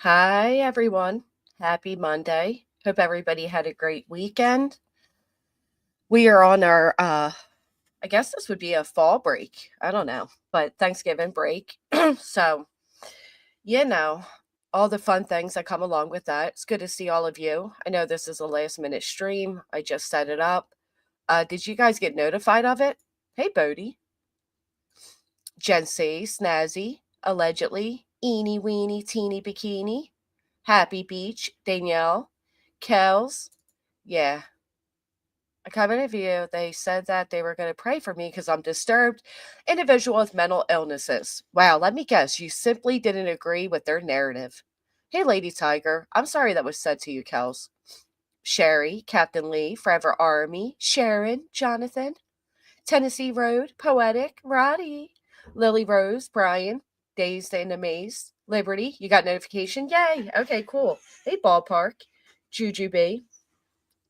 Hi, everyone. Happy Monday. Hope everybody had a great weekend. We are on our, I guess this would be a fall break. I don't know, but Thanksgiving break. So, you know, all the fun things that come along with that. It's good to see all of you. I know this is a last minute stream. I just set it up. Did you guys get notified of it? Hey, Bodie. Jen C, Snazzy, allegedly, Eeny Weeny Teeny Bikini, Happy Beach, Danielle, Kels. Yeah, a comment of you. They said that they were going to pray for me because I'm disturbed individual with mental illnesses. Wow, let me guess, you simply didn't agree with their narrative. Hey, Lady Tiger, I'm sorry that was said to you, Kels. Sherry, Captain Lee, Forever Army, Sharon, Jonathan, Tennessee Road, Poetic, Roddy, Lily Rose, Brian, Dazed and Amazed, Liberty. You got notification? Yay. Okay, cool. Hey, Ballpark, Juju B,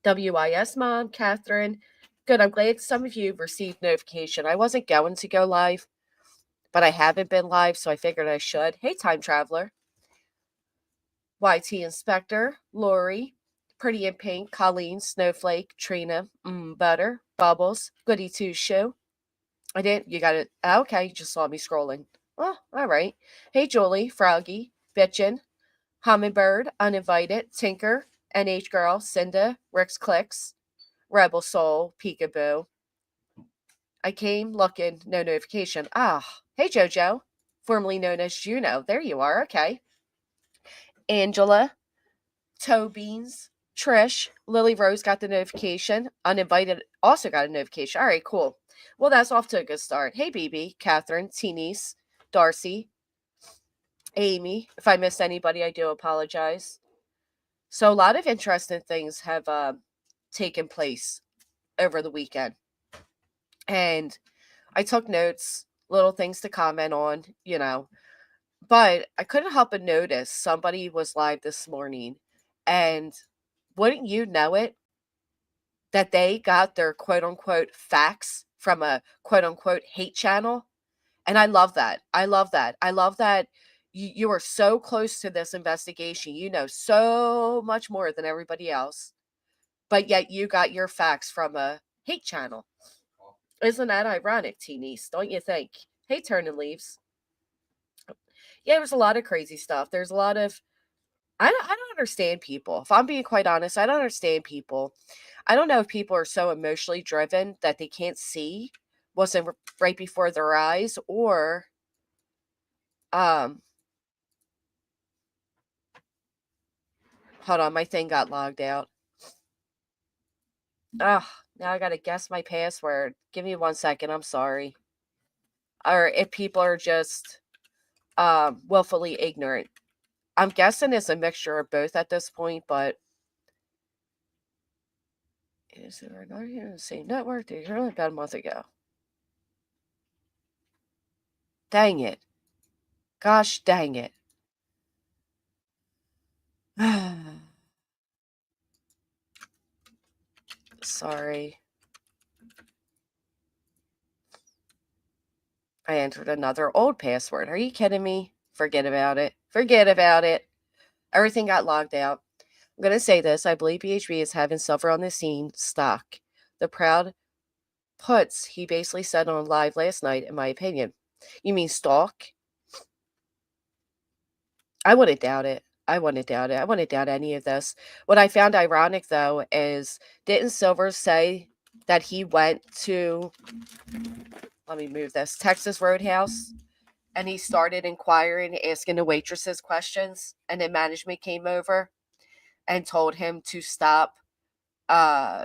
WIS Mom, Catherine. Good. I'm glad some of you received notification. I wasn't going to go live, but I haven't been live, so I figured I should. Hey, Time Traveler, YT Inspector, Lori, Pretty in Pink, Colleen, Snowflake, Trina, Butter, Bubbles, Goody Two Shoe. I didn't. You got it. Okay, you just saw me scrolling. Oh, all right. Hey, Julie, Froggy, Bitchin, Hummingbird, Uninvited, Tinker, NH Girl, Cinda, Rick's Clicks, Rebel Soul, Peekaboo. I came looking, no notification. Ah, hey, JoJo, formerly known as Juno. There you are. Okay. Angela, Toe Beans, Trish, Lily Rose got the notification. Uninvited also got a notification. All right, cool. Well, that's off to a good start. Hey, BB, Catherine, Teenies, Darcy, Amy. If I missed anybody, I do apologize. So, a lot of interesting things have taken place over the weekend. And I took notes, little things to comment on. But I couldn't help but notice somebody was live this morning. And wouldn't you know it, that they got their quote unquote facts from a quote unquote hate channel. And I love that. I love that. I love that you are so close to this investigation. You know so much more than everybody else, but yet you got your facts from a hate channel. Isn't that ironic, teenies? Don't you think? Hey, Turning Leaves. Yeah, there's a lot of crazy stuff. There's a lot of I don't understand people. If I'm being quite honest, I don't understand people. I don't know if people are so emotionally driven that they can't see what's right before their eyes, or um hold on, my thing got logged out. Ugh, now I gotta guess my password. Give me 1 second, I'm sorry. Or if people are just willfully ignorant. I'm guessing it's a mixture of both at this point, but is it not here in the same network? They heard about a month ago. Dang it. Gosh dang it. Sorry. I entered another old password. Are you kidding me? Forget about it. Forget about it. Everything got logged out. I'm going to say this. I believe BHB is having silver on the scene stock. The proud puts he basically said on live last night, in my opinion. You mean stalk? I wouldn't doubt it. I wouldn't doubt it. I wouldn't doubt any of this. What I found ironic, though, is didn't Silver say that he went to, let me move this, Texas Roadhouse, and he started inquiring, asking the waitresses questions, and then management came over and told him to stop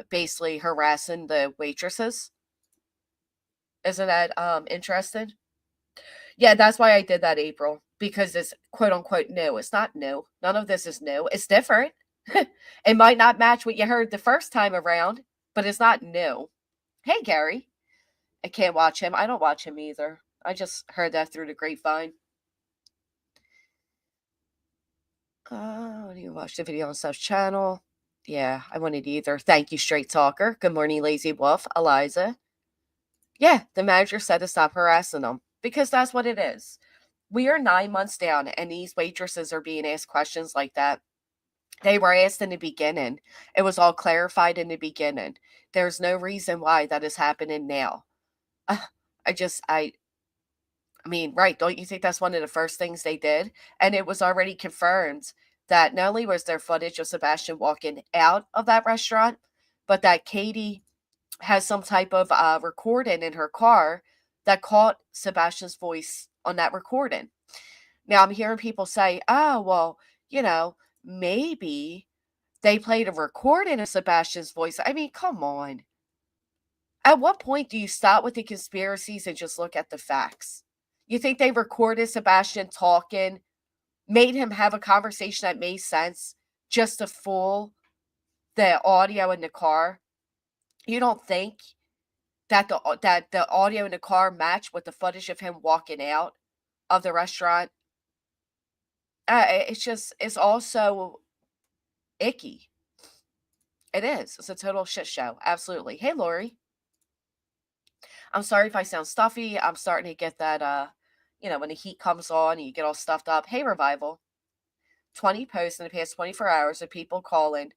basically harassing the waitresses? Isn't that interesting? Yeah, that's why I did that, April, because it's quote unquote new. It's not new. None of this is new. It's different. It might not match what you heard the first time around, but it's not new. Hey, Gary. I can't watch him. I don't watch him either. I just heard that through the grapevine. Do you watch the video on Seth's channel? Yeah, I wanted either. Thank you, Straight Talker. Good morning, Lazy Wolf. Eliza. Yeah, the manager said to stop harassing them because that's what it is. We are 9 months down, and these waitresses are being asked questions like that. They were asked in the beginning. It was all clarified in the beginning. There's no reason why that is happening now. Uh, I just, I mean, right, don't you think that's one of the first things they did? And it was already confirmed that not only was there footage of Sebastian walking out of that restaurant, but that Katie has some type of recording in her car that caught Sebastian's voice on that recording. Now I'm hearing people say, oh, well, maybe they played a recording of Sebastian's voice. I mean, come on. At what point do you stop with the conspiracies and just look at the facts? You think they recorded Sebastian talking, made him have a conversation that made sense just to fool the audio in the car? You don't think that the audio in the car matched with the footage of him walking out of the restaurant? It's also icky. It is. It's a total shit show. Absolutely. Hey, Lori. I'm sorry if I sound stuffy. I'm starting to get that, when the heat comes on and you get all stuffed up. Hey, Revival. 20 posts in the past 24 hours of people calling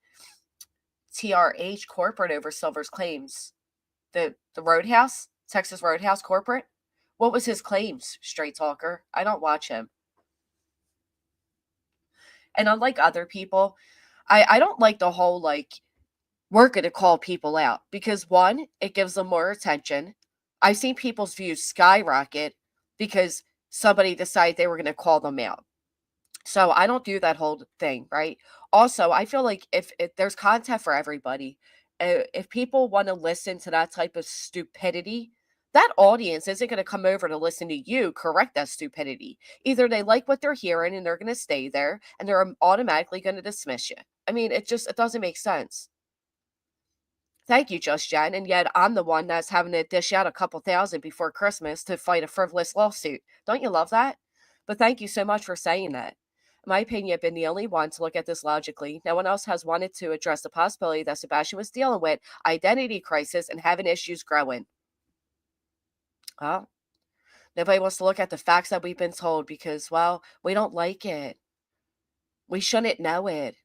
TRH corporate over Silver's claims. The Roadhouse, Texas Roadhouse corporate. What was his claims, Straight Talker? I don't watch him. And unlike other people, I don't like the whole, we're going to call people out. Because one, it gives them more attention. I've seen people's views skyrocket because somebody decided they were going to call them out. So I don't do that whole thing, right? Also, I feel like if there's content for everybody, if people want to listen to that type of stupidity, that audience isn't going to come over to listen to you correct that stupidity. Either they like what they're hearing and they're going to stay there, and they're automatically going to dismiss you. I mean, it doesn't make sense. Thank you, Just Jen. And yet I'm the one that's having to dish out a couple thousand before Christmas to fight a frivolous lawsuit. Don't you love that? But thank you so much for saying that. In my opinion, I've been the only one to look at this logically. No one else has wanted to address the possibility that Sebastian was dealing with identity crisis and having issues growing. Well, nobody wants to look at the facts that we've been told because, well, we don't like it. We shouldn't know it.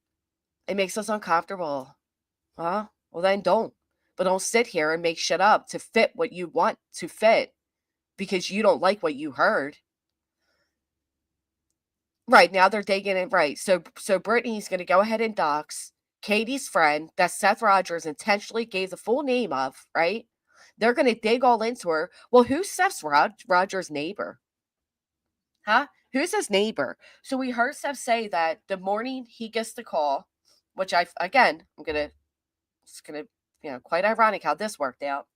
It makes us uncomfortable. Well, then don't. But don't sit here and make shit up to fit what you want to fit because you don't like what you heard. Right, now they're digging it right. So Brittany's going to go ahead and dox Katie's friend that Seth Rogers intentionally gave the full name of, right? They're going to dig all into her. Well, who's Seth Rogers' neighbor? Huh? Who's his neighbor? So we heard Seth say that the morning he gets the call, which it's going to, quite ironic how this worked out.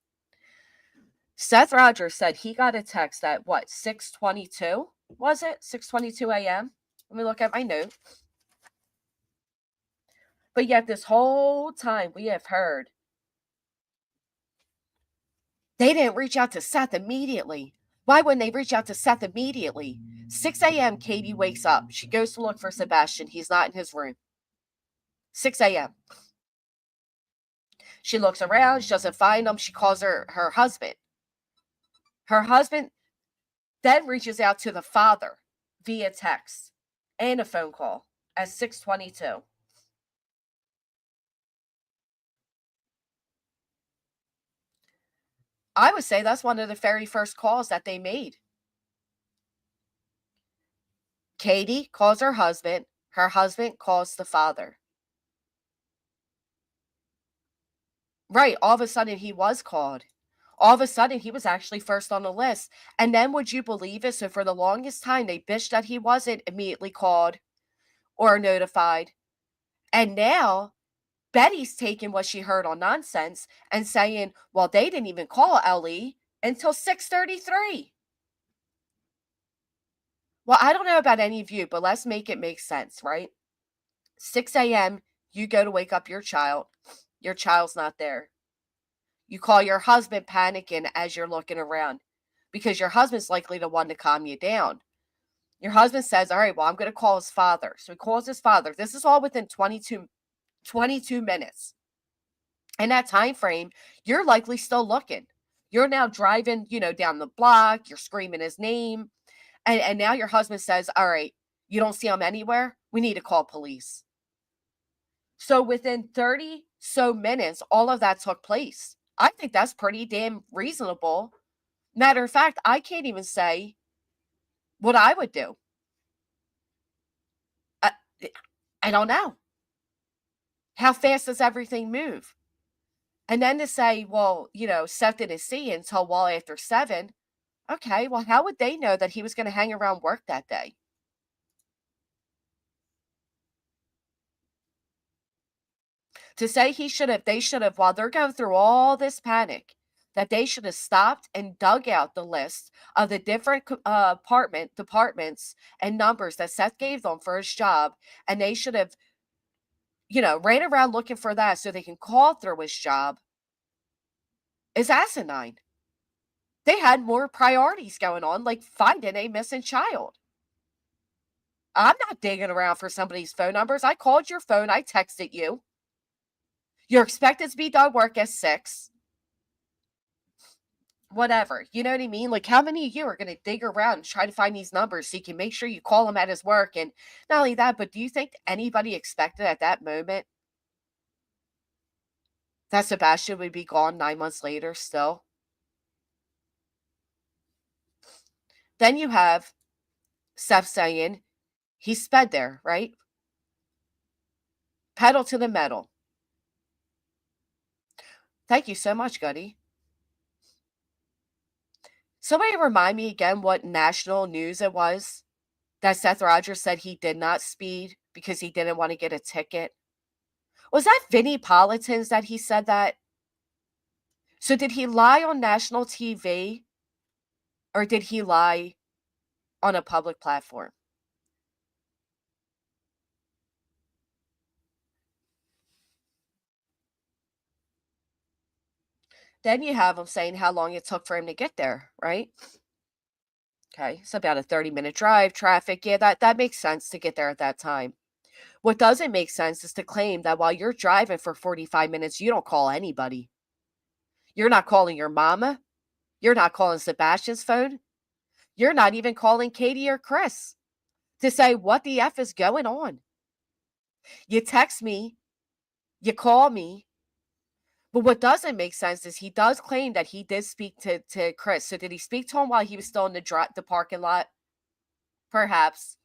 Seth Rogers said he got a text at 6:22? Was it 6:22 a.m.? Let me look at my note. But yet this whole time we have heard they didn't reach out to Seth immediately. Why wouldn't they reach out to Seth immediately? 6 a.m. Katie wakes up. She goes to look for Sebastian. He's not in his room. 6 a.m. She looks around. She doesn't find him. She calls her husband. Her husband then reaches out to the father via text and a phone call at 6:22. I would say that's one of the very first calls that they made. Katie calls her husband calls the father. Right, all of a sudden he was called. All of a sudden he was actually first on the list. And then would you believe it? So for the longest time, they bitched that he wasn't immediately called or notified. And now Betty's taking what she heard on Nonsense and saying, well, they didn't even call Ellie until 6:33. Well, I don't know about any of you, but let's make it make sense, right? 6 a.m., you go to wake up your child. Your child's not there. You call your husband panicking as you're looking around because your husband's likely the one to calm you down. Your husband says, all right, well, I'm going to call his father. So he calls his father. This is all within 22 minutes. In that time frame, you're likely still looking. You're now driving, down the block. You're screaming his name. And now your husband says, all right, you don't see him anywhere. We need to call police. So within 30 so minutes, all of that took place. I think that's pretty damn reasonable. Matter of fact, I can't even say what I would do. I, I don't know. How fast does everything move? And then to say, well, Seth didn't see until well after 7. Okay, well, how would they know that he was going to hang around work that day? To say they should have, while they're going through all this panic, that they should have stopped and dug out the list of the different departments and numbers that Seth gave them for his job, and they should have, ran around looking for that so they can call through his job, is asinine. They had more priorities going on, like finding a missing child. I'm not digging around for somebody's phone numbers. I called your phone. I texted you. You're expected to be done work at 6. Whatever. You know what I mean? Like, how many of you are going to dig around and try to find these numbers so you can make sure you call him at his work? And not only that, but do you think anybody expected at that moment that Sebastian would be gone 9 months later still? Then you have Seth saying he sped there, right? Pedal to the metal. Thank you so much, Gutty. Somebody remind me again what national news it was that Seth Rogers said he did not speed because he didn't want to get a ticket. Was that Vinnie Politins that he said that? So did he lie on national TV or did he lie on a public platform? Then you have him saying how long it took for him to get there, right? Okay, it's about a 30-minute drive, traffic. Yeah, that makes sense to get there at that time. What doesn't make sense is to claim that while you're driving for 45 minutes, you don't call anybody. You're not calling your mama. You're not calling Sebastian's phone. You're not even calling Katie or Chris to say what the F is going on. You text me, you call me. But what doesn't make sense is he does claim that he did speak to Chris. So did he speak to him while he was still in the parking lot? Perhaps.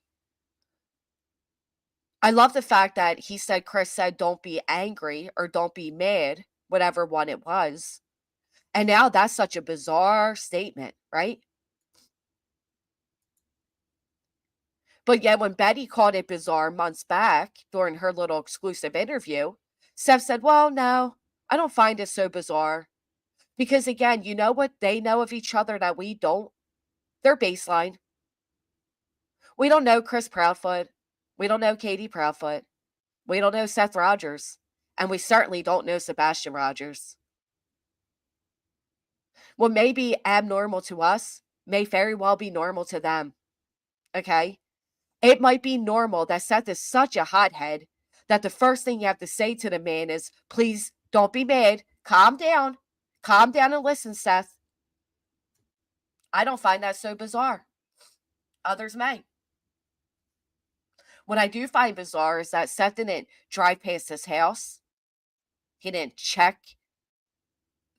I love the fact that he said, Chris said, don't be angry or don't be mad, whatever one it was. And now that's such a bizarre statement, right? But yet when Betty called it bizarre months back during her little exclusive interview, Seth said, well, no, I don't find it so bizarre. Because again, you know what they know of each other that we don't? Their baseline. We don't know Chris Proudfoot. We don't know Katie Proudfoot. We don't know Seth Rogers. And we certainly don't know Sebastian Rogers. What may be abnormal to us may very well be normal to them. Okay? It might be normal that Seth is such a hothead that the first thing you have to say to the man is, please don't be mad. Calm down. Calm down and listen, Seth. I don't find that so bizarre. Others may. What I do find bizarre is that Seth didn't drive past his house. He didn't check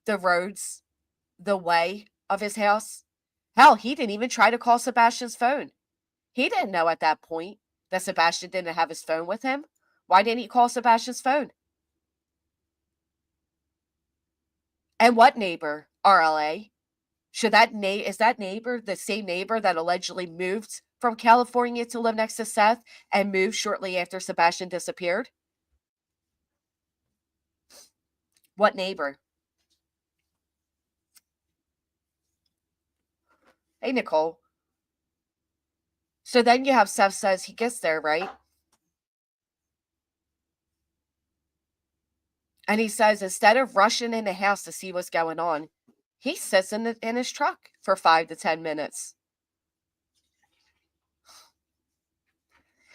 the roads, the way of his house. Hell, he didn't even try to call Sebastian's phone. He didn't know at that point that Sebastian didn't have his phone with him. Why didn't he call Sebastian's phone? And what neighbor, RLA? Is that neighbor the same neighbor that allegedly moved from California to live next to Seth and moved shortly after Sebastian disappeared? What neighbor? Hey, Nicole. So then you have Seth says he gets there, right? And he says instead of rushing in the house to see what's going on, he sits in his truck for 5 to 10 minutes.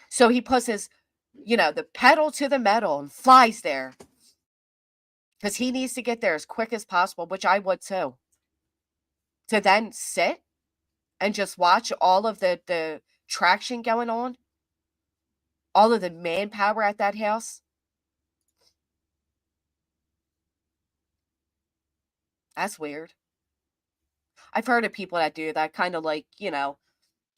So he puts his, the pedal to the metal and flies there. Because he needs to get there as quick as possible, which I would too. To then sit and just watch all of the traction going on, all of the manpower at that house? That's weird. I've heard of people that do that, kind of like,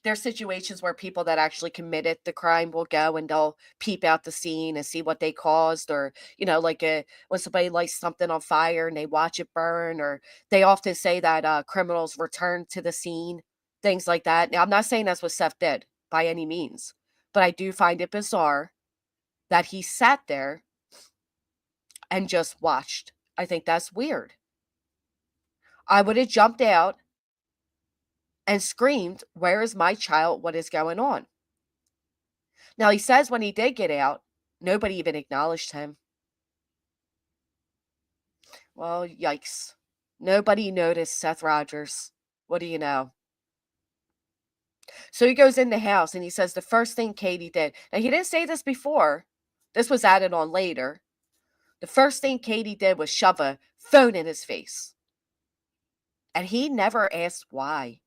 there's situations where people that actually committed the crime will go and they'll peep out the scene and see what they caused, or like when somebody lights something on fire and they watch it burn, or they often say that criminals return to the scene, things like that. Now, I'm not saying that's what Seth did by any means, but I do find it bizarre that he sat there and just watched. I think that's weird. I would have jumped out and screamed, "Where is my child? What is going on?" Now, he says when he did get out, nobody even acknowledged him. Well, yikes. Nobody noticed Seth Rogers. What do you know? So he goes in the house and he says the first thing Katie did. Now, he didn't say this before. This was added on later. The first thing Katie did was shove a phone in his face. And he never asked why.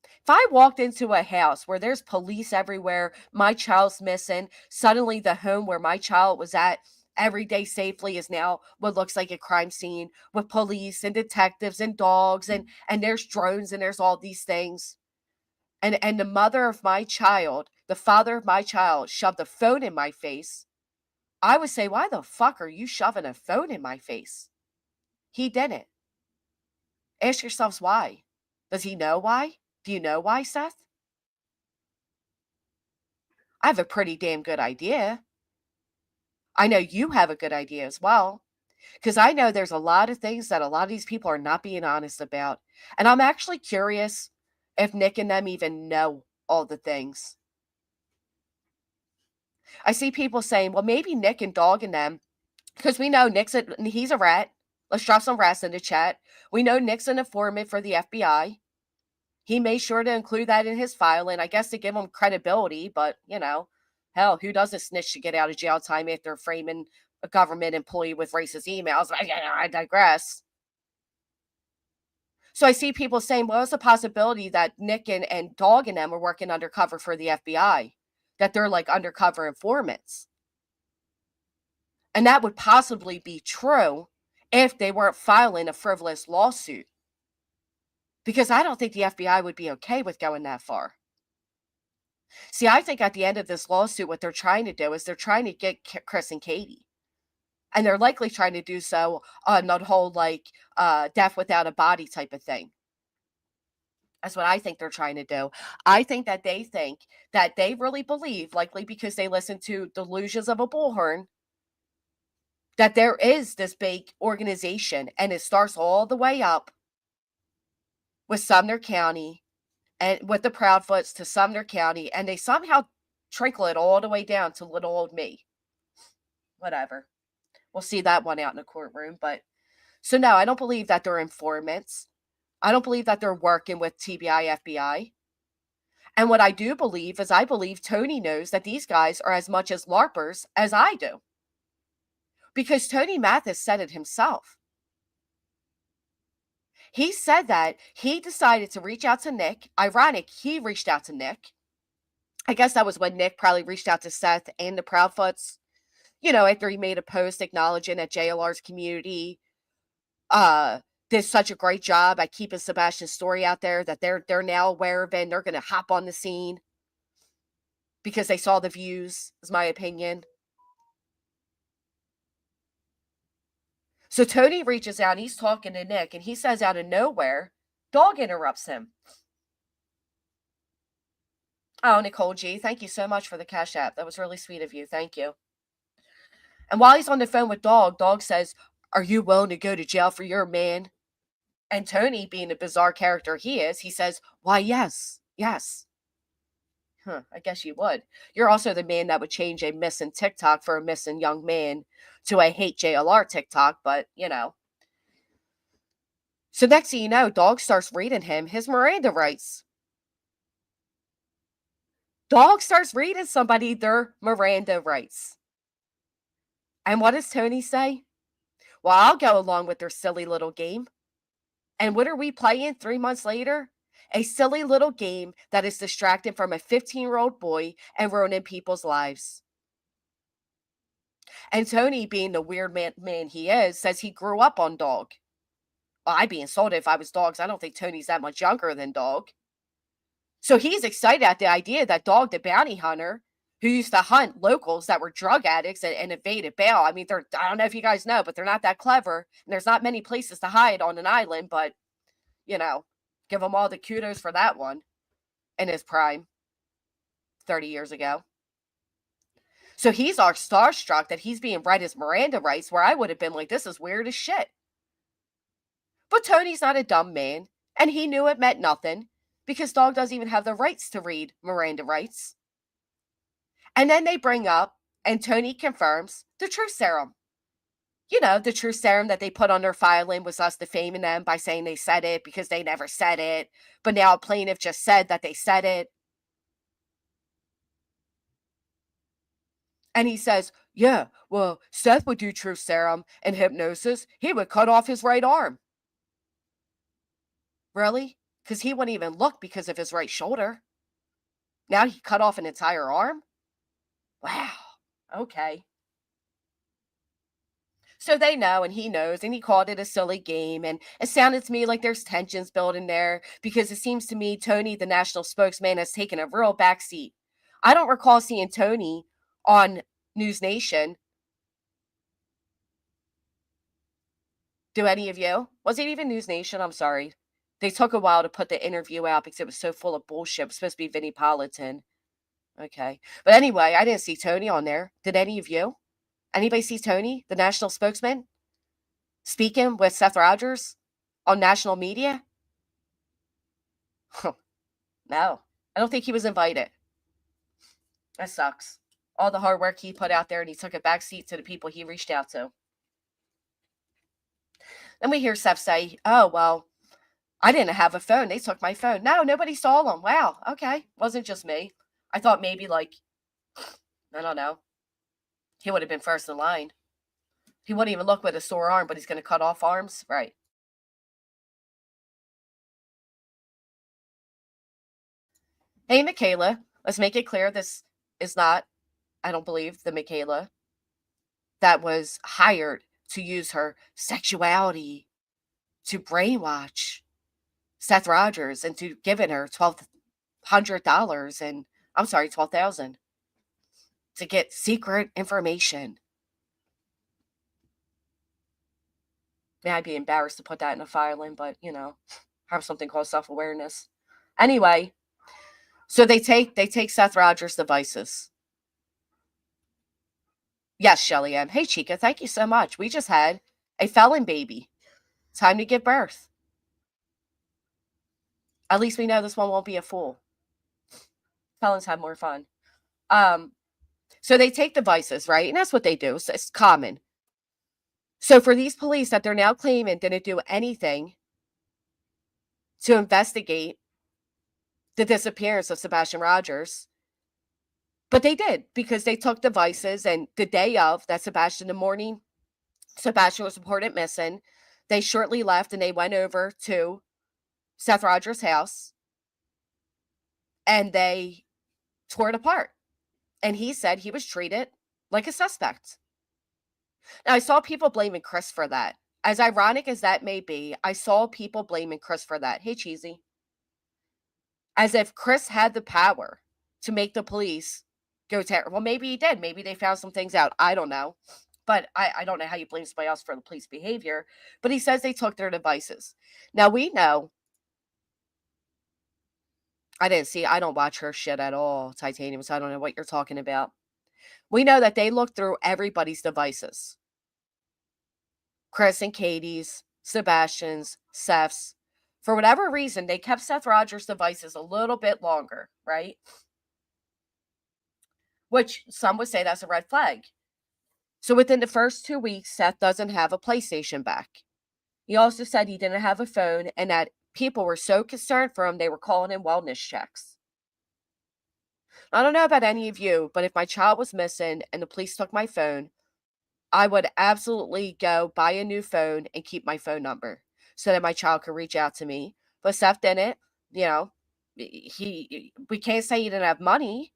If I walked into a house where there's police everywhere, my child's missing, suddenly the home where my child was at every day safely is now what looks like a crime scene with police and detectives and dogs, and there's drones and there's all these things. And the mother of my child, the father of my child shoved a phone in my face. I would say, "Why the fuck are you shoving a phone in my face?" He didn't. Ask yourselves why. Does he know why? Do you know why, Seth? I have a pretty damn good idea. I know you have a good idea as well, because I know there's a lot of things that a lot of these people are not being honest about. And I'm actually curious if Nick and them even know all the things. I see people saying, well, maybe Nick and Dog and them, because we know he's a rat. Let's drop some rats in the chat. We know Nick's an informant for the FBI. He made sure to include that in his filing, I guess to give him credibility, but, hell, who doesn't snitch to get out of jail time after framing a government employee with racist emails? I digress. So I see people saying, well, it's a possibility that Nick and Dog and them are working undercover for the FBI, that they're like undercover informants. And that would possibly be true if they weren't filing a frivolous lawsuit. Because I don't think the FBI would be okay with going that far. See, I think at the end of this lawsuit, what they're trying to do is they're trying to get Chris and Katie. And they're likely trying to do so on that whole, like, death without a body type of thing. That's what I think they're trying to do. I think that they really believe, likely because they listen to Delusions of a Bullhorn, that there is this big organization and it starts all the way up with Sumner County and with the Proudfoots to Sumner County, and they somehow trickle it all the way down to little old me. Whatever. We'll see that one out in the courtroom. But so no, I don't believe that they're informants. I don't believe that they're working with TBI FBI. And what I do believe is I believe Tony knows that these guys are as much as LARPers as I do. Because Tony Mathis said it himself. He said that he decided to reach out to Nick. Ironic, he reached out to Nick. I guess that was when Nick probably reached out to Seth and the Proudfoots, after he made a post acknowledging that JLR's community did such a great job at keeping Sebastian's story out there, that they're now aware of it and they're going to hop on the scene because they saw the views, is my opinion. So Tony reaches out and he's talking to Nick, and he says out of nowhere, Dog interrupts him. Oh, Nicole G, thank you so much for the Cash App. That was really sweet of you. Thank you. And while he's on the phone with Dog, Dog says, "Are you willing to go to jail for your man?" And Tony, being the bizarre character he is, he says, "Why, yes, yes." I guess you would. You're also the man that would change a missing TikTok for a missing young man to a hate JLR TikTok, but. So next thing you know, Dog starts reading him his Miranda rights. Dog starts reading somebody their Miranda rights. And what does Tony say? Well, I'll go along with their silly little game. And what are we playing 3 months later? A silly little game that is distracting from a 15-year-old boy and ruining people's lives. And Tony, being the weird man he is, says he grew up on Dog. Well, I'd be insulted if I was Dogs. I don't think Tony's that much younger than Dog. So he's excited at the idea that Dog, the bounty hunter, who used to hunt locals that were drug addicts and evaded bail. I mean, I don't know if you guys know, but they're not that clever. And there's not many places to hide on an island, but, give him all the kudos for that one in his prime 30 years ago. So he's all starstruck that he's being read his Miranda rights, where I would have been like, this is weird as shit. But Tony's not a dumb man, and he knew it meant nothing because Dog doesn't even have the rights to read Miranda rights. And then they bring up, and Tony confirms, the truth serum. The truth serum that they put on their filing was us defaming them by saying they said it because they never said it. But now a plaintiff just said that they said it. And he says, yeah, well, Seth would do truth serum and hypnosis. He would cut off his right arm. Really? Because he wouldn't even look because of his right shoulder. Now he cut off an entire arm? Wow. Okay. So they know, and he knows, and he called it a silly game. And it sounded to me like there's tensions building there because it seems to me Tony, the national spokesman, has taken a real backseat. I don't recall seeing Tony on News Nation. Do any of you? Was it even News Nation? I'm sorry. They took a while to put the interview out because it was so full of bullshit. It was supposed to be Vinnie Politan. Okay. But anyway, I didn't see Tony on there. Did any of you? Anybody see Tony, the national spokesman, speaking with Seth Rogers on national media? No. I don't think he was invited. That sucks. All the hard work he put out there, and he took a backseat to the people he reached out to. Then we hear Seth say, oh, well, I didn't have a phone. They took my phone. No, nobody saw them. Wow. Okay. Wasn't just me. I thought maybe I don't know. He would have been first in line. He wouldn't even look with a sore arm, but he's going to cut off arms? Right. Hey, Michaela. Let's make it clear this is not, I don't believe, the Michaela that was hired to use her sexuality to brainwash Seth Rogers into giving her $1,200 and I'm sorry, $12,000 to get secret information. May I be embarrassed to put that in a filing, but have something called self-awareness. Anyway, so they take Seth Rogers' devices. Yes, Shelly Ann. Hey, Chica, thank you so much. We just had a felon baby. Time to give birth. At least we know this one won't be a fool. Felons have more fun. So they take devices, right? And that's what they do. It's common. So for these police that they're now claiming didn't do anything to investigate the disappearance of Sebastian Rogers, but they did because they took devices, and the day of that Sebastian was reported missing. They shortly left and they went over to Seth Rogers' house and they tore it apart. And he said he was treated like a suspect. Now, I saw people blaming Chris for that. As ironic as that may be, I saw people blaming Chris for that. Hey, Cheesy. As if Chris had the power to make the police go terrible. Well, maybe he did. Maybe they found some things out. I don't know. But I don't know how you blame somebody else for the police behavior. But he says they took their devices. Now, we know. I don't watch her shit at all, Titanium, so I don't know what you're talking about. We know that they looked through everybody's devices. Chris and Katie's, Sebastian's, Seth's. For whatever reason, they kept Seth Rogers' devices a little bit longer, right? Which some would say that's a red flag. So within the first 2 weeks, Seth doesn't have a PlayStation back. He also said he didn't have a phone and that people were so concerned for him, they were calling in wellness checks. I don't know about any of you, but if my child was missing and the police took my phone, I would absolutely go buy a new phone and keep my phone number so that my child could reach out to me. But Seth didn't. You know, we can't say he didn't have money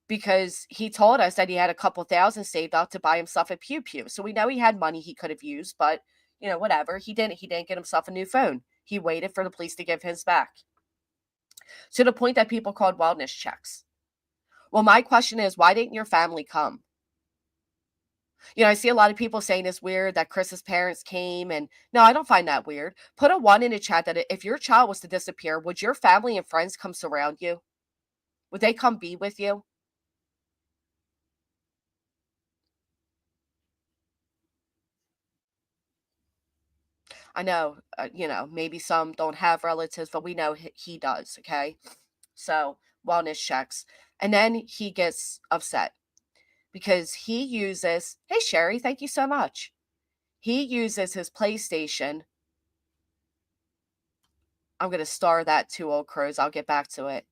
because he told us that he had a couple thousand saved up to buy himself a Pew Pew. So we know he had money he could have used, but whatever. He didn't get himself a new phone. He waited for the police to give his back. To the point that people called wellness checks. Well, my question is, why didn't your family come? I see a lot of people saying it's weird that Chris's parents came, and no, I don't find that weird. Put a one in the chat that if your child was to disappear, would your family and friends come surround you? Would they come be with you? I know, maybe some don't have relatives, but we know he does, okay? So, wellness checks. And then he gets upset because he uses, hey, Sherry, thank you so much. He uses his PlayStation. I'm going to star that too, old crows. I'll get back to it.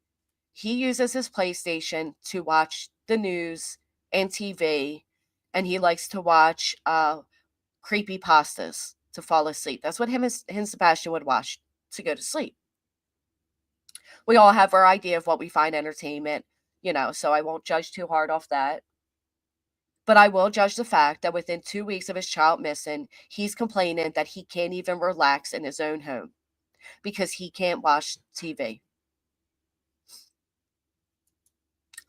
He uses his PlayStation to watch the news and TV, and he likes to watch creepy pastas to fall asleep. That's what him and Sebastian would watch to go to sleep. We all have our idea of what we find entertainment, so I won't judge too hard off that. But I will judge the fact that within 2 weeks of his child missing, he's complaining that he can't even relax in his own home because he can't watch TV.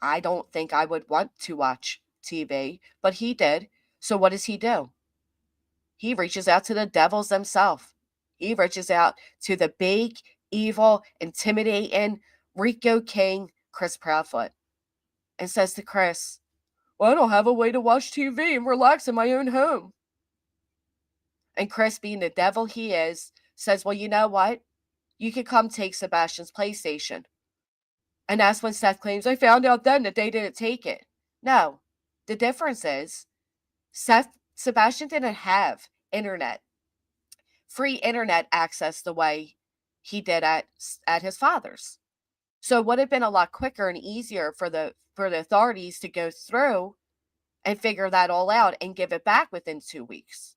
I don't think I would want to watch TV, but he did. So what does he do? He reaches out to the devils themselves. He reaches out to the big, evil, intimidating Rico King, Chris Proudfoot, and says to Chris, well, I don't have a way to watch TV and relax in my own home. And Chris, being the devil he is, says, well, you know what? You can come take Sebastian's PlayStation. And that's when Seth claims, I found out then that they didn't take it. No, the difference is Sebastian didn't have free internet access the way he did at his father's. So it would have been a lot quicker and easier for the authorities to go through and figure that all out and give it back within 2 weeks.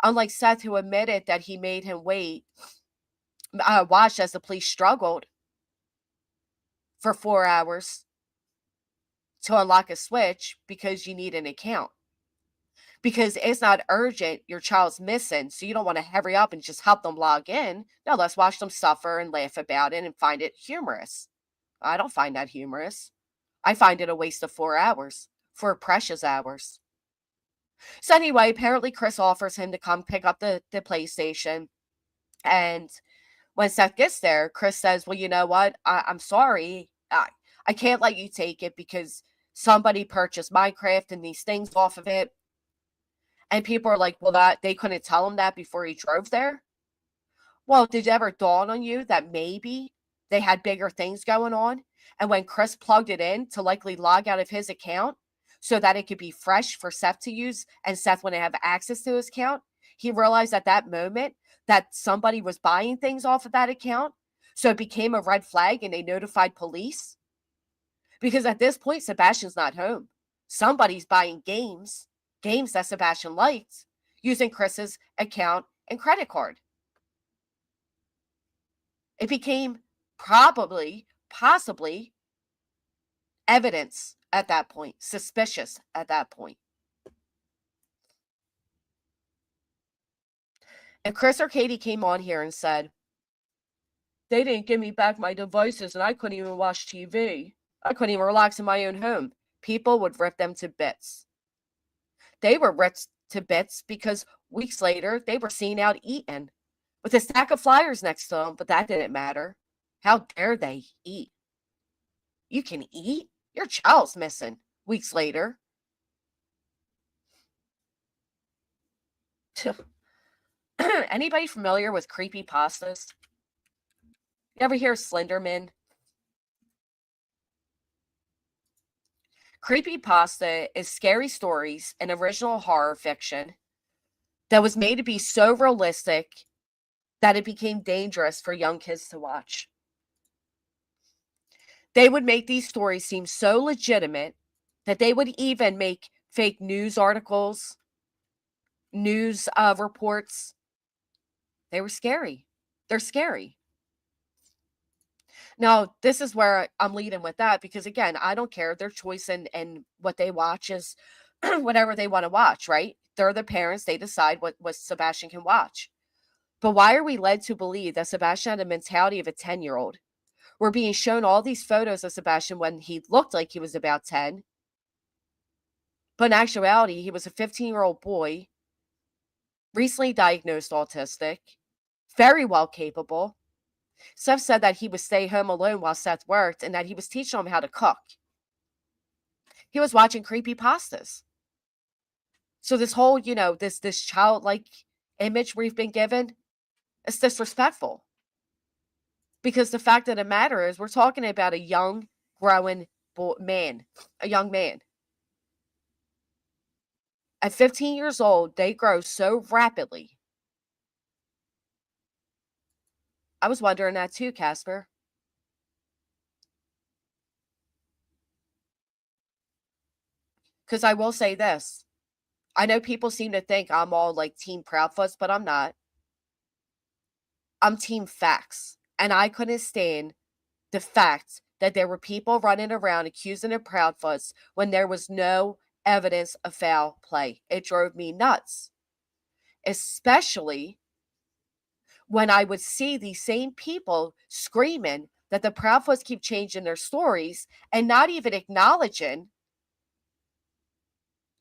Unlike Seth, who admitted that he made him watch as the police struggled for 4 hours to unlock a switch because you need an account. Because it's not urgent, your child's missing, so you don't want to hurry up and just help them log in. No, let's watch them suffer and laugh about it and find it humorous. I don't find that humorous. I find it a waste of 4 hours, 4 precious hours. So anyway, apparently Chris offers him to come pick up the PlayStation. And when Seth gets there, Chris says, well, you know what? I'm sorry. I can't let you take it because somebody purchased Minecraft and these things off of it. And people are like, well, that they couldn't tell him that before he drove there. Well, did it ever dawn on you that maybe they had bigger things going on? And when Chris plugged it in to likely log out of his account so that it could be fresh for Seth to use and Seth wouldn't have access to his account, he realized at that moment that somebody was buying things off of that account. So it became a red flag and they notified police. Because at this point, Sebastian's not home. Somebody's buying games that Sebastian liked, using Chris's account and credit card. It became possibly evidence at that point, suspicious at that point. And Chris or Katie came on here and said, they didn't give me back my devices and I couldn't even watch TV. I couldn't even relax in my own home. People would rip them to bits. They were ripped to bits because weeks later, they were seen out eating with a stack of flyers next to them, but that didn't matter. How dare they eat? You can eat? Your child's missing. Weeks later. Anybody familiar with creepy pastas? You ever hear Slenderman? Creepypasta is scary stories and original horror fiction that was made to be so realistic that it became dangerous for young kids to watch. They would make these stories seem so legitimate that they would even make fake news articles, news reports. They were scary. They're scary. Now, this is where I'm leading with that because, again, I don't care. Their choice and what they watch is whatever they want to watch, right? They're the parents. They decide what Sebastian can watch. But why are we led to believe that Sebastian had a mentality of a 10-year-old? We're being shown all these photos of Sebastian when he looked like he was about 10. But in actuality, he was a 15-year-old boy, recently diagnosed autistic, very well capable. Seth said that he would stay home alone while Seth worked and that he was teaching him how to cook. He was watching creepy pastas. So this whole, this childlike image we've been given is disrespectful. Because the fact of the matter is we're talking about a young, growing man, a young man. At 15 years old, they grow so rapidly. I was wondering that too, Casper. Because I will say this. I know people seem to think I'm all like Team Proudfoots, but I'm not. I'm Team Facts. And I couldn't stand the fact that there were people running around accusing the Proudfoots when there was no evidence of foul play. It drove me nuts. Especially when I would see these same people screaming that the Proudfoots keep changing their stories and not even acknowledging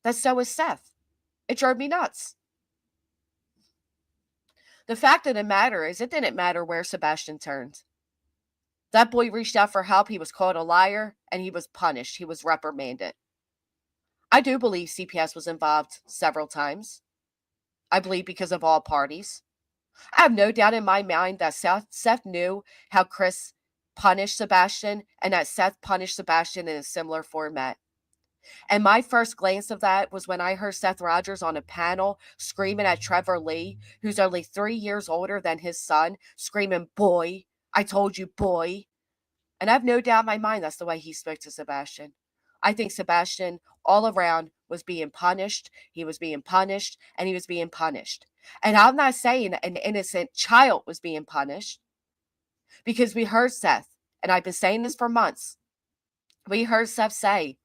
that so is Seth. It drove me nuts. The fact of the matter is, it didn't matter where Sebastian turned. That boy reached out for help. He was called a liar and he was punished. He was reprimanded. I do believe CPS was involved several times. I believe because of all parties. I have no doubt in my mind that Seth knew how Chris punished Sebastian and that Seth punished Sebastian in a similar format. And my first glance of that was when I heard Seth Rogers on a panel screaming at Trevor Lee, who's only 3 years older than his son, screaming, "Boy, I told you, boy." And I have no doubt in my mind that's the way he spoke to Sebastian. I think Sebastian all around was being punished. He was being punished and he was being punished. And I'm not saying an innocent child was being punished because we heard Seth, and I've been saying this for months. We heard Seth say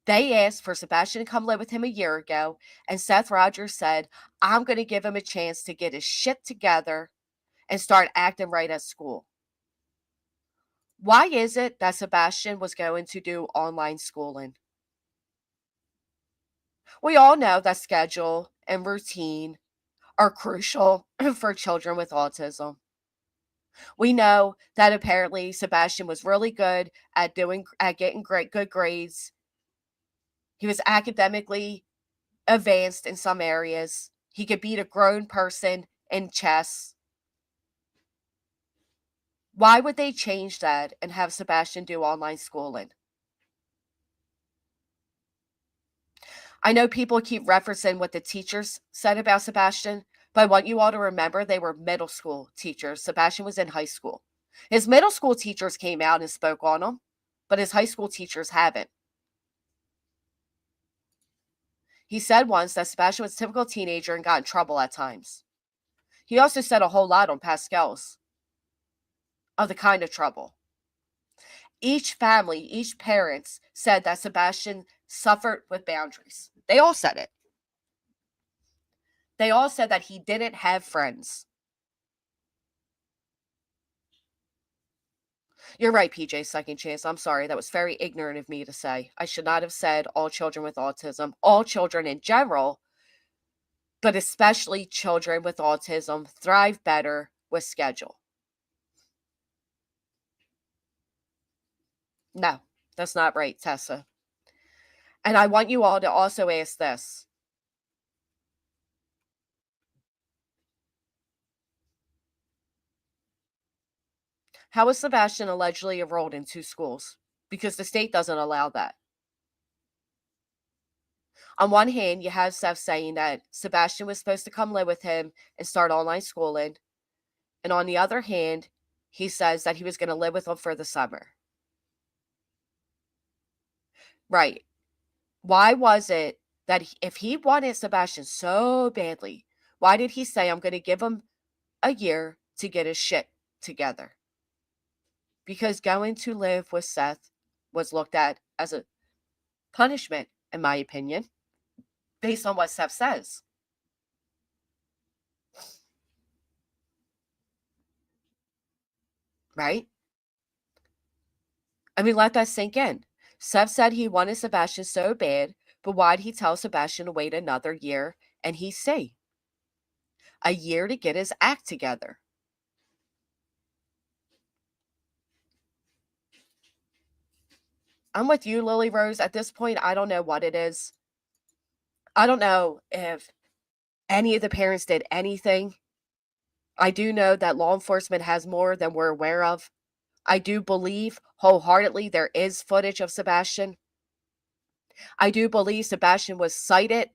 they asked for Sebastian to come live with him a year ago, and Seth Rogers said, "I'm going to give him a chance to get his shit together and start acting right at school." Why is it that Sebastian was going to do online schooling? We all know that schedule and routine are crucial for children with autism. We know that apparently Sebastian was really good at getting good grades. He was academically advanced in some areas. He could beat a grown person in chess. Why would they change that and have Sebastian do online schooling? I know people keep referencing what the teachers said about Sebastian, but I want you all to remember they were middle school teachers. Sebastian was in high school. His middle school teachers came out and spoke on him, but his high school teachers haven't. He said once that Sebastian was a typical teenager and got in trouble at times. He also said a whole lot on Pascal's of the kind of trouble. Each family, each parent said that Sebastian suffered with boundaries. They all said it. They all said that he didn't have friends. You're right, PJ, second chance. I'm sorry. That was very ignorant of me to say. I should not have said all children with autism, all children in general, but especially children with autism thrive better with schedule. No, that's not right, Tessa. And I want you all to also ask this. How was Sebastian allegedly enrolled in two schools? Because the state doesn't allow that. On one hand, you have Seth saying that Sebastian was supposed to come live with him and start online schooling. And on the other hand, he says that he was going to live with him for the summer. Right. Why was it that if he wanted Sebastian so badly, why did he say, "I'm going to give him a year to get his shit together"? because going to live with Seth was looked at as a punishment, in my opinion, based on what Seth says. Right? I mean, let that sink in. Seth said he wanted Sebastian so bad, but why'd he tell Sebastian to wait another year and he's safe? A year to get his act together. I'm with you, Lily Rose. At this point, I don't know what it is. I don't know if any of the parents did anything. I do know that law enforcement has more than we're aware of. I do believe wholeheartedly there is footage of Sebastian. I do believe Sebastian was cited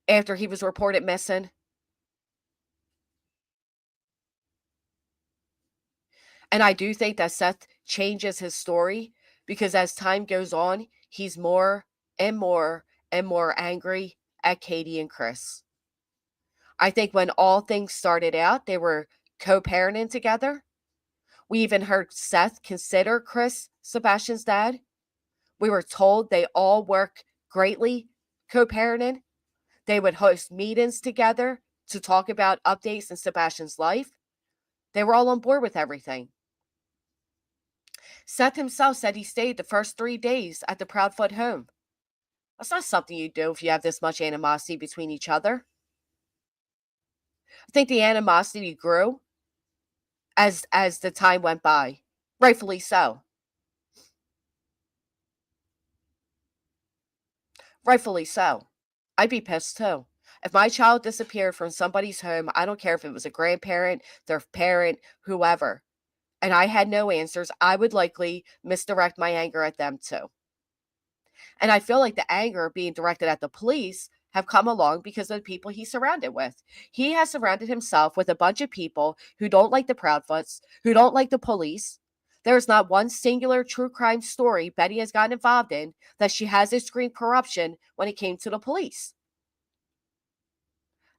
after he was reported missing. And I do think that Seth changes his story because as time goes on, he's more and more and more angry at Katie and Chris. I think when all things started out, they were co parenting together. We even heard Seth consider Chris Sebastian's dad. We were told they all work greatly co parenting. They would host meetings together to talk about updates in Sebastian's life. They were all on board with everything. Seth himself said he stayed the first 3 days at the Proudfoot home. That's not something you do if you have this much animosity between each other. I think the animosity grew as the time went by. Rightfully so. Rightfully so. I'd be pissed too. If my child disappeared from somebody's home, I don't care if it was a grandparent, their parent, whoever, and I had no answers, I would likely misdirect my anger at them too. And I feel like the anger being directed at the police have come along because of the people he's surrounded with. He has surrounded himself with a bunch of people who don't like the Proudfoots, who don't like the police. There's not one singular true crime story Betty has gotten involved in that she hasn't screamed corruption when it came to the police.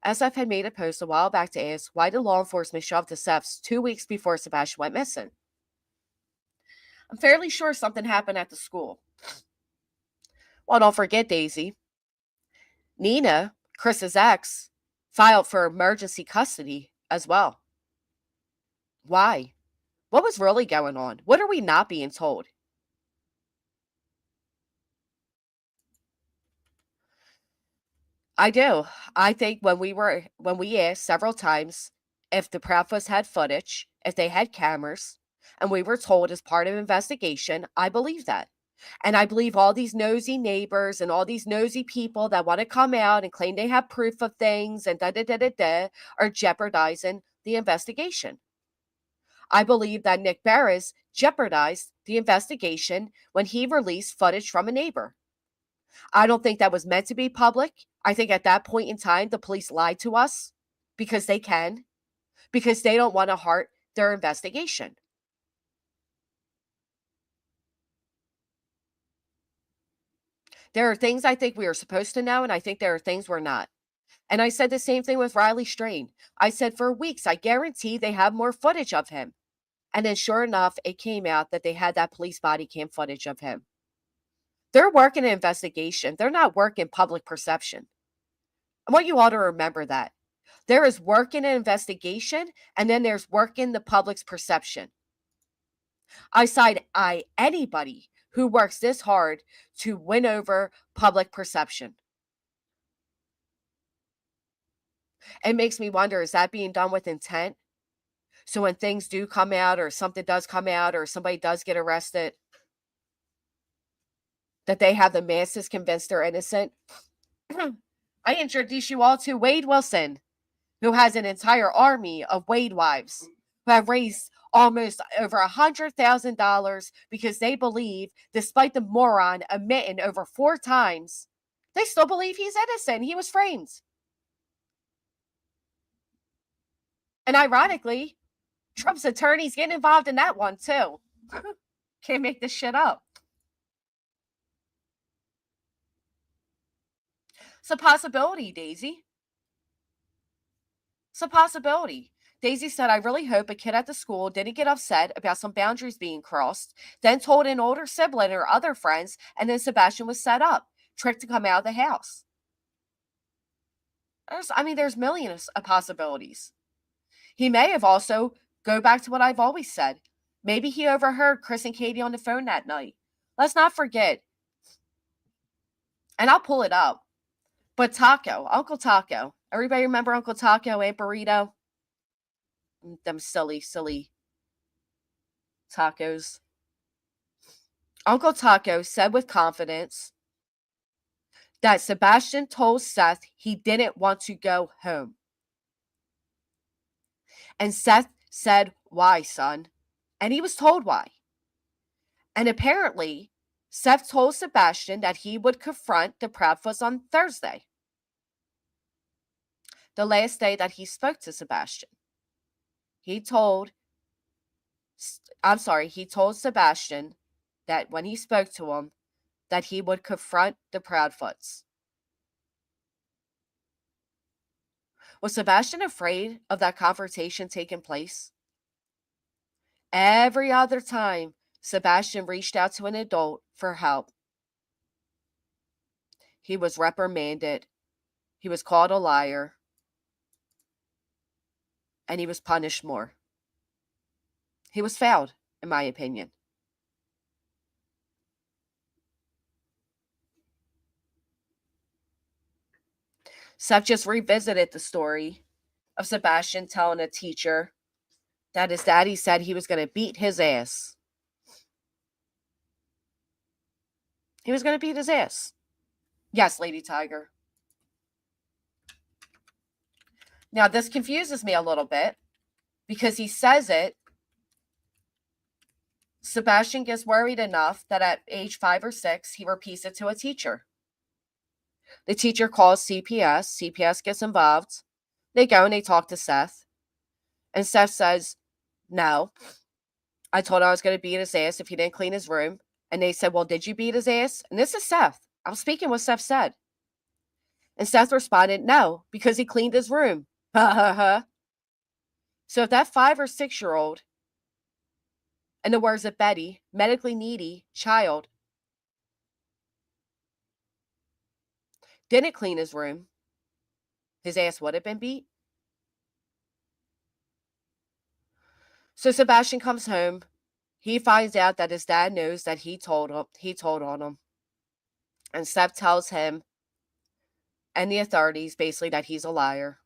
SF had made a post a while back to ask why did law enforcement show up to Seth's 2 weeks before Sebastian went missing. I'm fairly sure something happened at the school. Well, don't forget, Daisy, Nina, Chris's ex, filed for emergency custody as well. Why? What was really going on? What are we not being told? I do. I think when we asked several times if the Proudfoots had footage, if they had cameras, and we were told as part of investigation, I believe that. And I believe all these nosy neighbors and all these nosy people that want to come out and claim they have proof of things and da da da da da are jeopardizing the investigation. I believe that Nick Barris jeopardized the investigation when he released footage from a neighbor. I don't think that was meant to be public. I think at that point in time, the police lied to us because they can, because they don't want to hurt their investigation. There are things I think we are supposed to know, and I think there are things we're not. And I said the same thing with Riley Strain. I said for weeks, I guarantee they have more footage of him. And then sure enough, it came out that they had that police body cam footage of him. They're working an investigation. They're not working public perception. I want you all to remember that. There is work in an investigation, and then there's work in the public's perception. I side anybody who works this hard to win over public perception. It makes me wonder, is that being done with intent? So when things do come out or something does come out or somebody does get arrested, that they have the masses convinced they're innocent? I introduce you all to Wade Wilson, who has an entire army of Wade wives who have raised almost over $100,000 because they believe, despite the moron admitting over 4 times, they still believe he's innocent. He was framed. And ironically, Trump's attorney's getting involved in that one too. Can't make this shit up. It's a possibility, Daisy. It's a possibility. Daisy said, I really hope a kid at the school didn't get upset about some boundaries being crossed, then told an older sibling or other friends, and then Sebastian was set up, tricked to come out of the house. There's millions of possibilities. He may have also, go back to what I've always said, maybe he overheard Chris and Katie on the phone that night. Let's not forget, and I'll pull it up, but Taco, Uncle Taco. Everybody remember Uncle Taco, Aunt Burrito? Them silly tacos. Uncle Taco said with confidence that Sebastian told Seth he didn't want to go home. And Seth said, why, son? And he was told why. And apparently, Seth told Sebastian that he would confront the Proudfoots on Thursday, the last day that he spoke to Sebastian. He told Sebastian that when he spoke to him, that he would confront the Proudfoots. Was Sebastian afraid of that confrontation taking place? Every other time Sebastian reached out to an adult for help, he was reprimanded, he was called a liar, and he was punished more. He was failed, in my opinion. Seth just revisited the story of Sebastian telling a teacher that his daddy said he was going to beat his ass. He was going to beat his ass. Yes, Lady Tiger. Now, this confuses me a little bit because he says it. Sebastian gets worried enough that at age 5 or 6, he repeats it to a teacher. The teacher calls CPS. CPS gets involved. They go and they talk to Seth. And Seth says, no. I told him I was going to beat his ass if he didn't clean his room. And they said, well, did you beat his ass? And this is Seth. I'm speaking what Seth said. And Seth responded, no, because he cleaned his room. So if that 5 or 6-year-old, in the words of Betty, medically needy child, didn't clean his room, his ass would have been beat. So Sebastian comes home. He finds out that his dad knows that he told on him. And Seth tells him and the authorities basically that he's a liar.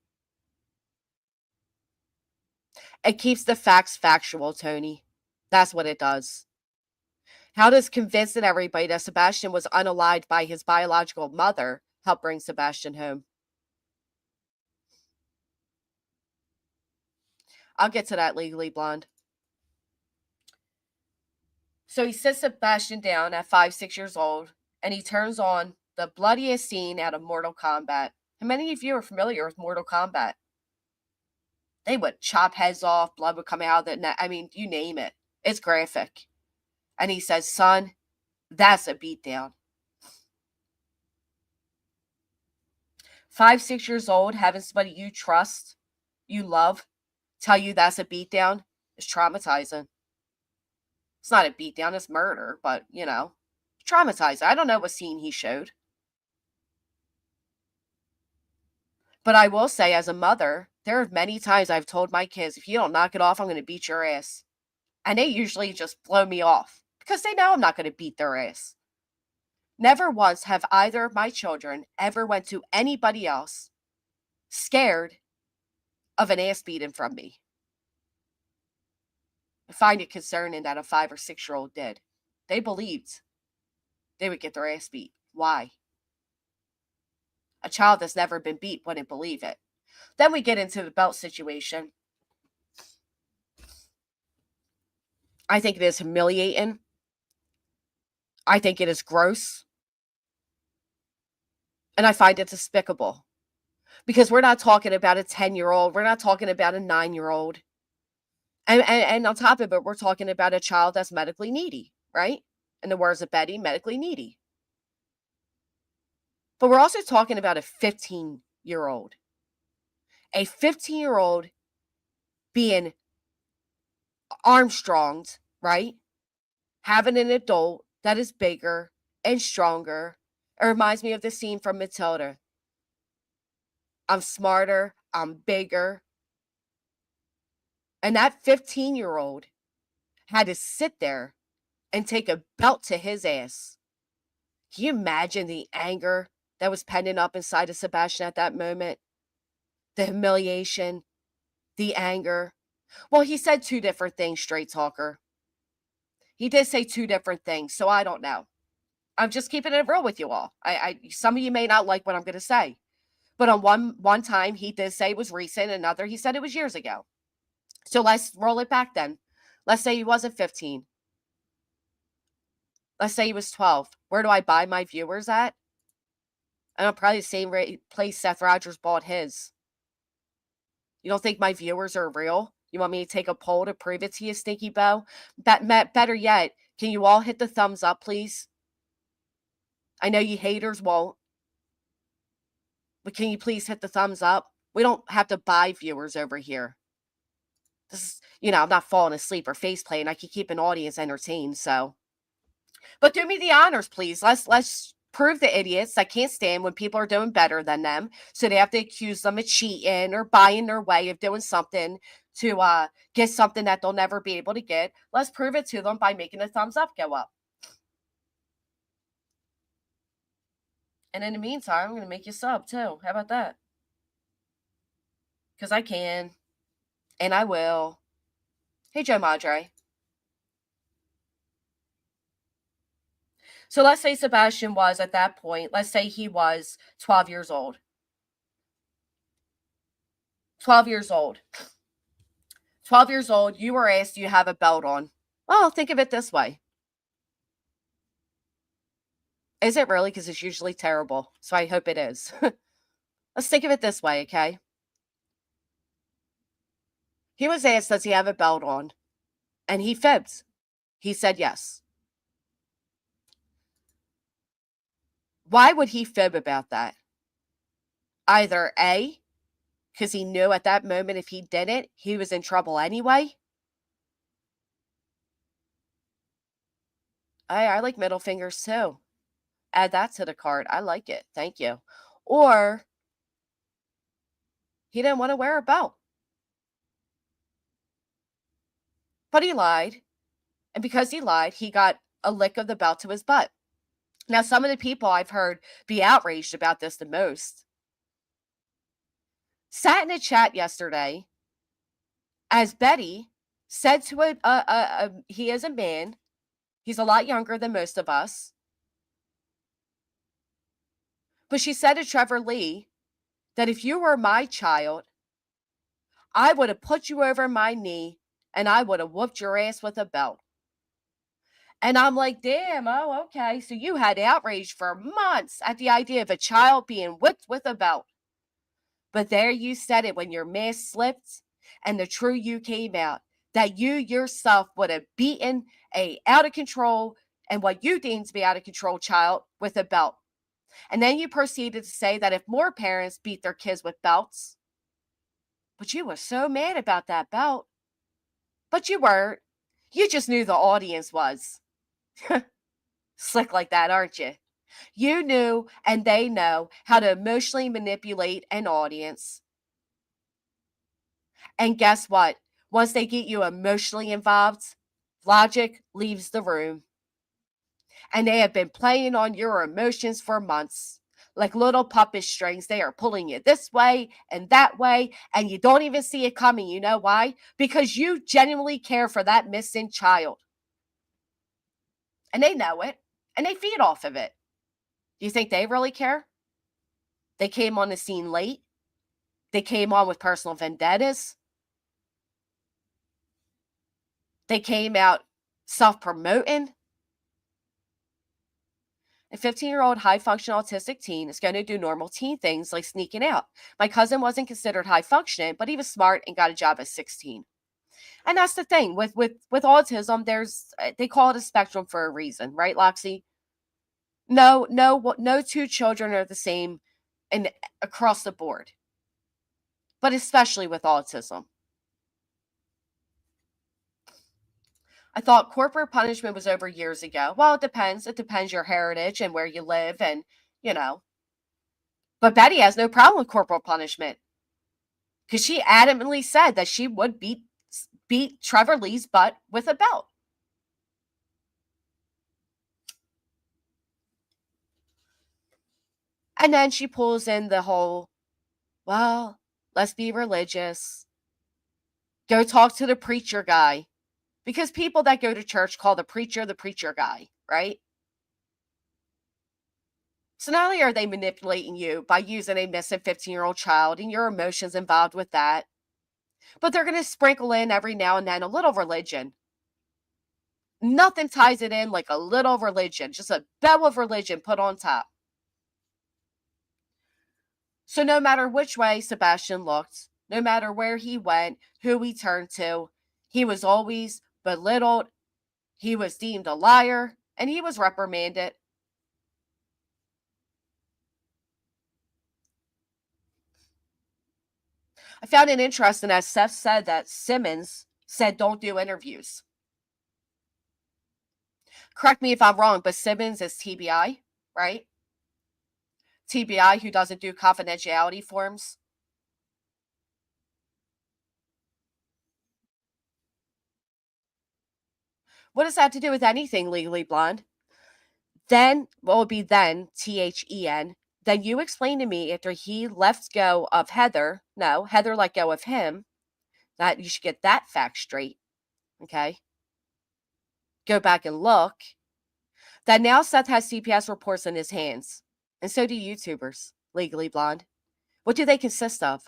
It keeps the facts factual, Tony. That's what it does. How does convincing everybody that Sebastian was unalived by his biological mother help bring Sebastian home? I'll get to that, Legally Blonde. So he sits Sebastian down at 5, 6 years old, and he turns on the bloodiest scene out of Mortal Kombat. How many of you are familiar with Mortal Kombat? They would chop heads off, blood would come out of the neck. I mean, you name it. It's graphic. And he says, son, that's a beatdown. 5, 6 years old, having somebody you trust, you love, tell you that's a beatdown is traumatizing. It's not a beatdown, it's murder, but, traumatizing. I don't know what scene he showed. But I will say, as a mother, there are many times I've told my kids, if you don't knock it off, I'm going to beat your ass. And they usually just blow me off because they know I'm not going to beat their ass. Never once have either of my children ever went to anybody else scared of an ass beating from me. I find it concerning that a 5 or 6-year-old did. They believed they would get their ass beat. Why? A child that's never been beat wouldn't believe it. Then we get into the belt situation. I think it is humiliating. I think it is gross. And I find it despicable. Because we're not talking about a 10-year-old. We're not talking about a 9-year-old. And on top of it, we're talking about a child that's medically needy, right? In the words of Betty, medically needy. But we're also talking about a 15-year-old. A 15-year-old being Armstronged, right? Having an adult that is bigger and stronger. It reminds me of the scene from Matilda. I'm smarter, I'm bigger. And that 15-year-old had to sit there and take a belt to his ass. Can you imagine the anger that was pending up inside of Sebastian at that moment? The humiliation, the anger. Well, he said two different things, straight talker. He did say two different things, so I don't know. I'm just keeping it real with you all. Some of you may not like what I'm going to say, but on one time he did say it was recent, another he said it was years ago. So let's roll it back then. Let's say he wasn't 15. Let's say he was 12. Where do I buy my viewers at? I don't probably the same place Seth Rogers bought his. You don't think my viewers are real? You want me to take a poll to prove it to you, Stinky Bow? Better yet, can you all hit the thumbs up, please? I know you haters won't, but can you please hit the thumbs up? We don't have to buy viewers over here. This is, I'm not falling asleep or face playing. I can keep an audience entertained, so. But do me the honors, please. Let's prove the idiots that can't stand when people are doing better than them. So they have to accuse them of cheating or buying their way of doing something to get something that they'll never be able to get. Let's prove it to them by making the thumbs up go up. And in the meantime, I'm going to make you sub too. How about that? Because I can. And I will. Hey, Joe Madre. So let's say Sebastian was at that point, let's say he was 12 years old. 12 years old. 12 years old, you were asked, do you have a belt on? Well, think of it this way. Is it really? Because it's usually terrible. So I hope it is. Let's think of it this way, okay? He was asked, does he have a belt on? And he fibs. He said yes. Why would he fib about that? Either A, because he knew at that moment if he didn't, he was in trouble anyway. I like middle fingers too. Add that to the card. I like it. Thank you. Or he didn't want to wear a belt. But he lied. And because he lied, he got a lick of the belt to his butt. Now, some of the people I've heard be outraged about this the most sat in a chat yesterday as Betty said to he is a man. He's a lot younger than most of us. But she said to Trevor Lee that if you were my child, I would have put you over my knee and I would have whooped your ass with a belt. And I'm like, damn, oh, okay. So you had outrage for months at the idea of a child being whipped with a belt. But there you said it when your mask slipped and the true you came out, that you yourself would have beaten a out of control and what you deemed to be out of control child with a belt. And then you proceeded to say that if more parents beat their kids with belts, but you were so mad about that belt. But you weren't. You just knew the audience was. Slick like that, aren't you? You knew and they know how to emotionally manipulate an audience. And guess what? Once they get you emotionally involved, logic leaves the room. And they have been playing on your emotions for months. Like little puppet strings, they are pulling you this way and that way, and you don't even see it coming. You know why? Because you genuinely care for that missing child. And they know it, and they feed off of it. Do you think they really care? They came on the scene late. They came on with personal vendettas. They came out self-promoting. A 15-year-old high-functioning autistic teen is going to do normal teen things like sneaking out. My cousin wasn't considered high-functioning, but he was smart and got a job at 16. And that's the thing. With autism, they call it a spectrum for a reason, right, Loxy? No two children are the same across the board. But especially with autism. I thought corporate punishment was over years ago. Well, it depends. It depends your heritage and where you live and, you know. But Betty has no problem with corporal punishment because she adamantly said that she would beat Trevor Lee's butt with a belt. And then she pulls in the whole, well, let's be religious. Go talk to the preacher guy. Because people that go to church call the preacher guy, right? So not only are they manipulating you by using a missing 15-year-old child and your emotions involved with that, but they're going to sprinkle in every now and then a little religion. Nothing ties it in like a little religion, just a bell of religion put on top. So no matter which way Sebastian looked, no matter where he went, who he turned to, he was always belittled, he was deemed a liar, and he was reprimanded. I found it interesting as Seth said that Simmons said don't do interviews. Correct me if I'm wrong, but Simmons is TBI, right? TBI who doesn't do confidentiality forms. What does that have to do with anything, Legally Blonde? Then, what would be then, THEN, then you explain to me after he left go of Heather, no, Heather let go of him, that you should get that fact straight, okay? Go back and look. That now Seth has CPS reports in his hands, and so do YouTubers, Legally Blonde. What do they consist of?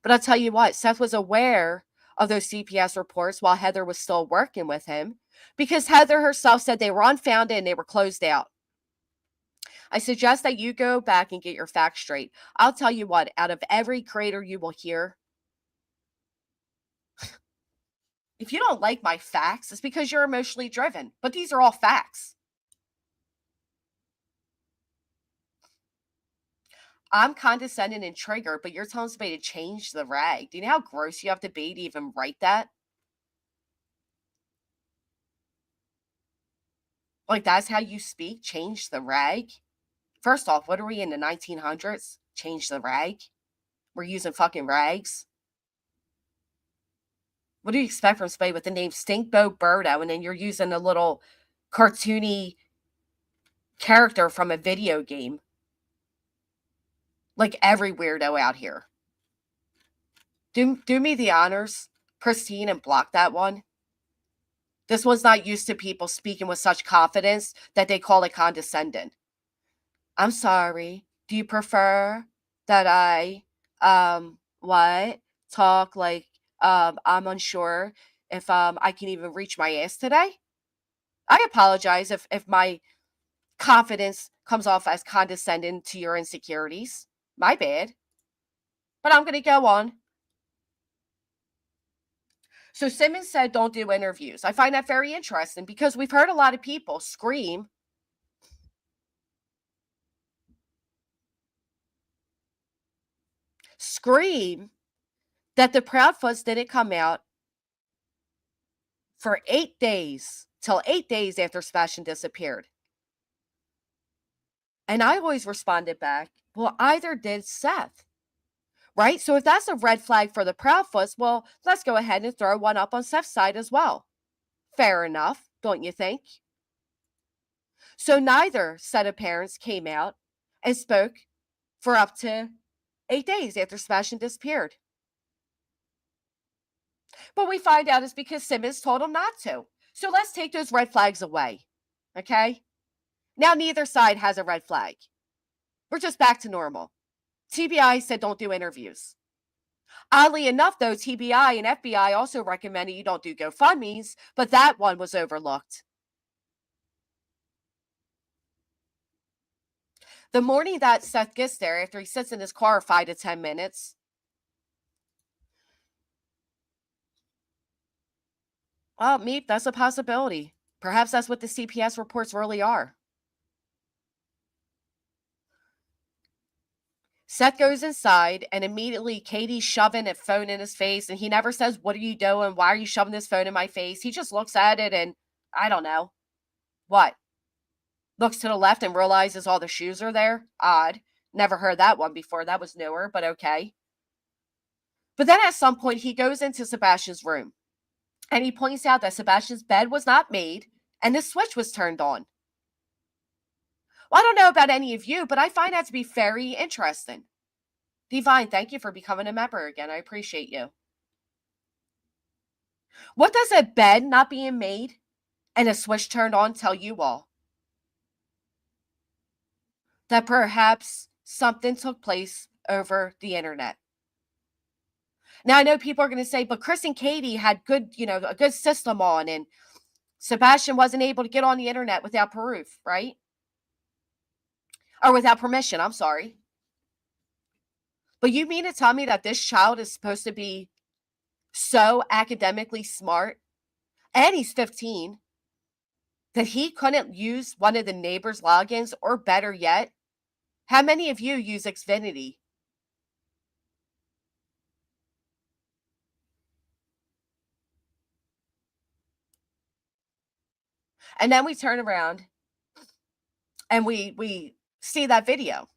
But I'll tell you what, Seth was aware of those CPS reports while Heather was still working with him because Heather herself said they were unfounded and they were closed out. I suggest that you go back and get your facts straight. I'll tell you what, out of every creator you will hear, if you don't like my facts, it's because you're emotionally driven. But these are all facts. I'm condescending and triggered, but you're telling somebody to change the rag. Do you know how gross you have to be to even write that? Like, that's how you speak? Change the rag? First off, what are we in the 1900s? Change the rag? We're using fucking rags? What do you expect from somebody with the name Stinkbo Birdo and then you're using a little cartoony character from a video game? Like every weirdo out here. Do me the honors, Christine, and block that one. This one's not used to people speaking with such confidence that they call it condescending. I'm sorry. Do you prefer that I what? Talk like I'm unsure if I can even reach my ass today? I apologize if my confidence comes off as condescending to your insecurities. My bad. But I'm going to go on. So Simmons said don't do interviews. I find that very interesting because we've heard a lot of people scream that the Proudfoots didn't come out for 8 days, till 8 days after Sebastian disappeared. And I always responded back, well, either did Seth, right? So if that's a red flag for the Proudfoots, well, let's go ahead and throw one up on Seth's side as well. Fair enough, don't you think? So neither set of parents came out and spoke for up to 8 days after Sebastian disappeared. But we find out it's because Simmons told him not to. So let's take those red flags away, okay? Now neither side has a red flag. We're just back to normal. TBI said don't do interviews. Oddly enough, though, TBI and FBI also recommended you don't do GoFundMes, but that one was overlooked. The morning that Seth gets there, after he sits in his car 5 to 10 minutes, well, Meep, that's a possibility. Perhaps that's what the CPS reports really are. Seth goes inside, and immediately Katie's shoving a phone in his face, and he never says, "What are you doing? Why are you shoving this phone in my face?" He just looks at it and, I don't know, what? Looks to the left and realizes all the shoes are there? Odd. Never heard that one before. That was newer, but okay. But then at some point, he goes into Sebastian's room, and he points out that Sebastian's bed was not made, and the switch was turned on. Well, I don't know about any of you, but I find that to be very interesting. Divine, thank you for becoming a member again. I appreciate you. What does a bed not being made and a switch turned on tell you all? That perhaps something took place over the internet. Now, I know people are going to say, but Chris and Katie had good, a good system on, and Sebastian wasn't able to get on the internet without proof, right? Or without permission, I'm sorry. But you mean to tell me that this child is supposed to be so academically smart, and he's 15, that he couldn't use one of the neighbor's logins, or better yet, how many of you use Xfinity? And then we turn around and we see that video.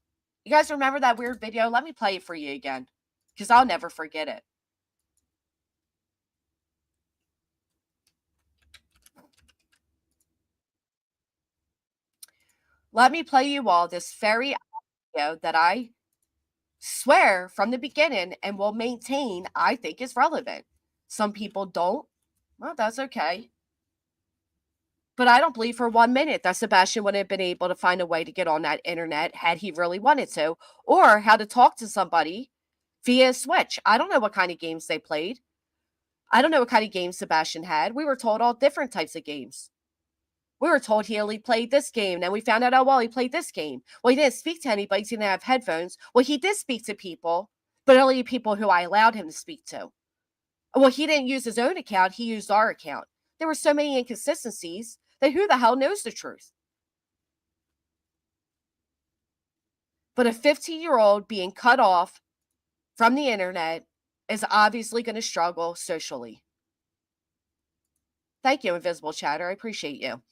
You guys remember that weird video? Let me play it for you again, because I'll never forget it. Let me play you all this very video that I swear from the beginning and will maintain I think is relevant. Some people don't. Well, that's okay. But I don't believe for 1 minute that Sebastian wouldn't have been able to find a way to get on that internet had he really wanted to, or how to talk to somebody via Switch. I don't know what kind of games they played. I don't know what kind of games Sebastian had. We were told all different types of games. We were told he only played this game. Then we found out, oh, well, he played this game. Well, he didn't speak to anybody. He didn't have headphones. Well, he did speak to people, but only people who I allowed him to speak to. Well, he didn't use his own account. He used our account. There were so many inconsistencies that who the hell knows the truth? But a 15-year-old being cut off from the internet is obviously going to struggle socially. Thank you, Invisible Chatter. I appreciate you.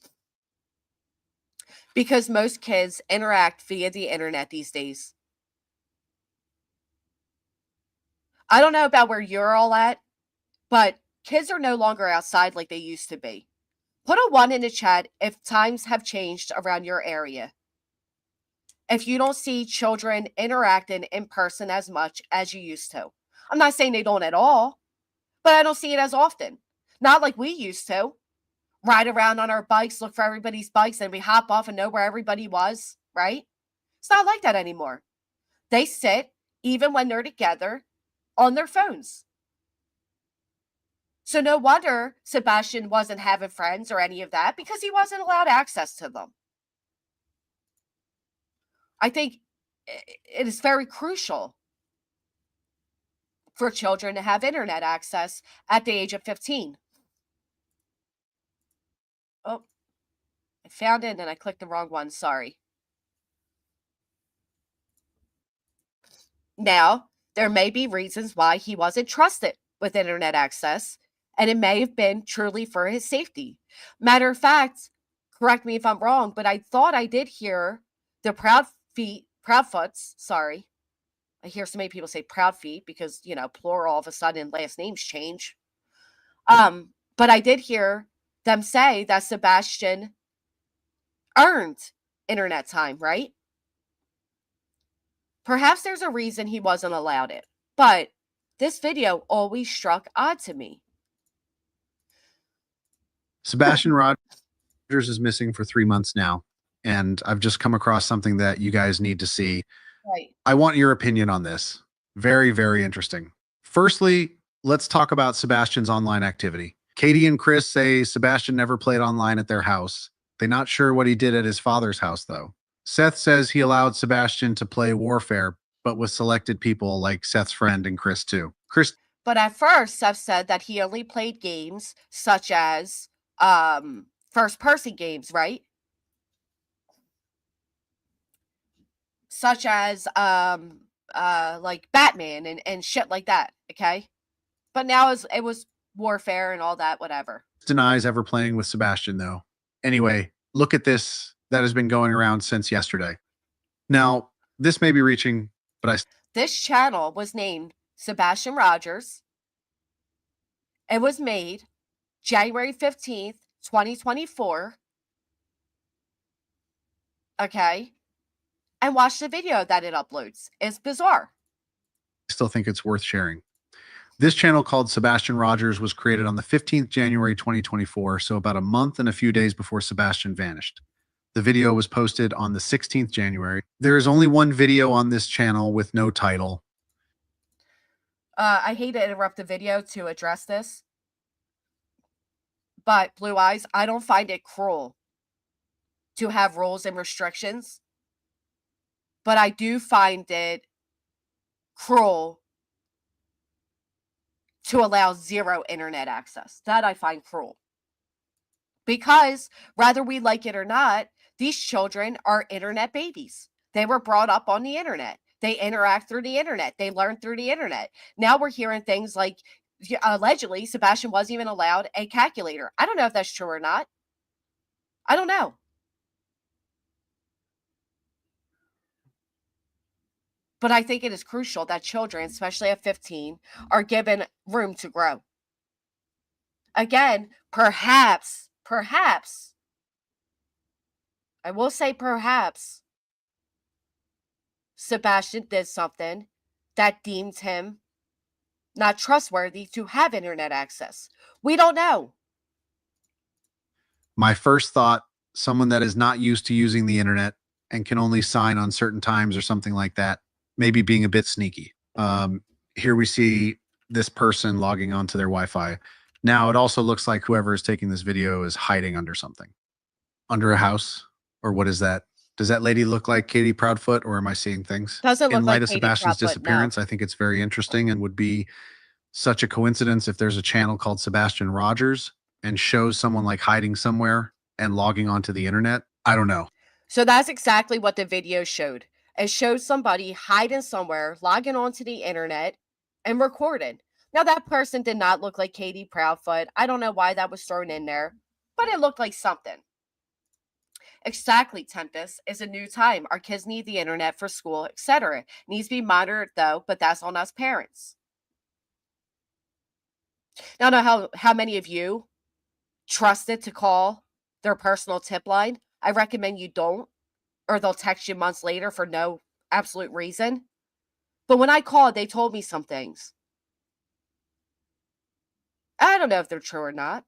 Because most kids interact via the internet these days. I don't know about where you're all at, but kids are no longer outside like they used to be. Put a 1 in the chat if times have changed around your area. If you don't see children interacting in person as much as you used to. I'm not saying they don't at all, but I don't see it as often. Not like we used to. Ride around on our bikes, look for everybody's bikes, and we hop off and know where everybody was, right? It's not like that anymore. They sit, even when they're together, on their phones. So no wonder Sebastian wasn't having friends or any of that, because he wasn't allowed access to them. I think it is very crucial for children to have internet access at the age of 15. Oh, I found it and I clicked the wrong one. Sorry. Now, there may be reasons why he wasn't trusted with internet access, and it may have been truly for his safety. Matter of fact, correct me if I'm wrong, but I thought I did hear the Proudfoots, sorry. I hear so many people say Proud Feet because, plural all of a sudden last names change. But I did hear them say that Sebastian earned internet time, right? Perhaps there's a reason he wasn't allowed it, but this video always struck odd to me. Sebastian Rogers is missing for 3 months now, and I've just come across something that you guys need to see. Right. I want your opinion on this. Very, very interesting. Firstly, let's talk about Sebastian's online activity. Katie and Chris say Sebastian never played online at their house. They're not sure what he did at his father's house, though. Seth says he allowed Sebastian to play Warfare, but with selected people like Seth's friend and Chris, too. But at first, Seth said that he only played games such as first-person games, right? Such as like Batman and shit like that. Okay. But now it was warfare and all that, whatever. Denies ever playing with Sebastian, though. Anyway, look at this that has been going around since yesterday. Now, this may be reaching, but This channel was named Sebastian Rogers. It was made January 15th, 2024. Okay. And watch the video that it uploads. It's bizarre. still think it's worth sharing. This channel called Sebastian Rogers was created on the 15th January 2024, so about a month and a few days before Sebastian vanished. The video was posted on the 16th January. There is only one video on this channel with no title. I hate to interrupt the video to address this, but Blue Eyes, I don't find it cruel to have rules and restrictions, but I do find it cruel to allow zero internet access. That I find cruel. Because whether we like it or not, these children are internet babies. They were brought up on the internet. They interact through the internet. They learn through the internet. Now we're hearing things like allegedly Sebastian wasn't even allowed a calculator. I don't know if that's true or not. I don't know. But I think it is crucial that children, especially at 15, are given room to grow. Again, perhaps, I will say perhaps, Sebastian did something that deemed him not trustworthy to have internet access. We don't know. My first thought, someone that is not used to using the internet and can only sign on certain times or something like that, maybe being a bit sneaky. Here we see this person logging onto their Wi-Fi. Now it also looks like whoever is taking this video is hiding under something, under a house, or what is that? Does that lady look like Katie Proudfoot, or am I seeing things? Doesn't look In light like of Katie Sebastian's Proudfoot, no. disappearance, I think it's very interesting and would be such a coincidence if there's a channel called Sebastian Rogers and shows someone like hiding somewhere and logging onto the internet. I don't know. So that's exactly what the video showed. It showed somebody hiding somewhere, logging onto the internet, and recording. Now, that person did not look like Katie Proudfoot. I don't know why that was thrown in there, but it looked like something. Exactly, Tempest. It's a new time. Our kids need the internet for school, etc. Needs to be monitored, though, but that's on us parents. Now, I don't know how many of you trusted to call their personal tip line. I recommend you don't, or they'll text you months later for no absolute reason. But when I called, they told me some things. I don't know if they're true or not,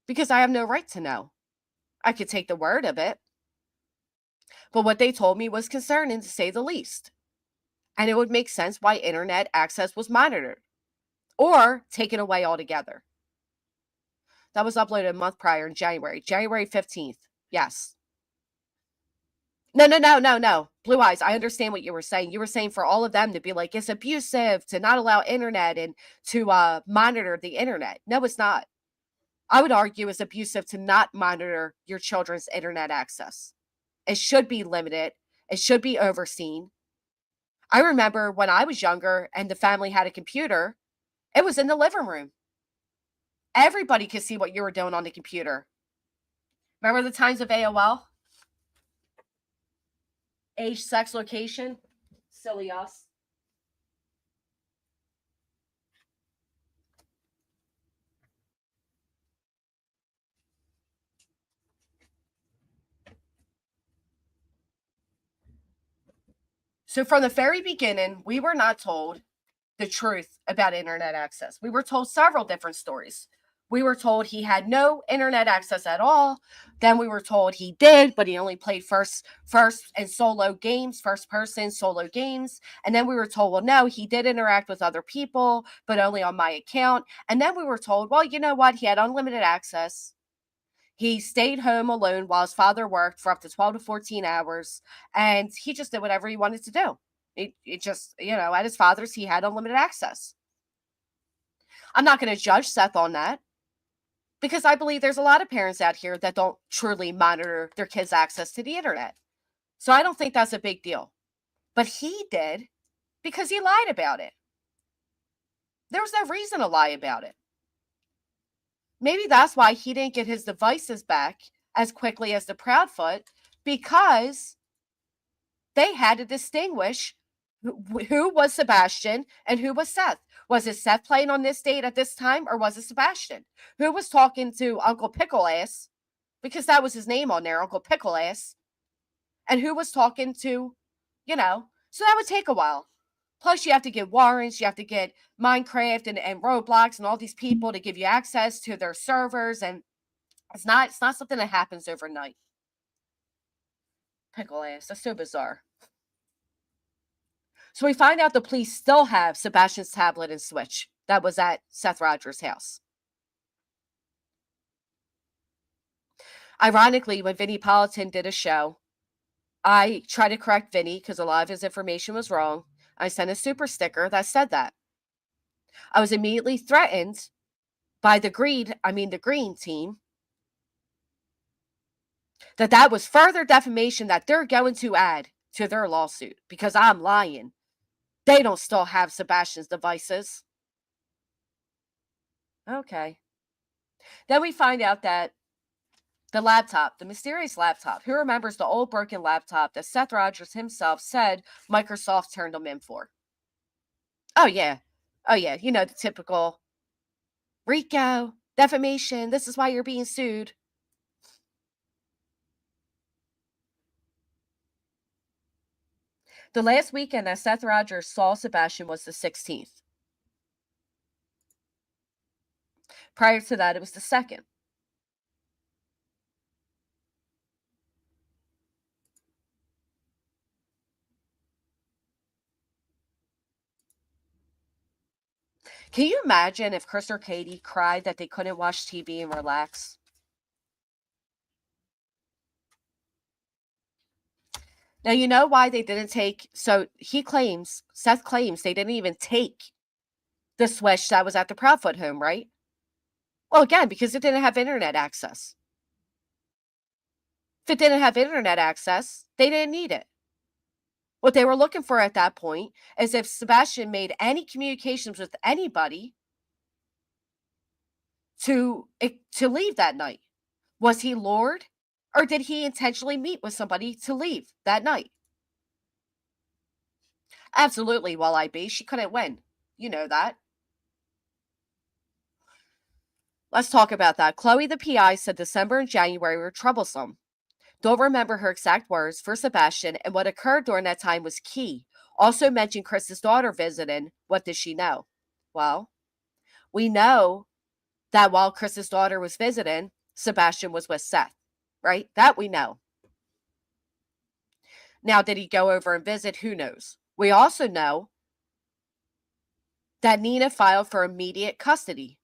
because I have no right to know. I could take the word of it. But what they told me was concerning, to say the least. And it would make sense why internet access was monitored or taken away altogether. That was uploaded a month prior in January 15th. Yes. No. Blue Eyes, I understand what you were saying. You were saying for all of them to be like, it's abusive to not allow internet and to monitor the internet. No, it's not. I would argue it's abusive to not monitor your children's internet access. It should be limited. It should be overseen. I remember when I was younger and the family had a computer, it was in the living room. Everybody could see what you were doing on the computer. Remember the times of AOL? Age, sex, location. Silly us. So from the very beginning, we were not told the truth about internet access. We were told several different stories. We were told he had no internet access at all. Then we were told he did, but he only played first and solo games, first person solo games. And then we were told, well, no, he did interact with other people, but only on my account. And then we were told, well, you know what? He had unlimited access. He stayed home alone while his father worked for up to 12 to 14 hours. And he just did whatever he wanted to do. It just, at his father's, he had unlimited access. I'm not going to judge Seth on that, because I believe there's a lot of parents out here that don't truly monitor their kids' access to the internet. So I don't think that's a big deal. But he did. because he lied about it. There was no reason to lie about it. Maybe that's why he didn't get his devices back as quickly as the Proudfoot, because they had to distinguish who was Sebastian and who was Seth. Was it Seth playing on this date at this time, or was it Sebastian? Who was talking to Uncle Pickle Ass, because that was his name on there, Uncle Pickle Ass, and who was talking to, so that would take a while. Plus, you have to get warrants, you have to get Minecraft and Roblox and all these people to give you access to their servers, and it's not something that happens overnight. Pickle Ass, that's so bizarre. So we find out the police still have Sebastian's tablet and Switch that was at Seth Rogers' house. Ironically, when Vinnie Politan did a show, I tried to correct Vinnie because a lot of his information was wrong. I sent a super sticker that said that. I was immediately threatened by the Green team, that was further defamation that they're going to add to their lawsuit because I'm lying. They don't still have Sebastian's devices. Okay. Then we find out that the laptop, the mysterious laptop, who remembers the old broken laptop that Seth Rogers himself said Microsoft turned him in for? Oh, yeah. The typical RICO, defamation, this is why you're being sued. The last weekend that Seth Rogers saw Sebastian was the 16th. Prior to that, it was the 2nd. Can you imagine if Chris or Katie cried that they couldn't watch TV and relax? Now, you know why they didn't take, Seth claims they didn't even take the Switch that was at the Proudfoot home, right? Well, again, because it didn't have internet access. If it didn't have internet access, they didn't need it. What they were looking for at that point is if Sebastian made any communications with anybody to leave that night. Was he lured, or did he intentionally meet with somebody to leave that night? Absolutely, Well, IB, she couldn't win. You know that. Let's talk about that. Chloe, the PI, said December and January were troublesome. Don't remember her exact words for Sebastian, and what occurred during that time was key. Also mentioned Chris's daughter visiting. What does she know? Well, we know that while Chris's daughter was visiting, Sebastian was with Seth, right? That we know. Now, did he go over and visit? Who knows? We also know that Nina filed for immediate custody.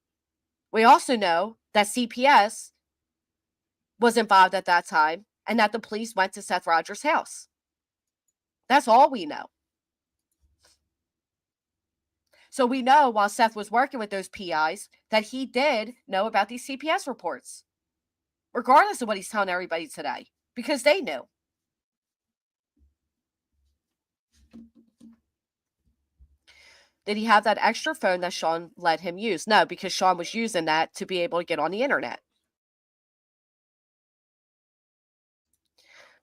We also know that CPS was involved at that time and that the police went to Seth Rogers' house. That's all we know. So we know while Seth was working with those PIs that he did know about these CPS reports, regardless of what he's telling everybody today, because they knew. Did he have that extra phone that Sean let him use? No, because Sean was using that to be able to get on the internet.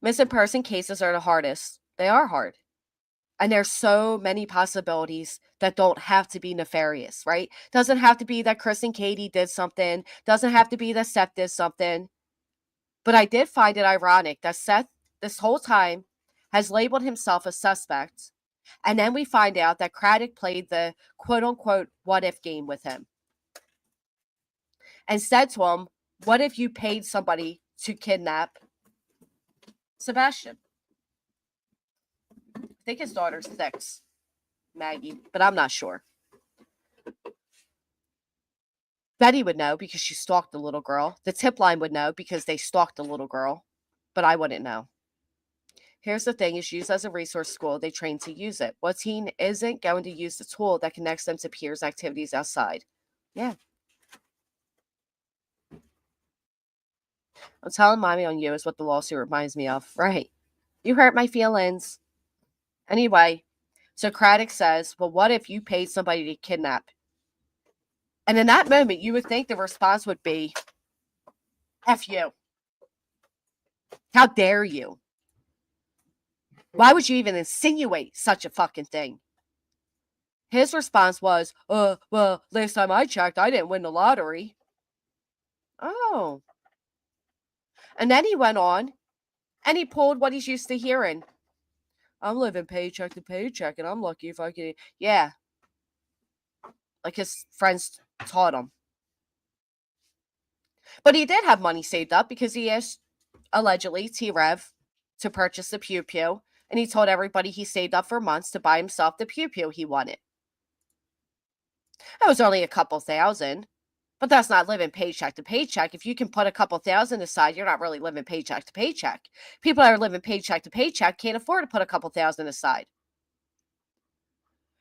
Missing person cases are the hardest. They are hard. And there's so many possibilities that don't have to be nefarious, right? Doesn't have to be that Chris and Katie did something. Doesn't have to be that Seth did something. But I did find it ironic that Seth, this whole time, has labeled himself a suspect. And then we find out that Craddock played the quote-unquote what-if game with him. And said to him, what if you paid somebody to kidnap Sebastian? I think his daughter's 6, Maggie, but I'm not sure. Betty would know because she stalked the little girl. The tip line would know because they stalked the little girl, but I wouldn't know. Here's the thing, it's used as a resource school. They train to use it. What teen isn't going to use the tool that connects them to peers' activities outside? Yeah. I'm telling mommy on you is what the lawsuit reminds me of. Right. You hurt my feelings. Anyway, So Craddock says, well, what if you paid somebody to kidnap? And in that moment, you would think the response would be, F you. How dare you? Why would you even insinuate such a fucking thing? His response was, well, last time I checked, I didn't win the lottery. Oh. And then he went on and he pulled what he's used to hearing. I'm living paycheck to paycheck and I'm lucky if I can. Yeah. Like his friends taught him. But he did have money saved up because he asked, allegedly, T-Rev to purchase the Pew Pew. And he told everybody he saved up for months to buy himself the Pew Pew he wanted. It was only a couple thousand. But that's not living paycheck to paycheck. If you can put a couple thousand aside, you're not really living paycheck to paycheck. People that are living paycheck to paycheck can't afford to put a couple thousand aside.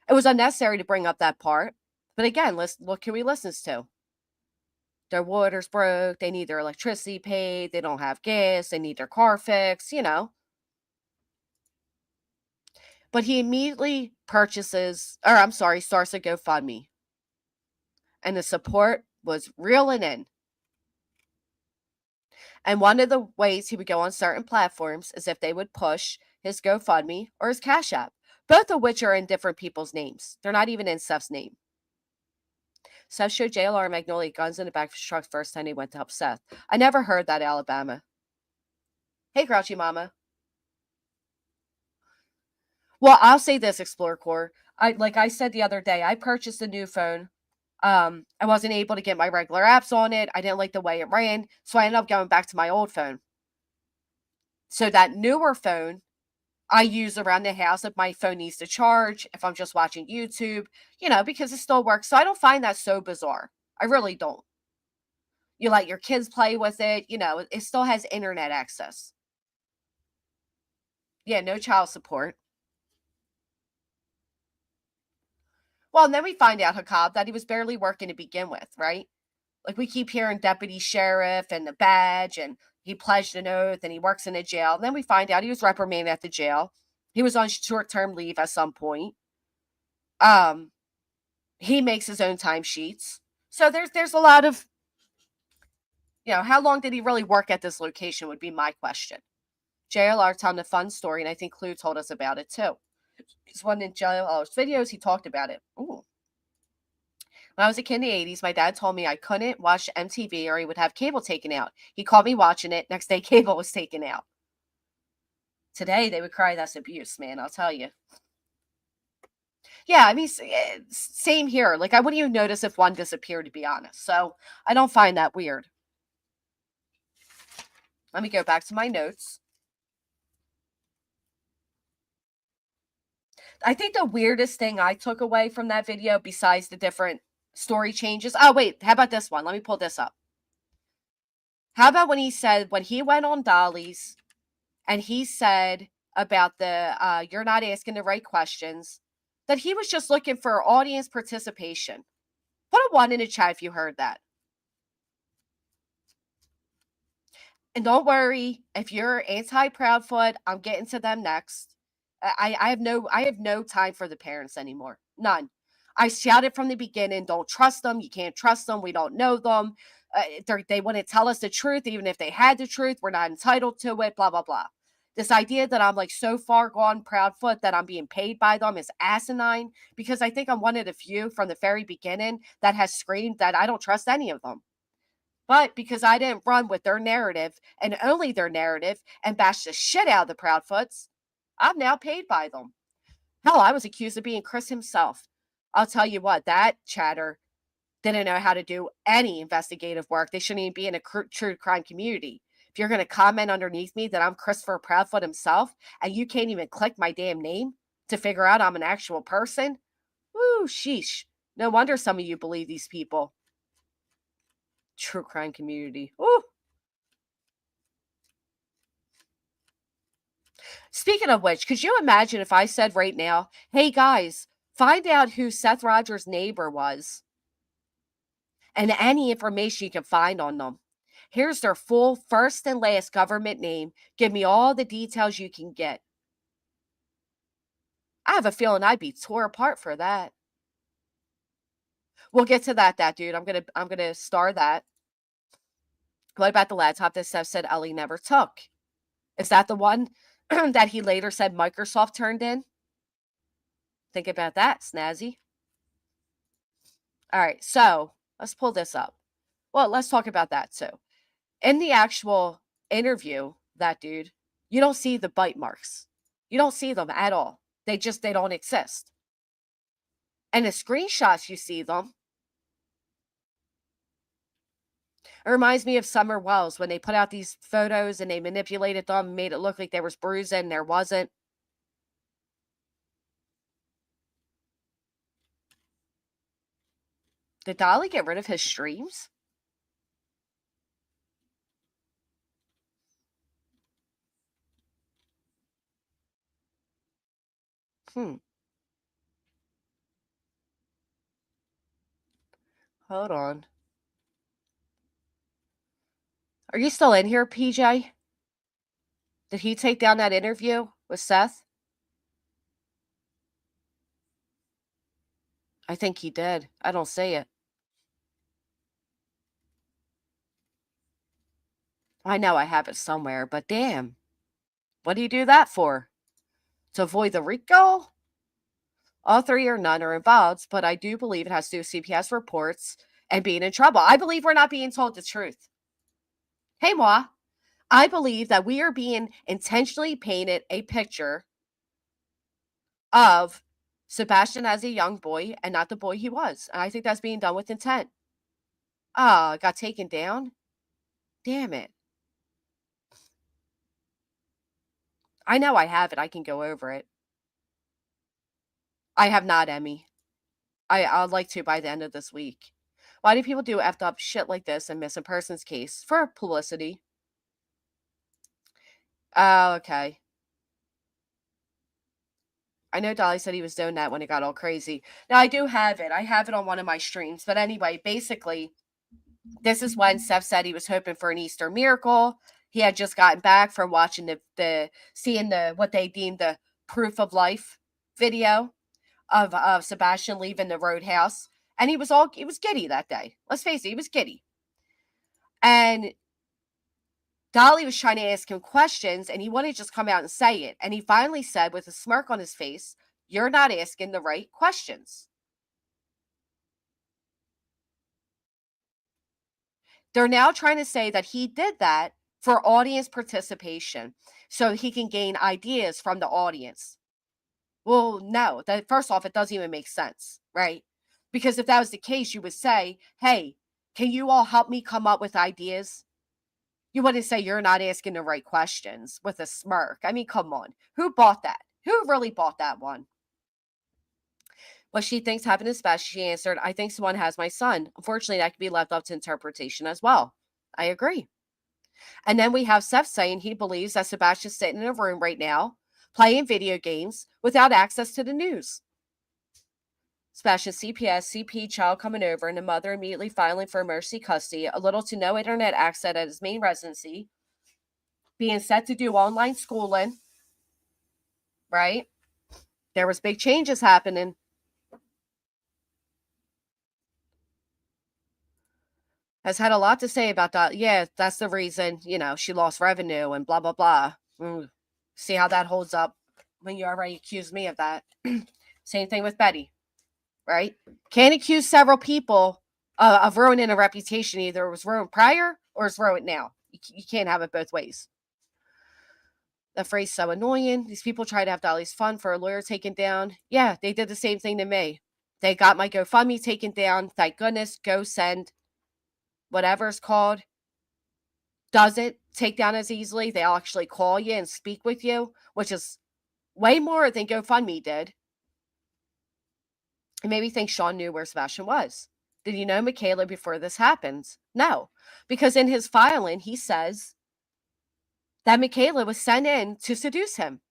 It was unnecessary to bring up that part. But again, look who he listens to. Their water's broke. They need their electricity paid. They don't have gas. They need their car fixed, But he immediately starts a GoFundMe. And the support was reeling in. And one of the ways he would go on certain platforms is if they would push his GoFundMe or his Cash App, both of which are in different people's names. They're not even in Seth's name. Seth showed JLR and Magnolia guns in the back of his truck first time he went to help Seth. I never heard that, Alabama. Hey, Grouchy Mama. Well, I'll say this, Explorer Core. Like I said the other day, I purchased a new phone. I wasn't able to get my regular apps on it. I didn't like the way it ran, so I ended up going back to my old phone. So that newer phone I use around the house if my phone needs to charge, if I'm just watching YouTube, because it still works. So I don't find that so bizarre. I really don't. You let your kids play with it, it still has internet access. Yeah, no child support. Well, and then we find out, Hakab, that he was barely working to begin with, right? Like we keep hearing deputy sheriff and the badge, and he pledged an oath and he works in a jail. And then we find out he was reprimanded at the jail. He was on short-term leave at some point. He makes his own timesheets. So there's a lot of, how long did he really work at this location would be my question. JLR told a fun story, and I think Clue told us about it too. It's one in JLR's videos. He talked about it. Ooh. When I was a kid in the 80s, my dad told me I couldn't watch MTV or he would have cable taken out. He caught me watching it. Next day, cable was taken out. Today, they would cry that's abuse, man. I'll tell you. Yeah, I mean, same here. Like, I wouldn't even notice if one disappeared, to be honest. So I don't find that weird. Let me go back to my notes. I think the weirdest thing I took away from that video, besides the different story changes. Oh, wait, how about this one? Let me pull this up. How about when he went on Dolly's and he said about the you're not asking the right questions, that he was just looking for audience participation. Put a 1 in the chat if you heard that. And don't worry, if you're anti-Proudfoot, I'm getting to them next. I have no time for the parents anymore. None. I shouted from the beginning, don't trust them. You can't trust them. We don't know them. They wouldn't tell us the truth, even if they had the truth. We're not entitled to it, blah, blah, blah. This idea that I'm like so far gone Proudfoot that I'm being paid by them is asinine, because I think I'm one of the few from the very beginning that has screamed that I don't trust any of them. But because I didn't run with their narrative and only their narrative and bash the shit out of the Proudfoots, I'm now paid by them. Hell, I was accused of being Chris himself. I'll tell you what, that chatter didn't know how to do any investigative work. They shouldn't even be in a true crime community. If you're going to comment underneath me that I'm Christopher Proudfoot himself and you can't even click my damn name to figure out I'm an actual person, woo, sheesh. No wonder some of you believe these people. True crime community. Ooh. Speaking of which, could you imagine if I said right now, hey guys, find out who Seth Rogers' neighbor was and any information you can find on them. Here's their full first and last government name. Give me all the details you can get. I have a feeling I'd be tore apart for that. We'll get to that dude. I'm gonna star that. What about the laptop that Seth said Ellie never took? Is that the one that he later said Microsoft turned in? Think about that, Snazzy. All right, so let's pull this up. Well, let's talk about that too. In the actual interview, that dude, you don't see the bite marks. You don't see them at all. They don't exist. And the screenshots, you see them. It reminds me of Summer Wells when they put out these photos and they manipulated them and made it look like there was bruising and there wasn't. Did Dolly get rid of his streams? Hold on. Are you still in here, PJ? Did he take down that interview with Seth? I think he did. I don't see it. I know I have it somewhere, but damn. What do you do that for? To avoid the RICO? All three or none are involved, but I do believe it has to do with CPS reports and being in trouble. I believe we're not being told the truth. Hey, moi. I believe that we are being intentionally painted a picture of Sebastian as a young boy and not the boy he was. And I think that's being done with intent. Ah, got taken down? Damn it. I know I have it. I can go over it. I have not, Emmy. I'd like to by the end of this week. Why do people do effed up shit like this in missing persons case? For publicity. Oh, okay. I know Dolly said he was doing that when it got all crazy. Now, I do have it. I have it on one of my streams. But anyway, basically, this is when Seth said he was hoping for an Easter miracle. He had just gotten back from watching seeing what they deemed the proof of life video of Sebastian leaving the roadhouse. And he was giddy that day. Let's face it, he was giddy. And Dolly was trying to ask him questions and he wanted to just come out and say it. And he finally said with a smirk on his face, "You're not asking the right questions." They're now trying to say that he did that for audience participation so he can gain ideas from the audience. Well, no, that first off, it doesn't even make sense, right? Because if that was the case, you would say, "Hey, can you all help me come up with ideas?" You wouldn't say you're not asking the right questions with a smirk. I mean, come on. Who bought that? Who really bought that one? What she thinks happened is best, she answered, "I think someone has my son. Unfortunately, that could be left up to interpretation as well." I agree. And then we have Seth saying he believes that Sebastian's sitting in a room right now playing video games without access to the news. Sebastian's CPS, CP child coming over, and the mother immediately filing for emergency custody, a little to no internet access at his main residency, being set to do online schooling, right? There was big changes happening. Has had a lot to say about that. Yeah, that's the reason, she lost revenue and blah, blah, blah. See how that holds up when you already accused me of that. Same thing with Betty, right? Can't accuse several people of ruining a reputation. Either it was ruined prior or it's ruined now. You can't have it both ways. The phrase so annoying. These people try to have Dolly's fun for a lawyer taken down. Yeah, they did the same thing to me. They got my GoFundMe taken down. Thank goodness. Go send whatever it's called doesn't take down as easily. They'll actually call you and speak with you, which is way more than GoFundMe did. It made me think Sean knew where Sebastian was. Did you know Michaela before this happens? No, because in his filing, he says that Michaela was sent in to seduce him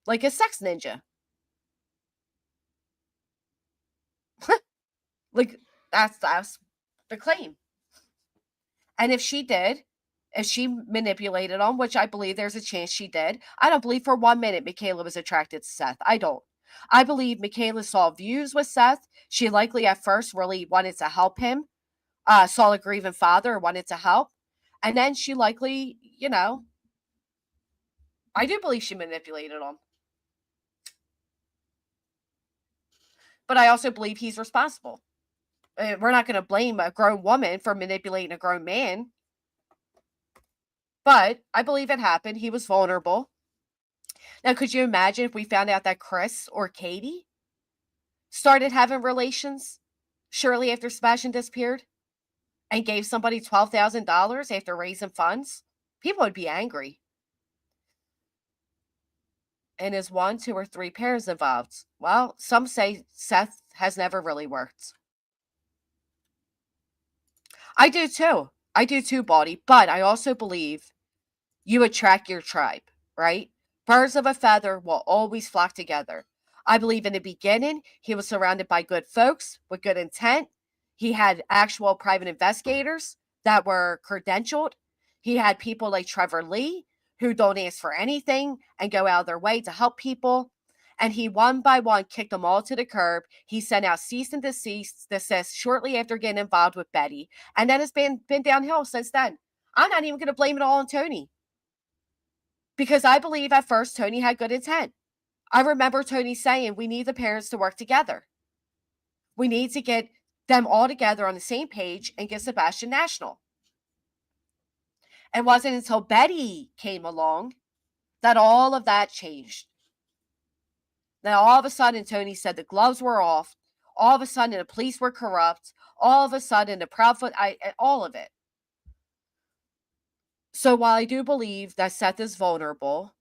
like a sex ninja. Like, that's the claim. And if she manipulated him, which I believe there's a chance she did, I don't believe for 1 minute Michaela was attracted to Seth. I don't. I believe Michaela saw views with Seth. She likely at first really wanted to help him, saw a grieving father, wanted to help. And then she likely, I do believe she manipulated him. But I also believe he's responsible. We're not going to blame a grown woman for manipulating a grown man. But I believe it happened. He was vulnerable. Now, could you imagine if we found out that Chris or Katie started having relations shortly after Sebastian disappeared and gave somebody $12,000 after raising funds? People would be angry. And is 1, 2, or 3 parents involved? Well, some say Seth has never really worked. I do too, Baldy. But I also believe you attract your tribe, right? Birds of a feather will always flock together. I believe in the beginning, he was surrounded by good folks with good intent. He had actual private investigators that were credentialed. He had people like Trevor Lee who don't ask for anything and go out of their way to help people. And he one by one kicked them all to the curb. He sent out cease and desist shortly after getting involved with Betty. And then it's been downhill since then. I'm not even going to blame it all on Tony. Because I believe at first Tony had good intent. I remember Tony saying we need the parents to work together. We need to get them all together on the same page and get Sebastian national. It wasn't until Betty came along that all of that changed. Now, all of a sudden, Tony said the gloves were off. All of a sudden, the police were corrupt. All of a sudden, the Proudfoot, all of it. So while I do believe that Seth is vulnerable,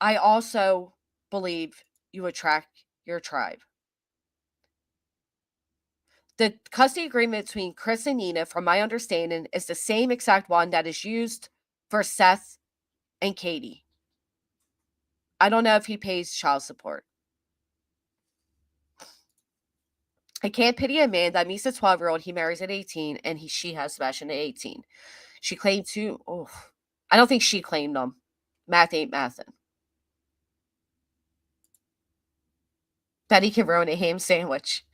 I also believe you attract your tribe. The custody agreement between Chris and Nina, from my understanding, is the same exact one that is used for Seth and Katie. I don't know if he pays child support. I can't pity a man that meets a 12-year-old he marries at 18 and she has Sebastian at 18. She claimed to, I don't think she claimed them. Math ain't mathin'. Betty can ruin a ham sandwich.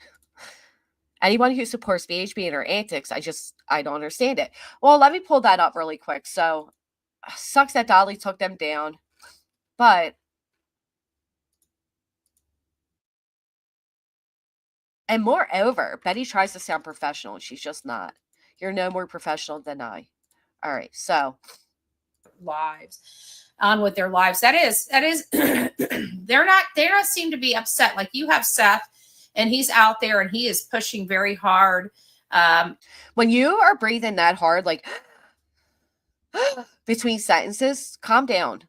Anyone who supports VHB and her antics, I don't understand it. Well, let me pull that up really quick. So, sucks that Dolly took them down. But, and moreover, Betty tries to sound professional and she's just not. You're no more professional than I. All right, so. Lives on with their lives. That is, they don't seem to be upset. Like you have Seth and he's out there and he is pushing very hard. When you are breathing that hard, like between sentences, calm down.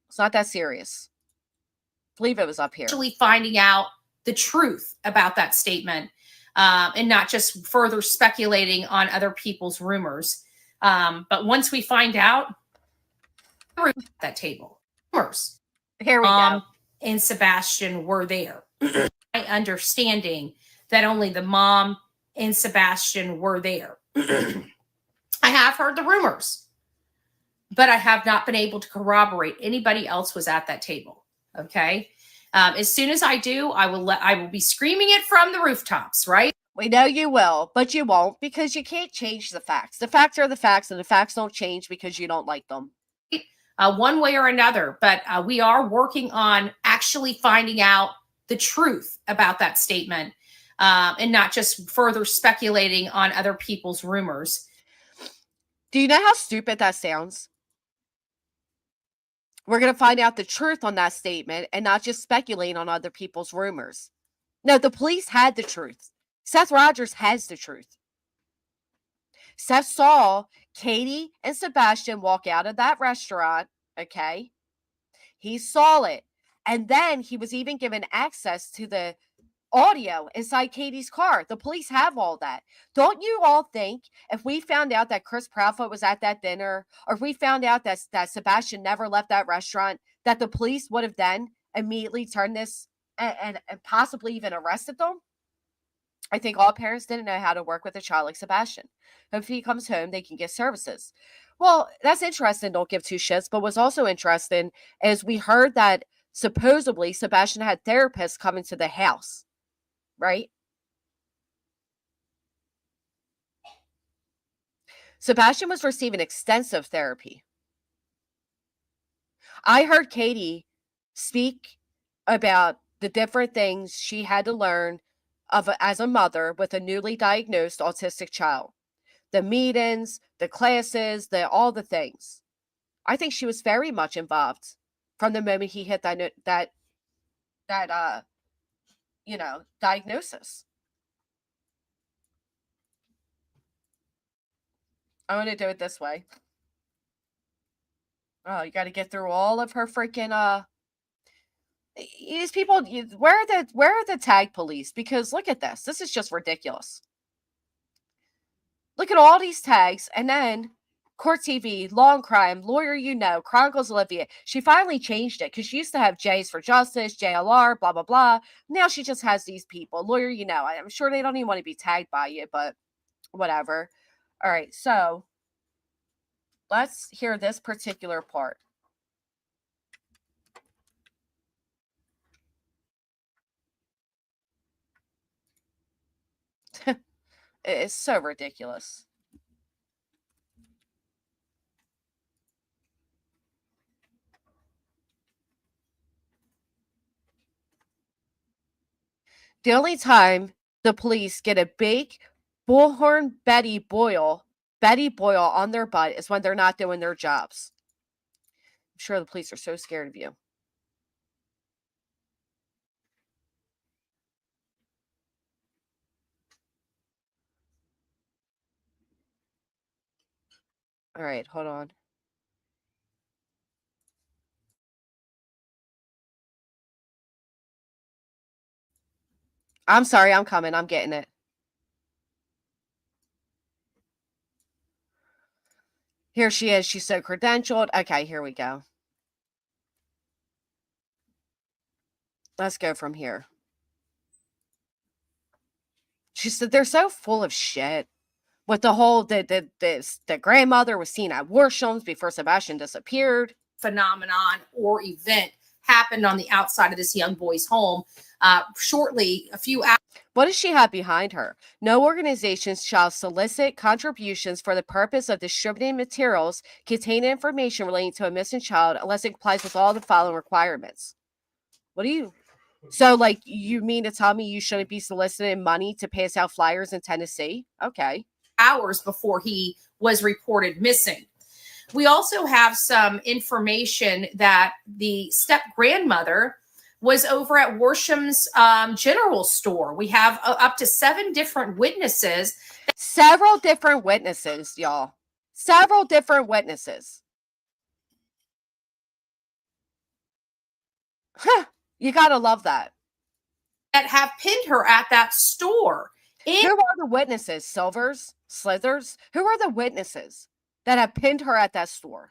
It's not that serious. I believe it was up here. Actually finding out the truth about that statement and not just further speculating on other people's rumors. But once we find out, at that table, rumors. Here we go. And Sebastian were there. My understanding that only the mom and Sebastian were there. I have heard the rumors, but I have not been able to corroborate anybody else was at that table. Okay. As soon as I do, I will be screaming it from the rooftops, right? We know you will, but you won't because you can't change the facts. The facts are the facts, and the facts don't change because you don't like them. One way or another, but we are working on actually finding out the truth about that statement and not just further speculating on other people's rumors. Do you know how stupid that sounds? We're going to find out the truth on that statement and not just speculate on other people's rumors. No, the police had the truth. Seth Rogers has the truth. Seth saw Katie and Sebastian walk out of that restaurant, okay? He saw it. And then he was even given access to the audio inside Katie's car. The police have all that. Don't you all think if we found out that Chris Proudfoot was at that dinner, or if we found out that Sebastian never left that restaurant, that the police would have then immediately turned this and possibly even arrested them? I think all parents didn't know how to work with a child like Sebastian. If he comes home, they can get services. Well, that's interesting. Don't give two shits. But what's also interesting is we heard that supposedly Sebastian had therapists come into the house, right? Sebastian was receiving extensive therapy. I heard Katie speak about the different things she had to learn as a mother with a newly diagnosed autistic child. The meetings, the classes, all the things. I think she was very much involved from the moment he hit that diagnosis. I'm going to do it this way. Oh, you got to get through all of her freaking these people. Where are the tag police? Because look at this. This is just ridiculous. Look at all these tags, and then Court TV, Law and Crime, Lawyer Chronicles Olivia. She finally changed it because she used to have J's for Justice, JLR, blah, blah, blah. Now she just has these people. Lawyer I'm sure they don't even want to be tagged by you, but whatever. All right, so let's hear this particular part. It's so ridiculous. The only time the police get a big bullhorn Betty Boyle on their butt is when they're not doing their jobs. I'm sure the police are so scared of you. All right, hold on. I'm sorry, I'm coming. I'm getting it. Here she is. She's so credentialed. Okay, here we go. Let's go from here. She said they're so full of shit. With the whole the grandmother was seen at warships before Sebastian disappeared. Phenomenon or event happened on the outside of this young boy's home. Shortly, a few hours. What does she have behind her? No organizations shall solicit contributions for the purpose of distributing materials containing information relating to a missing child unless it complies with all the following requirements. What do you... So, like, you mean to tell me you shouldn't be soliciting money to pass out flyers in Tennessee? Okay. Hours before he was reported missing. We also have some information that the step-grandmother was over at Worsham's general store. We have up to 7 different witnesses. Several different witnesses, y'all. Several different witnesses. Huh. You gotta love that. That have pinned her at that store. Who are the witnesses? Silvers? Slithers? Who are the witnesses that have pinned her at that store?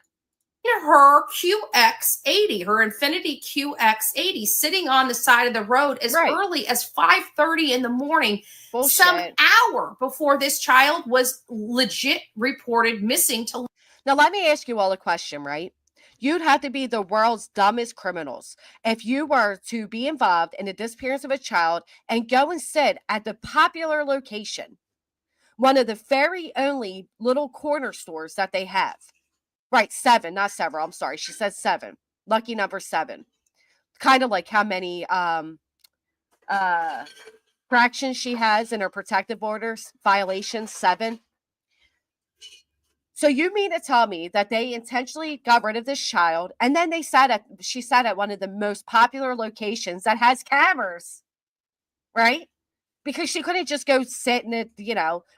Her QX80, her Infinity QX80, sitting on the side of the road as early as 5:30 in the morning, some hour before this child was legit reported missing. Now, let me ask you all a question, right? You'd have to be the world's dumbest criminals if you were to be involved in the disappearance of a child and go and sit at the popular location, one of the very only little corner stores that they have. Right, 7, not several. I'm sorry. She said 7. Lucky number 7. Kind of like how many fractions she has in her protective orders. Violations, 7. So you mean to tell me that they intentionally got rid of this child and then she sat at one of the most popular locations that has cameras, right? Because she couldn't just go sit in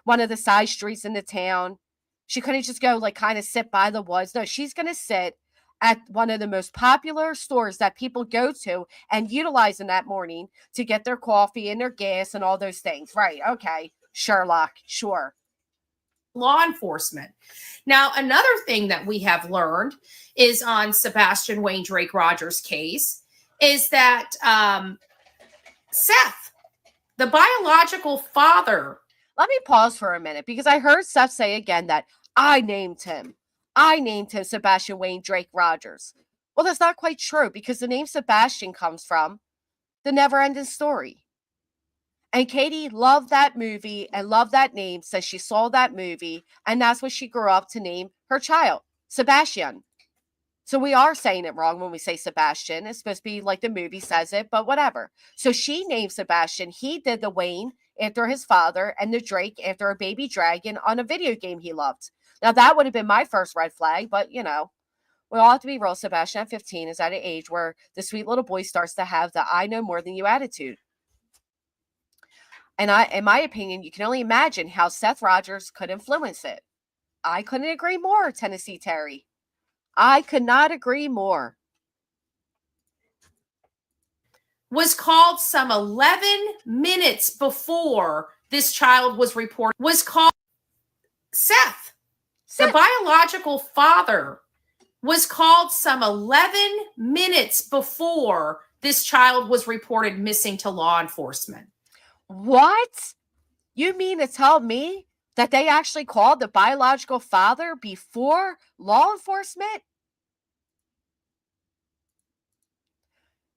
one of the side streets in the town. She couldn't just go kind of sit by the woods. No, she's going to sit at one of the most popular stores that people go to and utilize in that morning to get their coffee and their gas and all those things. Right. Okay. Sherlock. Sure. Law enforcement. Now, another thing that we have learned is on Sebastian Wayne Drake Rogers' case is that Seth, the biological father. Let me pause for a minute because I heard Seth say again that I named him. I named him Sebastian Wayne Drake Rogers. Well, that's not quite true because the name Sebastian comes from the Never Ending Story. And Katie loved that movie and loved that name since she saw that movie. And that's what she grew up to name her child, Sebastian. So we are saying it wrong when we say Sebastian. It's supposed to be like the movie says it, but whatever. So she named Sebastian. He did the Wayne after his father and the Drake after a baby dragon on a video game he loved. Now, that would have been my first red flag, but we all have to be real. Sebastian at 15 is at an age where the sweet little boy starts to have the I know more than you attitude. And in my opinion, you can only imagine how Seth Rogers could influence it. I couldn't agree more, Tennessee Terry. I could not agree more. Was called some 11 minutes before this child was reported. Was called Seth. The biological father was called some 11 minutes before this child was reported missing to law enforcement. What? You mean to tell me that they actually called the biological father before law enforcement?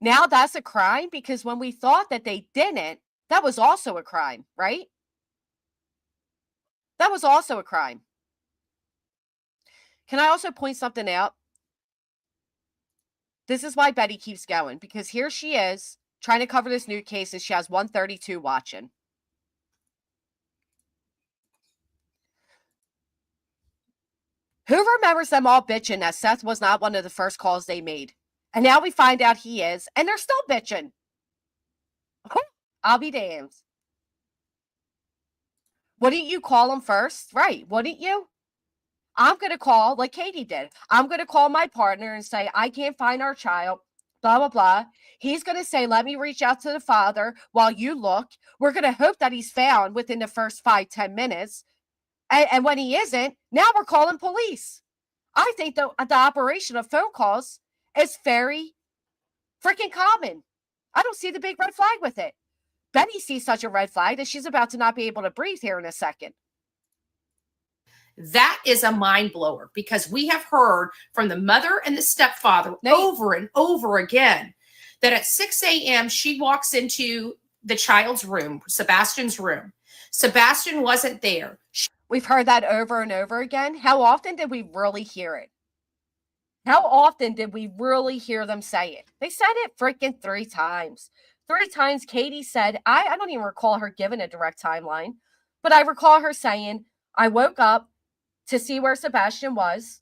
Now that's a crime because when we thought that they didn't, that was also a crime, right? That was also a crime. Can I also point something out? This is why Betty keeps going, because here she is trying to cover this new case and she has 132 watching. Who remembers them all bitching that Seth was not one of the first calls they made? And now we find out he is, and they're still bitching. I'll be damned. Wouldn't you call him first? Right, wouldn't you? I'm going to call, like Katie did. I'm going to call my partner and say, I can't find our child, blah, blah, blah. He's going to say, let me reach out to the father while you look. We're going to hope that he's found within the first 5-10 minutes. And when he isn't, now we're calling police. I think the operation of phone calls is very freaking common. I don't see the big red flag with it. Benny sees such a red flag that she's about to not be able to breathe here in a second. That is a mind blower because we have heard from the mother and the stepfather over and over again that at 6 a.m. she walks into the child's room, Sebastian's room. Sebastian wasn't there. We've heard that over and over again. How often did we really hear it? How often did we really hear them say it? They said it freaking 3 times. 3 times Katie said, I don't even recall her giving a direct timeline, but I recall her saying, I woke up to see where Sebastian was.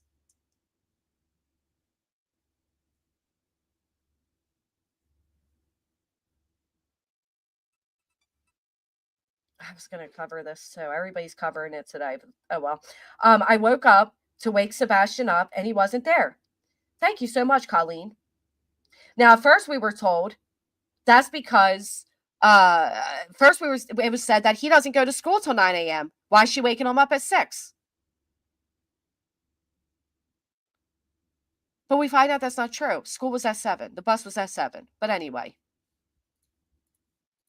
I was going to cover this, so everybody's covering it today. Oh, well. I woke up to wake Sebastian up, and he wasn't there. Thank you so much, Colleen. Now, at first we were told that's because it was said that he doesn't go to school till 9 a.m. Why is she waking him up at 6? But we find out that's not true. School was at 7. The bus was at 7. But anyway.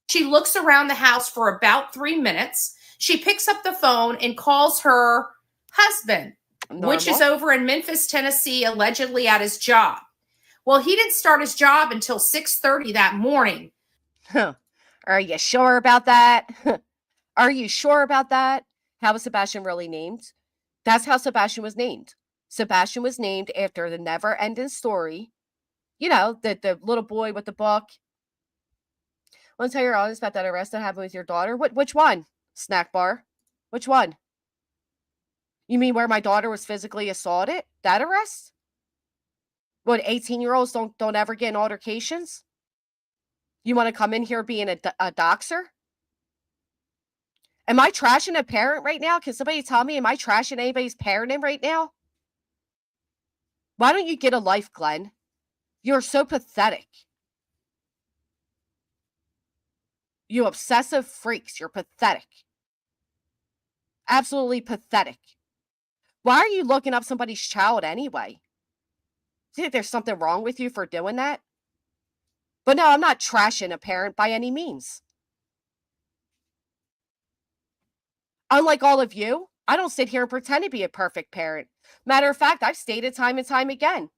She looks around the house for about 3 minutes. She picks up the phone and calls her husband, which is over in Memphis, Tennessee, allegedly at his job. Well, he didn't start his job until 6:30 that morning. Are you sure about that? Are you sure about that? How was Sebastian really named? That's how Sebastian was named. Sebastian was named after the Never Ending Story. You know, the little boy with the book. I want to tell your audience about that arrest that happened with your daughter. Which one? Snack bar. Which one? You mean where my daughter was physically assaulted? That arrest? What, 18-year-olds don't ever get in altercations? You want to come in here being a doxer? Am I trashing a parent right now? Can somebody tell me, am I trashing anybody's parenting right now? Why don't you get a life, Glenn? You're so pathetic. You obsessive freaks. You're pathetic. Absolutely pathetic. Why are you looking up somebody's child anyway? Do you think there's something wrong with you for doing that? But no, I'm not trashing a parent by any means. Unlike all of you, I don't sit here and pretend to be a perfect parent. Matter of fact, I've stated time and time again,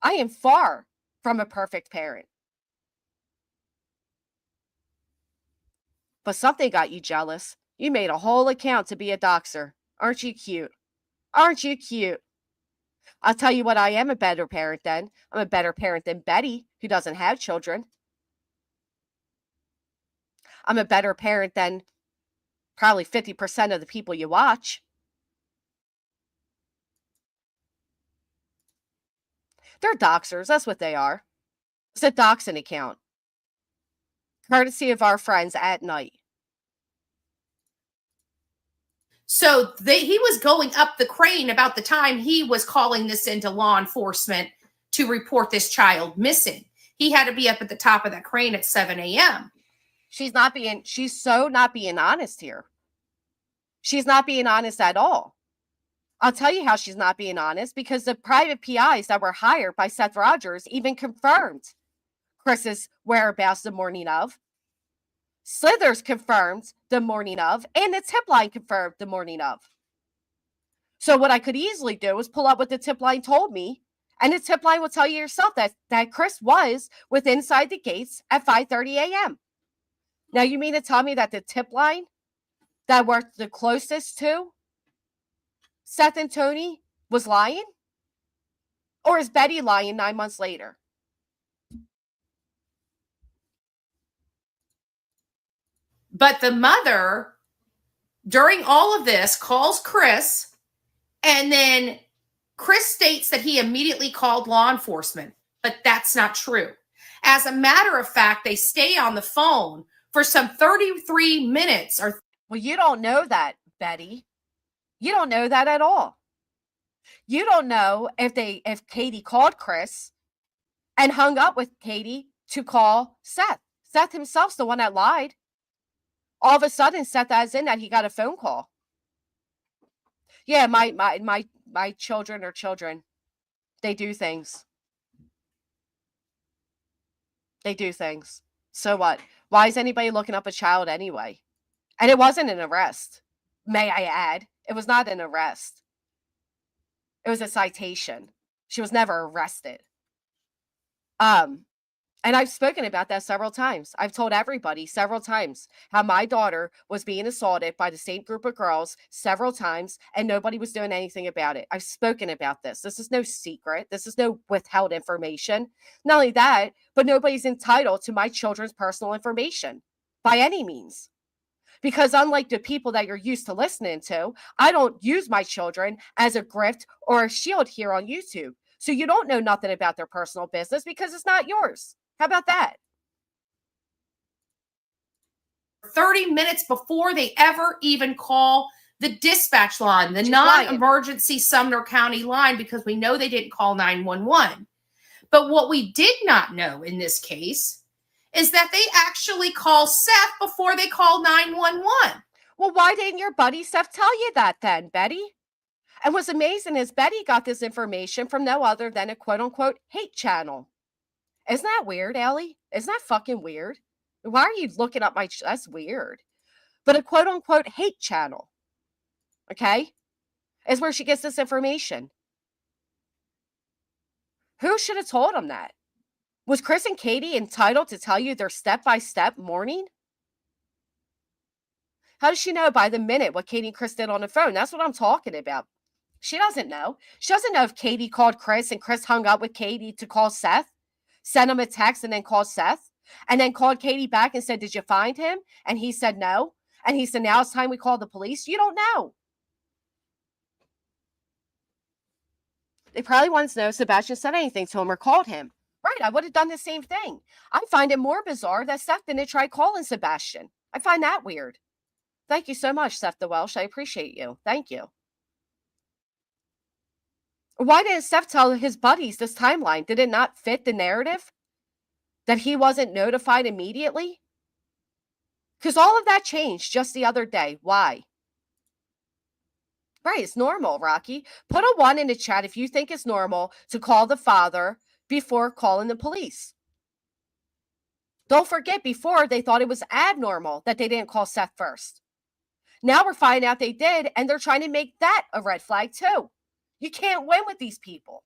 I am far from a perfect parent. But something got you jealous. You made a whole account to be a doxer. Aren't you cute? Aren't you cute? I'll tell you what, I am a better parent than. I'm a better parent than Betty, who doesn't have children. I'm a better parent than probably 50% of the people you watch. They're doxers. That's what they are. It's a doxing account. Courtesy of our friends at night. So he was going up the crane about the time he was calling this into law enforcement to report this child missing. He had to be up at the top of that crane at 7 a.m. She's so not being honest here. She's not being honest at all. I'll tell you how she's not being honest, because the private PIs that were hired by Seth Rogers even confirmed Chris's whereabouts the morning of. Slithers confirmed the morning of, and the tip line confirmed the morning of. So what I could easily do is pull up what the tip line told me, and the tip line will tell you yourself that Chris was within inside the gates at 5:30 a.m. Now, you mean to tell me that the tip line that we're the closest to Seth and Tony was lying? Or is Betty lying 9 months later? But the mother, during all of this, calls Chris, and then Chris states that he immediately called law enforcement, but that's not true. As a matter of fact, they stay on the phone for some 33 minutes. Well, you don't know that, Betty. You don't know that at all. You don't know if Katie called Chris and hung up with Katie to call Seth. Seth himself's the one that lied. All of a sudden, Seth adds in that he got a phone call. Yeah, my children are children. They do things. They do things. So what? Why is anybody looking up a child anyway? And it wasn't an arrest, may I add. It was not an arrest. It was a citation. She was never arrested. And I've spoken about that several times. I've told everybody several times how my daughter was being assaulted by the same group of girls several times, and nobody was doing anything about it. I've spoken about this. This is no secret. This is no withheld information. Not only that, but nobody's entitled to my children's personal information by any means. Because unlike the people that you're used to listening to, I don't use my children as a grift or a shield here on YouTube. So you don't know nothing about their personal business because it's not yours. How about that? 30 minutes before they ever even call the dispatch line, the non-emergency Sumner County line, because we know they didn't call 911. But what we did not know in this case is that they actually call Seth before they call 911. Well, why didn't your buddy Seth tell you that then, Betty? And what's amazing is Betty got this information from no other than a quote-unquote hate channel. Isn't that weird, Allie? Isn't that fucking weird? Why are you looking up that's weird. But a quote-unquote hate channel, okay, is where she gets this information. Who should have told him that? Was Chris and Katie entitled to tell you their step-by-step morning? How does she know by the minute what Katie and Chris did on the phone? That's what I'm talking about. She doesn't know. She doesn't know if Katie called Chris and Chris hung up with Katie to call Seth, sent him a text and then called Seth, and then called Katie back and said, did you find him? And he said no. And he said, now it's time we call the police. You don't know. They probably wanted to know if Sebastian said anything to him or called him. Right, I would have done the same thing. I find it more bizarre that Seth didn't try calling Sebastian. I find that weird. Thank you so much, Seth the Welsh. I appreciate you. Thank you. Why didn't Seth tell his buddies this timeline? Did it not fit the narrative? That he wasn't notified immediately? Because all of that changed just the other day. Why? Right, it's normal, Rocky. Put a 1 in the chat if you think it's normal to call the father before calling the police. Don't forget, before they thought it was abnormal that they didn't call Seth first. Now we're finding out they did, and they're trying to make that a red flag too. You can't win with these people.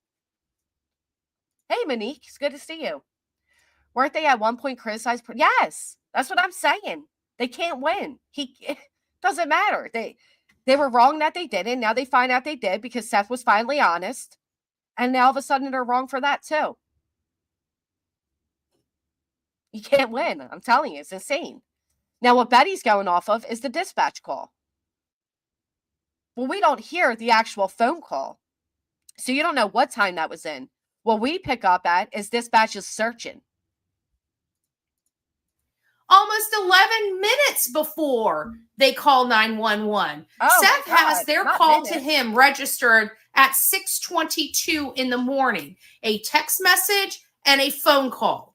Hey, Monique, it's good to see you. Weren't they at one point criticized? Yes, that's what I'm saying. They can't win. It doesn't matter. They were wrong that they didn't. Now they find out they did because Seth was finally honest. And now all of a sudden they're wrong for that too. You can't win. I'm telling you, it's insane. Now, what Betty's going off of is the dispatch call. Well, we don't hear the actual phone call. So you don't know what time that was in. What we pick up at is dispatch is searching. Almost 11 minutes before they call 911. Oh, Seth has their call minutes. to him registered at 6:22 in the morning, a text message and a phone call.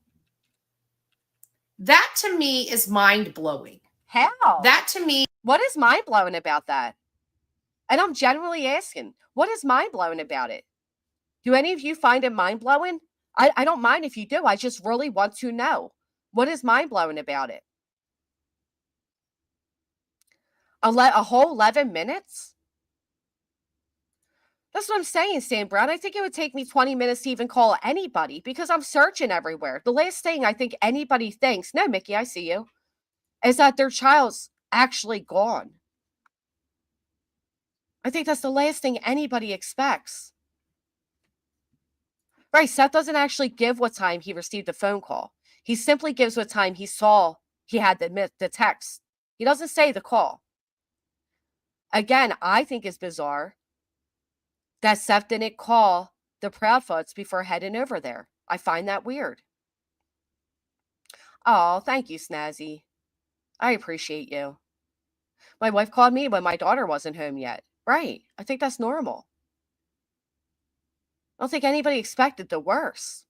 That to me is mind-blowing. How? That to me. What is mind-blowing about that? And I'm genuinely asking, what is mind-blowing about it? Do any of you find it mind-blowing? I don't mind if you do. I just really want to know. What is mind-blowing about it? A whole 11 minutes? That's what I'm saying, Stan Brown. I think it would take me 20 minutes to even call anybody because I'm searching everywhere. The last thing I think anybody thinks, no, Mickey, I see you, is that their child's actually gone. I think that's the last thing anybody expects. Right, Seth doesn't actually give what time he received the phone call. He simply gives what time he saw he had the text. He doesn't say the call. Again, I think it's bizarre that Seth didn't call the Proudfoots before heading over there. I find that weird. Oh, thank you, Snazzy. I appreciate you. My wife called me when my daughter wasn't home yet. Right. I think that's normal. I don't think anybody expected the worst.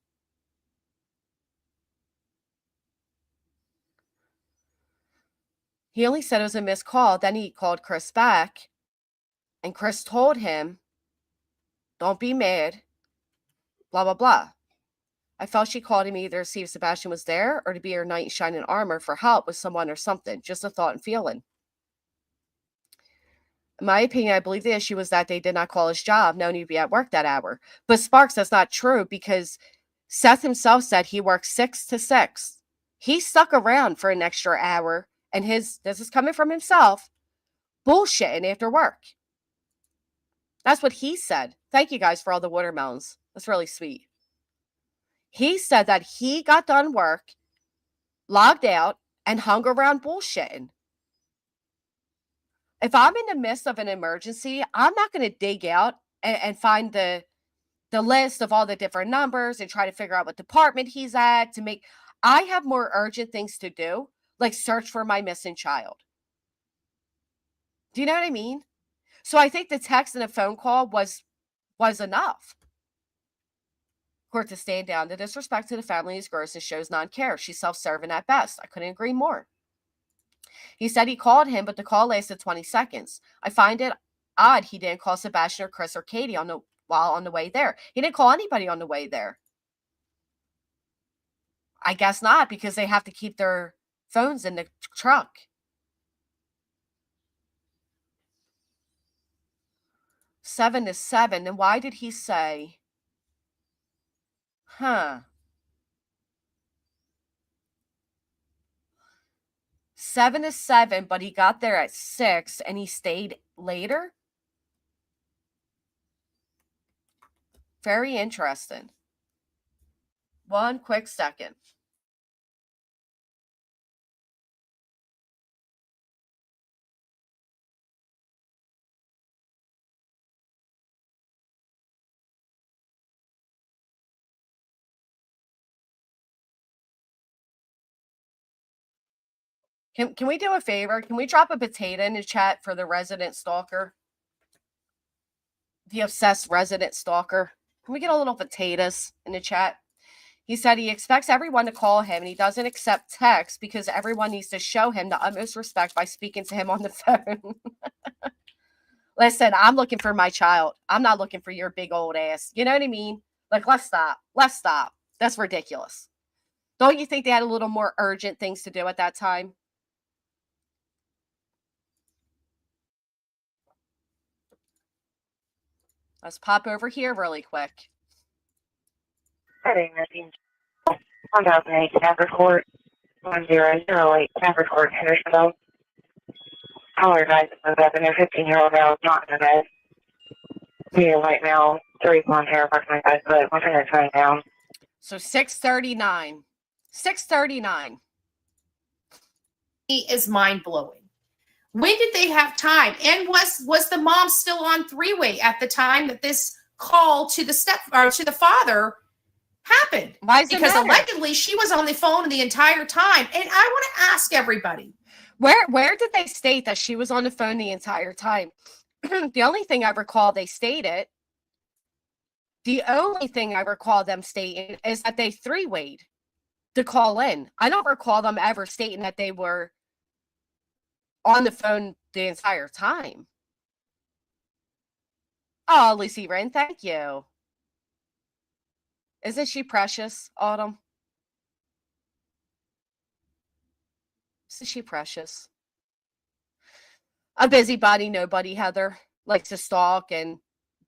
He only said it was a missed call. Then he called Chris back, and Chris told him, don't be mad, blah, blah, blah. I felt she called him either to see if Sebastian was there or to be her knight in shining armor for help with someone or something. Just a thought and feeling. In my opinion, I believe the issue was that they did not call his job. No need to be at work that hour. But Sparks, that's not true because Seth himself said he worked 6 to 6. He stuck around for an extra hour, and this is coming from himself, bullshitting after work. That's what he said. Thank you guys for all the watermelons. That's really sweet. He said that he got done work, logged out, and hung around bullshitting. If I'm in the midst of an emergency, I'm not going to dig out and find the list of all the different numbers and try to figure out what department he's at to make. I have more urgent things to do, like search for my missing child. Do you know what I mean? So I think the text and a phone call was enough. Court to stand down. The disrespect to the family is gross and shows non-care. She's self-serving at best. I couldn't agree more. He said he called him, but the call lasted 20 seconds. I find it odd he didn't call Sebastian or Chris or Katie while on the way there. He didn't call anybody on the way there. I guess not, because they have to keep their phones in the truck. Seven to 7. And why did he say, 7 to 7, but he got there at 6 and he stayed later? Very interesting. One quick second. Can we do a favor? Can we drop a potato in the chat for the resident stalker? The obsessed resident stalker. Can we get a little potatoes in the chat? He said he expects everyone to call him and he doesn't accept text because everyone needs to show him the utmost respect by speaking to him on the phone. Listen, I'm looking for my child. I'm not looking for your big old ass. You know what I mean? Like, let's stop. Let's stop. That's ridiculous. Don't you think they had a little more urgent things to do at that time? Let's pop over here really quick. Heading missing 1008 Stafford Court, 1008 Stafford Court, Hendersonville. Caller advised that their 15-year-old girl is not in the bed. Medium white male, 3 blonde hair, approximately 5 foot, one finger turning down. So 6:39. 6:39. Is mind-blowing. When did they have time? And was the mom still on three-way at the time that this call to the to the father happened? Why does it Because matter? allegedly she was on the phone the entire time. And I want to ask everybody, Where did they state that she was on the phone the entire time? The only thing I recall they stated, the only thing I recall them stating is that they three-wayed to call in. I don't recall them ever stating that they were on the phone the entire time. Oh, Lucy Wren, thank you. Isn't she precious, Autumn? Isn't she precious? A busybody, nobody, Heather. Likes to stalk and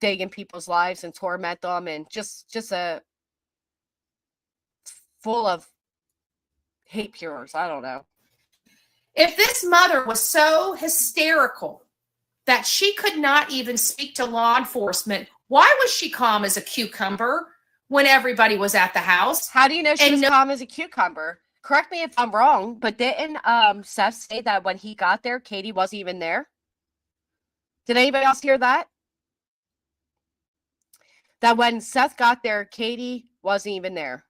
dig in people's lives and torment them, and just a full of hate cures. I don't know. if this mother was so hysterical that she could not even speak to law enforcement, why was she calm as a cucumber when everybody was at the house? How do you know she And was calm as a cucumber? Correct me if I'm wrong, but didn't Seth say that when he got there, Katie wasn't even there? Did anybody else hear that? That when Seth got there, Katie wasn't even there.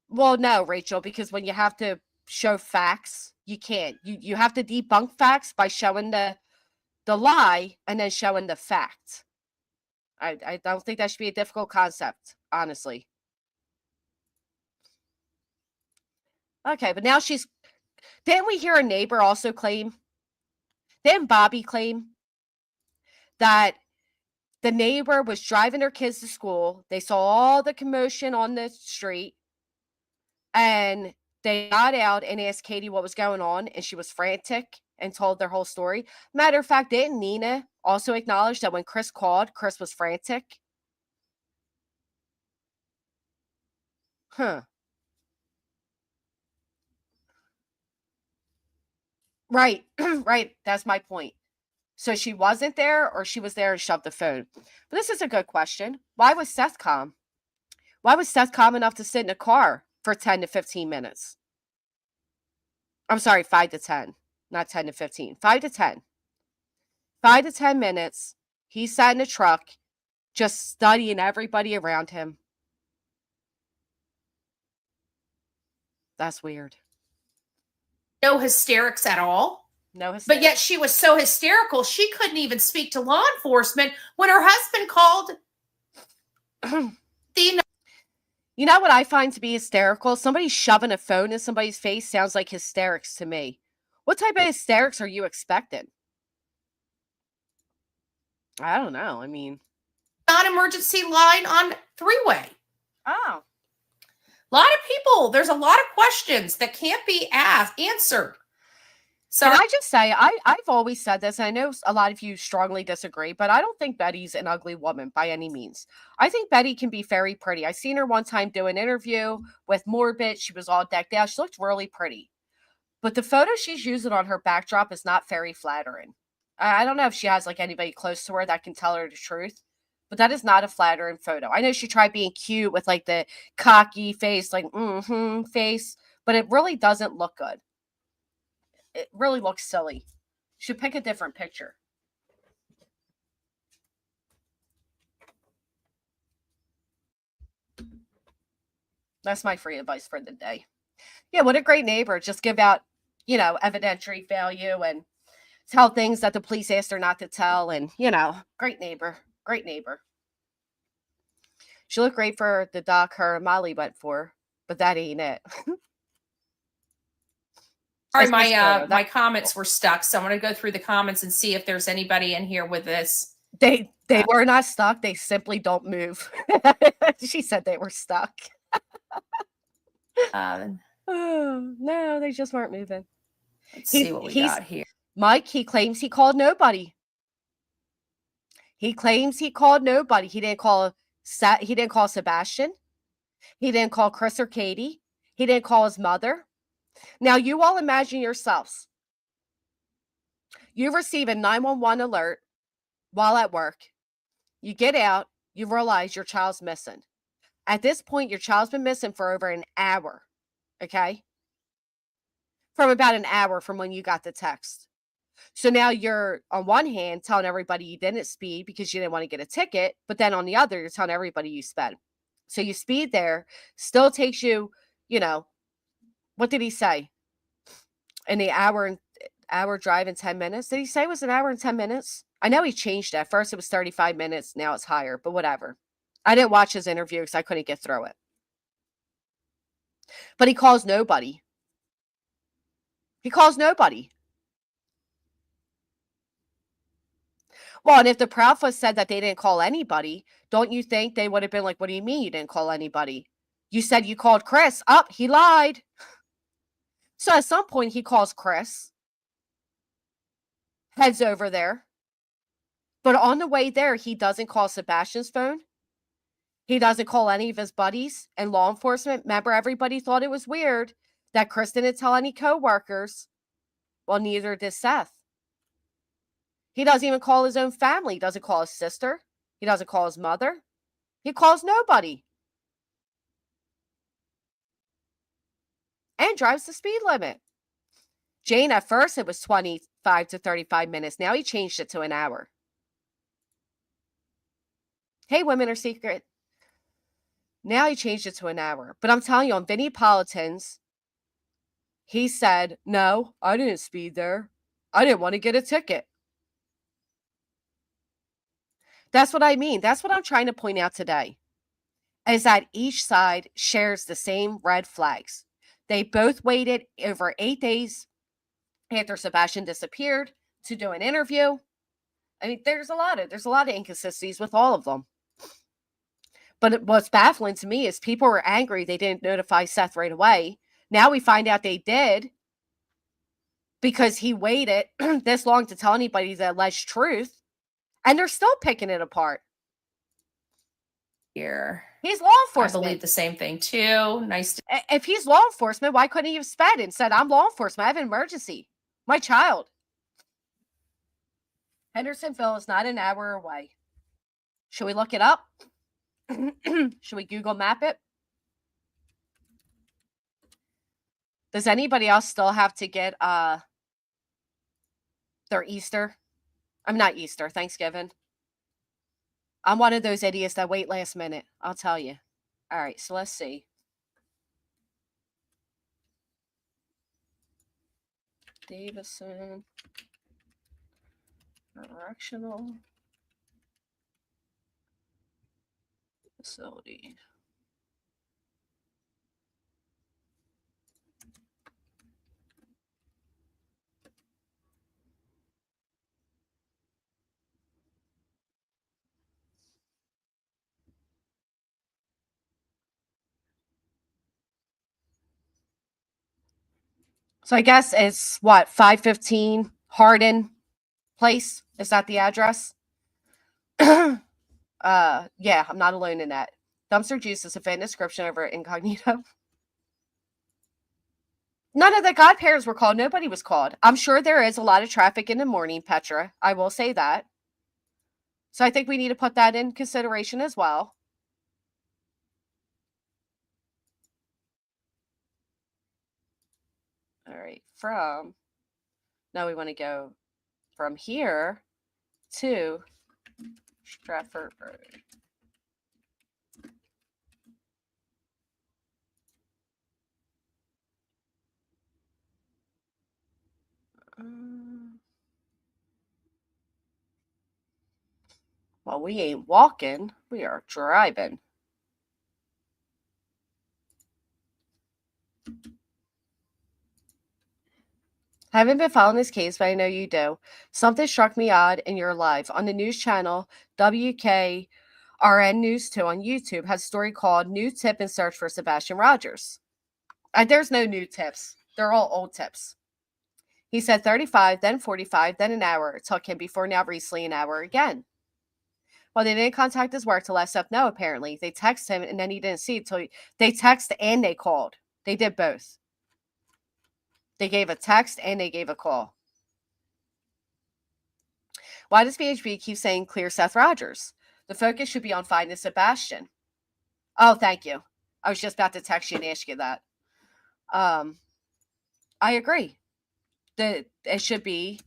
Well, no, Rachel, because when you have to show facts, you can't. You have to debunk facts by showing the lie and then showing the fact. I don't think that should be a difficult concept, honestly. Okay, but now didn't we hear a neighbor also claim? Didn't Bobby claim that the neighbor was driving her kids to school? They saw all the commotion on the street, and they got out and asked Katie what was going on, and she was frantic and told their whole story. Matter of fact, didn't Nina also acknowledge that when Chris called, Chris was frantic? Huh. Right, right. That's my point. So she wasn't there, or she was there and shoved the phone. But this is a good question. Why was Seth calm? Why was Seth calm enough to sit in a car for 10 to 15 minutes? I'm sorry, 5 to 10, not 10 to 15. 5 to 10. 5 to 10 minutes. He sat in a truck just studying everybody around him. That's weird. no hysterics at all. No hysterics. But yet she was so hysterical, she couldn't even speak to law enforcement when her husband called the. You know what I find to be hysterical? Somebody shoving a phone in somebody's face sounds like hysterics to me. What type of hysterics are you expecting? I don't know. I mean, non-emergency line on three-way. oh. A lot of people, there's a lot of questions that can't be answered. So Can I just say, I've always said this, and I know a lot of you strongly disagree, but I don't think Betty's an ugly woman by any means. I think Betty can be very pretty. I seen her one time do an interview with Morbid. She was all decked out. She looked really pretty. But the photo she's using on her backdrop is not very flattering. I don't know if she has like anybody close to her that can tell her the truth, but that is not a flattering photo. I know she tried being cute with like the cocky face, like face, but it really doesn't look good. It really looks silly. Should pick a different picture. That's my free advice for the day. Yeah, what a great neighbor. Just give out, evidentiary value and tell things that the police asked her not to tell. And, great neighbor. Great neighbor. She looked great for the doc her and Molly went for, but that ain't it. Sorry, my comments were stuck, so I'm going to go through the comments and see if there's anybody in here with this. They were not stuck. They simply don't move. She said they were stuck. Oh, no, they just weren't moving. Let's see what we got here. Mike, he claims he called nobody. He claims he called nobody. He didn't call He didn't call Sebastian. He didn't call Chris or Katie. He didn't call his mother. Now, you all imagine yourselves. You receive a 911 alert while at work. You get out. You realize your child's missing. At this point, your child's been missing for over an hour. Okay? From about an hour from when you got the text. So now you're, on one hand, telling everybody you didn't speed because you didn't want to get a ticket. But then on the other, you're telling everybody you sped. So you speed there. Still takes you, what did he say? In the hour drive in 10 minutes. Did he say it was an hour and 10 minutes? I know he changed it. At first it was 35 minutes. Now it's higher, but whatever. I didn't watch his interview because I couldn't get through it. But he calls nobody. He calls nobody. Well, and if the Proudfoot said that they didn't call anybody, don't you think they would have been like, what do you mean you didn't call anybody? You said you called Chris. He lied. So at some point he calls Chris. Heads over there. But on the way there, he doesn't call Sebastian's phone. He doesn't call any of his buddies and law enforcement. Remember, everybody thought it was weird that Chris didn't tell any coworkers. Well, neither did Seth. He doesn't even call his own family. He doesn't call his sister. He doesn't call his mother. He calls nobody. And drives the speed limit. Jane, at first, it was 25 to 35 minutes. Now he changed it to an hour. Hey, women are secret. Now he changed it to an hour. But I'm telling you, on Vinnie Politan's, he said, no, I didn't speed there. I didn't want to get a ticket. That's what I mean. That's what I'm trying to point out today. Is that each side shares the same red flags. They both waited over 8 days after Sebastian disappeared to do an interview. I mean, there's a lot of inconsistencies with all of them. But what's baffling to me is people were angry they didn't notify Seth right away. Now we find out they did because he waited this long to tell anybody the alleged truth, and they're still picking it apart. Here. He's law I enforcement. believe the same thing too. Nice to If he's law enforcement, why couldn't he have sped and said, I'm law enforcement, I have an emergency. My child. Hendersonville is not an hour away. Should we look it up? Should we Google map it? Does anybody else still have to get their Easter? I'm not Easter, Thanksgiving. I'm one of those idiots that wait last minute. I'll tell you. All right, so let's see. Davison. Correctional facility. So I guess it's what, 515 Hardin Place? Is that the address? Yeah, I'm not alone in that. Dumpster juice is a fan description over incognito. None of the godparents were called. Nobody was called. I'm sure there is a lot of traffic in the morning, Petra. I will say that. So I think we need to put that in consideration as well. All right, now we want to go from here to Stratford Road. Well, we ain't walking, we are driving. I haven't been following this case, but I know you do. Something struck me odd in your live. On the news channel, WKRN News 2 on YouTube has a story called New Tip in Search for Sebastian Rogers. There's no new tips. They're all old tips. He said 35, then 45, then an hour. It took him before now recently an hour again. Well, they didn't contact his work to let Seth know, apparently. They texted him, and then he didn't see it till they texted and they called. They did both. They gave a text and they gave a call. Why does VHB keep saying clear Seth Rogers? The focus should be on finding Sebastian. Oh, thank you. I was just about to text you and ask you that. I agree. That it should be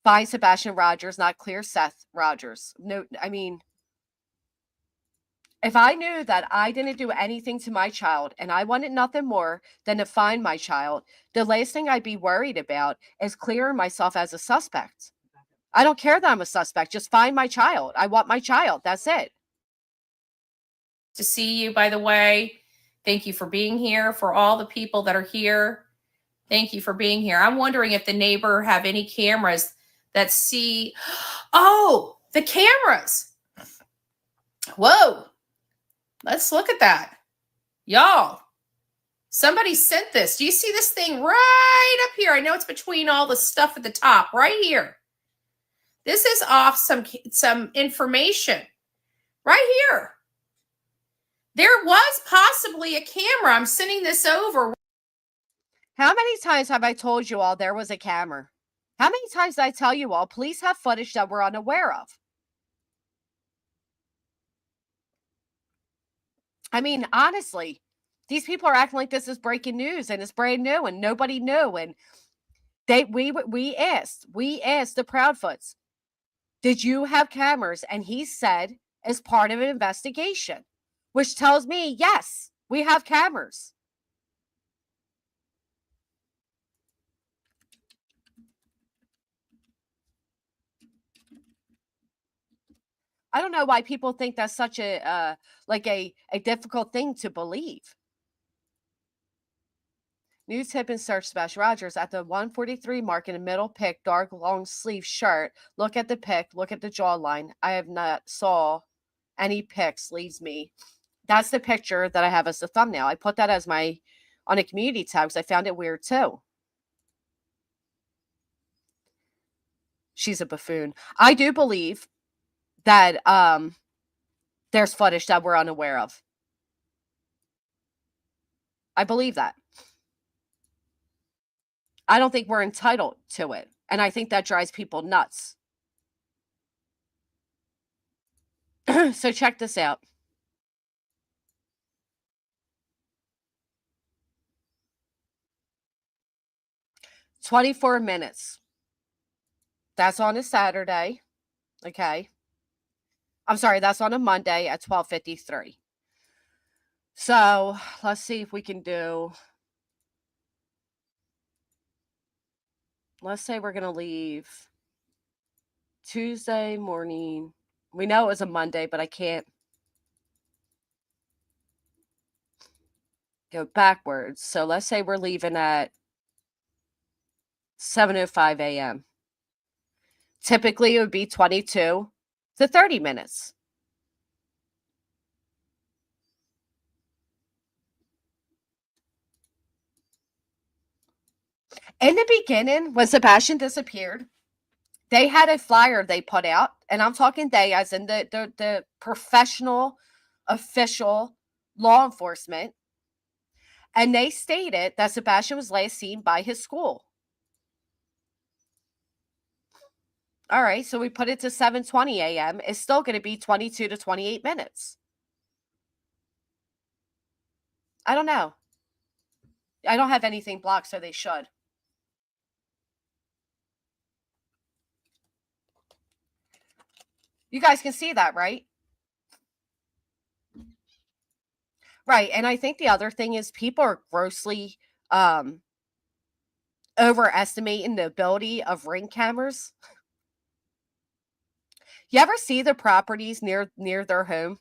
find Sebastian Rogers, not clear Seth Rogers. No, I mean, if I knew that I didn't do anything to my child and I wanted nothing more than to find my child, the last thing I'd be worried about is clearing myself as a suspect. I don't care that I'm a suspect. Just find my child. I want my child. That's it. To see you, by the way. Thank you for being here. For all the people that are here, thank you for being here. I'm wondering if the neighbor have any cameras that see. Oh, the cameras. Whoa. Let's look at that. Y'all, somebody sent this. Do you see this thing right up here? I know it's between all the stuff at the top, right here. This is off some information right here. There was possibly a camera. I'm sending this over. How many times have I told you all there was a camera? How many times did I tell you all, police have footage that we're unaware of? I mean, honestly, these people are acting like this is breaking news and it's brand new and nobody knew. And we asked the Proudfoots, did you have cameras? And he said, as part of an investigation, which tells me, yes, we have cameras. I don't know why people think that's such a difficult thing to believe. New tip and search Sebastian Rogers at the 143 mark in the middle pick, dark long sleeve shirt. Look at the pick, look at the jawline. I have not saw any pics leaves me. That's the picture that I have as the thumbnail. I put that as my on a community tab because I found it weird too. She's a buffoon. I do believe that there's footage that we're unaware of. I believe that. I don't think we're entitled to it. And I think that drives people nuts. So check this out. "24 minutes. That's on a Saturday. Okay. I'm sorry, that's on a Monday at 12:53. So let's see if we can do. Let's say we're going to leave Tuesday morning. We know it was a Monday, but I can't go backwards. So let's say we're leaving at 7:05 a.m. Typically, it would be 22 to 30 minutes. In the beginning, when Sebastian disappeared, they had a flyer they put out, and I'm talking they as in the professional, official law enforcement, and they stated that Sebastian was last seen by his school. All right, so we put it to 7:20 a.m. It's still going to be 22 to 28 minutes. I don't know. I don't have anything blocked, so they should. You guys can see that, right? Right, and I think the other thing is people are grossly overestimating the ability of Ring cameras. You ever see the properties near their home?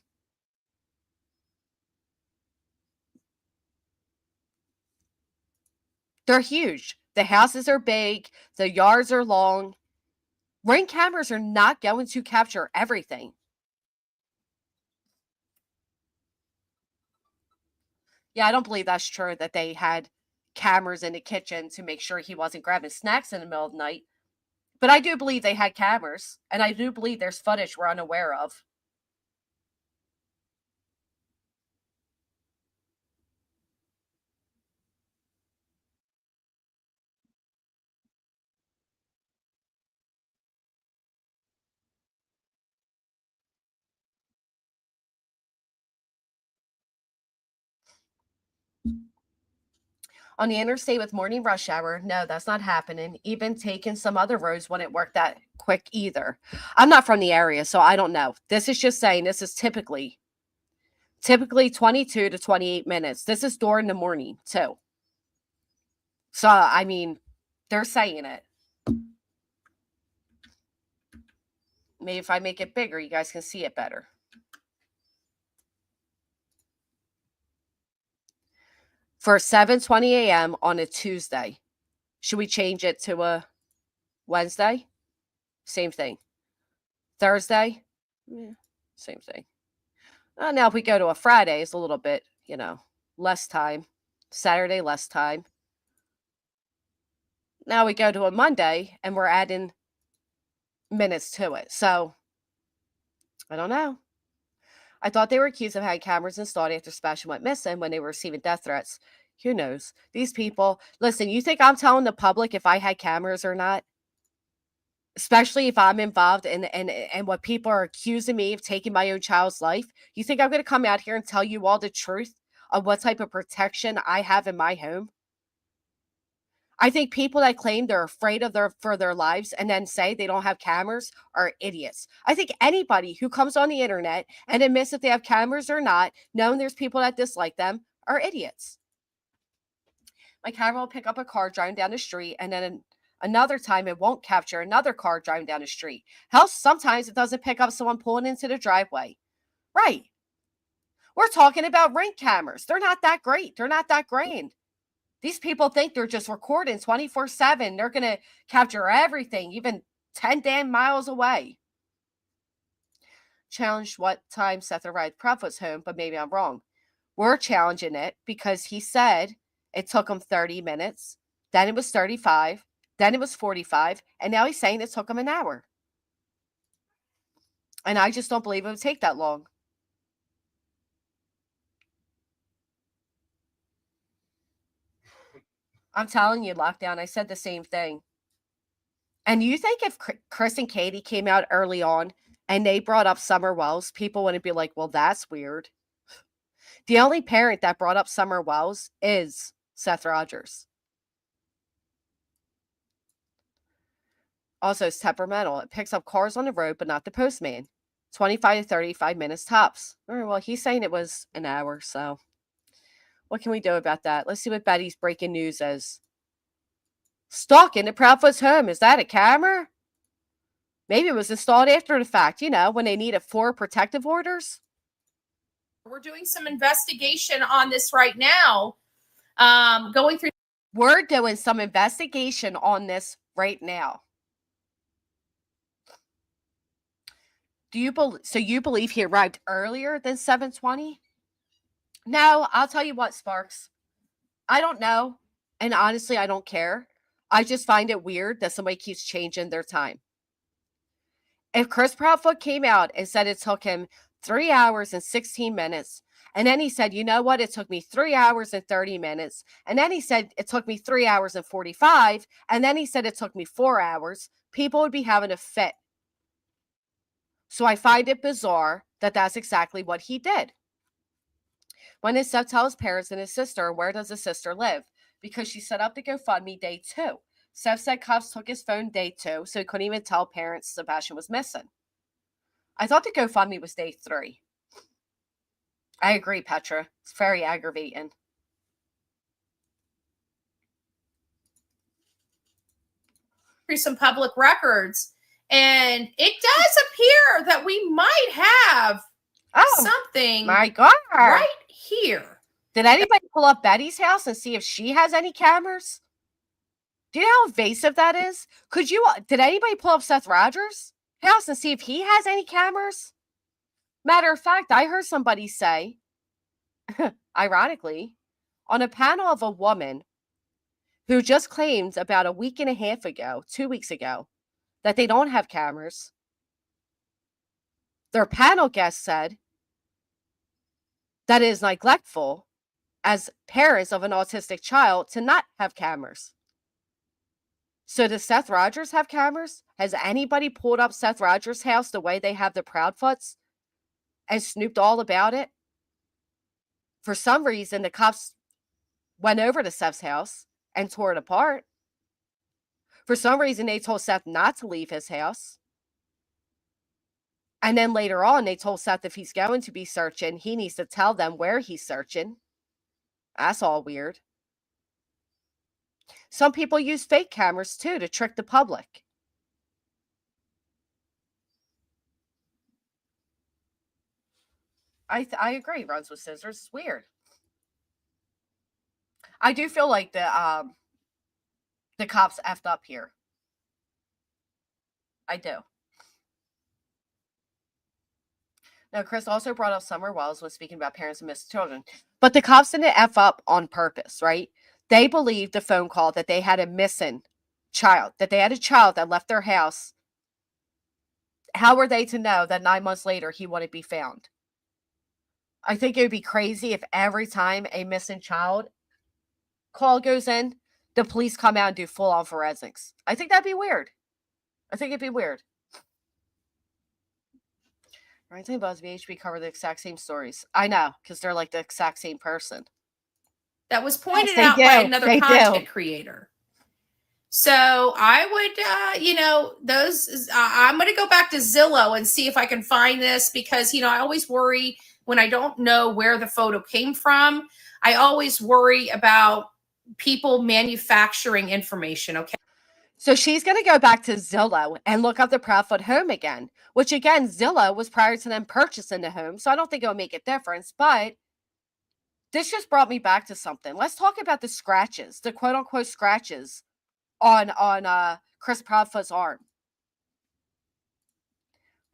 They're huge. The houses are big. The yards are long. Ring cameras are not going to capture everything. Yeah, I don't believe that's true that they had cameras in the kitchen to make sure he wasn't grabbing snacks in the middle of the night. But I do believe they had cameras, and I do believe there's footage we're unaware of. on the interstate with morning rush hour. No, that's not happening. Even taking some other roads wouldn't work that quick either. I'm not from the area, so I don't know. This is just saying this is typically 22 to 28 minutes. This is during the morning too. So, I mean, they're saying it. Maybe if I make it bigger, you guys can see it better. For 7:20 a.m. on a Tuesday. Should we change it to a Wednesday? Same thing. Thursday? Yeah, same thing. Now, if we go to a Friday, it's a little bit, less time. Saturday, less time. Now we go to a Monday, and we're adding minutes to it. So, I don't know. I thought they were accused of having cameras installed after Sebastian went missing when they were receiving death threats. Who knows? These people, listen, you think I'm telling the public if I had cameras or not? Especially if I'm involved in what people are accusing me of taking my own child's life. You think I'm going to come out here and tell you all the truth of what type of protection I have in my home? I think people that claim they're afraid for their lives and then say they don't have cameras are idiots. I think anybody who comes on the internet and admits that they have cameras or not, knowing there's people that dislike them, are idiots. My camera will pick up a car driving down the street, and then another time it won't capture another car driving down the street. Hell, sometimes it doesn't pick up someone pulling into the driveway. Right. We're talking about Ring cameras. They're not that great. They're not that grand. These people think they're just recording 24/7. They're going to capture everything, even 10 damn miles away. Challenged what time Seth arrived Proudfoot's home, but maybe I'm wrong. We're challenging it because he said it took him 30 minutes, then it was 35, then it was 45, and now he's saying it took him an hour. And I just don't believe it would take that long. I'm telling you, Lockdown, I said the same thing. And you think if Chris and Katie came out early on and they brought up Summer Wells, people wouldn't be like, well, that's weird. The only parent that brought up Summer Wells is Seth Rogers. Also, it's temperamental. It picks up cars on the road, but not the postman. 25 to 35 minutes tops. All right, well, he's saying it was an hour, so what can we do about that? Let's see what Betty's breaking news is. Stalking the Proudfoot's home. Is that a camera? Maybe it was installed after the fact, when they needed 4 protective orders. We're doing some investigation on this right now. We're doing some investigation on this right now. You believe he arrived earlier than 7:20? No, I'll tell you what, Sparks. I don't know. And honestly, I don't care. I just find it weird that somebody keeps changing their time. If Chris Proudfoot came out and said it took him 3 hours and 16 minutes, and then he said, you know what, it took me 3 hours and 30 minutes, and then he said it took me 3 hours and 45, and then he said it took me 4 hours, people would be having a fit. So I find it bizarre that that's exactly what he did. When did Seth tell his parents and his sister, where does his sister live? Because she set up the GoFundMe day 2. Seth said cops took his phone day 2, so he couldn't even tell parents Sebastian was missing. I thought the GoFundMe was day 3. I agree, Petra. It's very aggravating. Through some public records, and it does appear that we might have something. My God. Right here. Did anybody pull up Betty's house and see if she has any cameras? Do you know how invasive that is? Did anybody pull up Seth Rogers' house and see if he has any cameras? Matter of fact, I heard somebody say, ironically, on a panel of a woman who just claimed about a week and a half ago, 2 weeks ago, that they don't have cameras. Their panel guest said that it is neglectful as parents of an autistic child to not have cameras. So does Seth Rogers have cameras? Has anybody pulled up Seth Rogers' house the way they have the Proudfoots and snooped all about it? For some reason, the cops went over to Seth's house and tore it apart. For some reason, they told Seth not to leave his house. And then later on, they told Seth if he's going to be searching, he needs to tell them where he's searching. That's all weird. Some people use fake cameras too to trick the public. I agree. Runs with scissors. It's weird. I do feel like the cops effed up here. I do. Now, Chris also brought up Summer Wells when speaking about parents and missing children. But the cops didn't F up on purpose, right? They believed the phone call that they had a missing child, that they had a child that left their house. How were they to know that 9 months later he wouldn't be found? I think it would be crazy if every time a missing child call goes in, the police come out and do full-on forensics. I think that'd be weird. I think it'd be weird. Right, and Buzz VHB cover the exact same stories. I know, because they're like the exact same person. That was pointed Yes, out they by do. another They content do. creator. So I would, I'm going to go back to Zillow and see if I can find this because, I always worry when I don't know where the photo came from. I always worry about people manufacturing information. Okay. So she's going to go back to Zillow and look up the Proudfoot home again, which again, Zillow was prior to them purchasing the home. So I don't think it'll make a difference, but this just brought me back to something. Let's talk about the scratches, the quote unquote scratches on Chris Proudfoot's arm.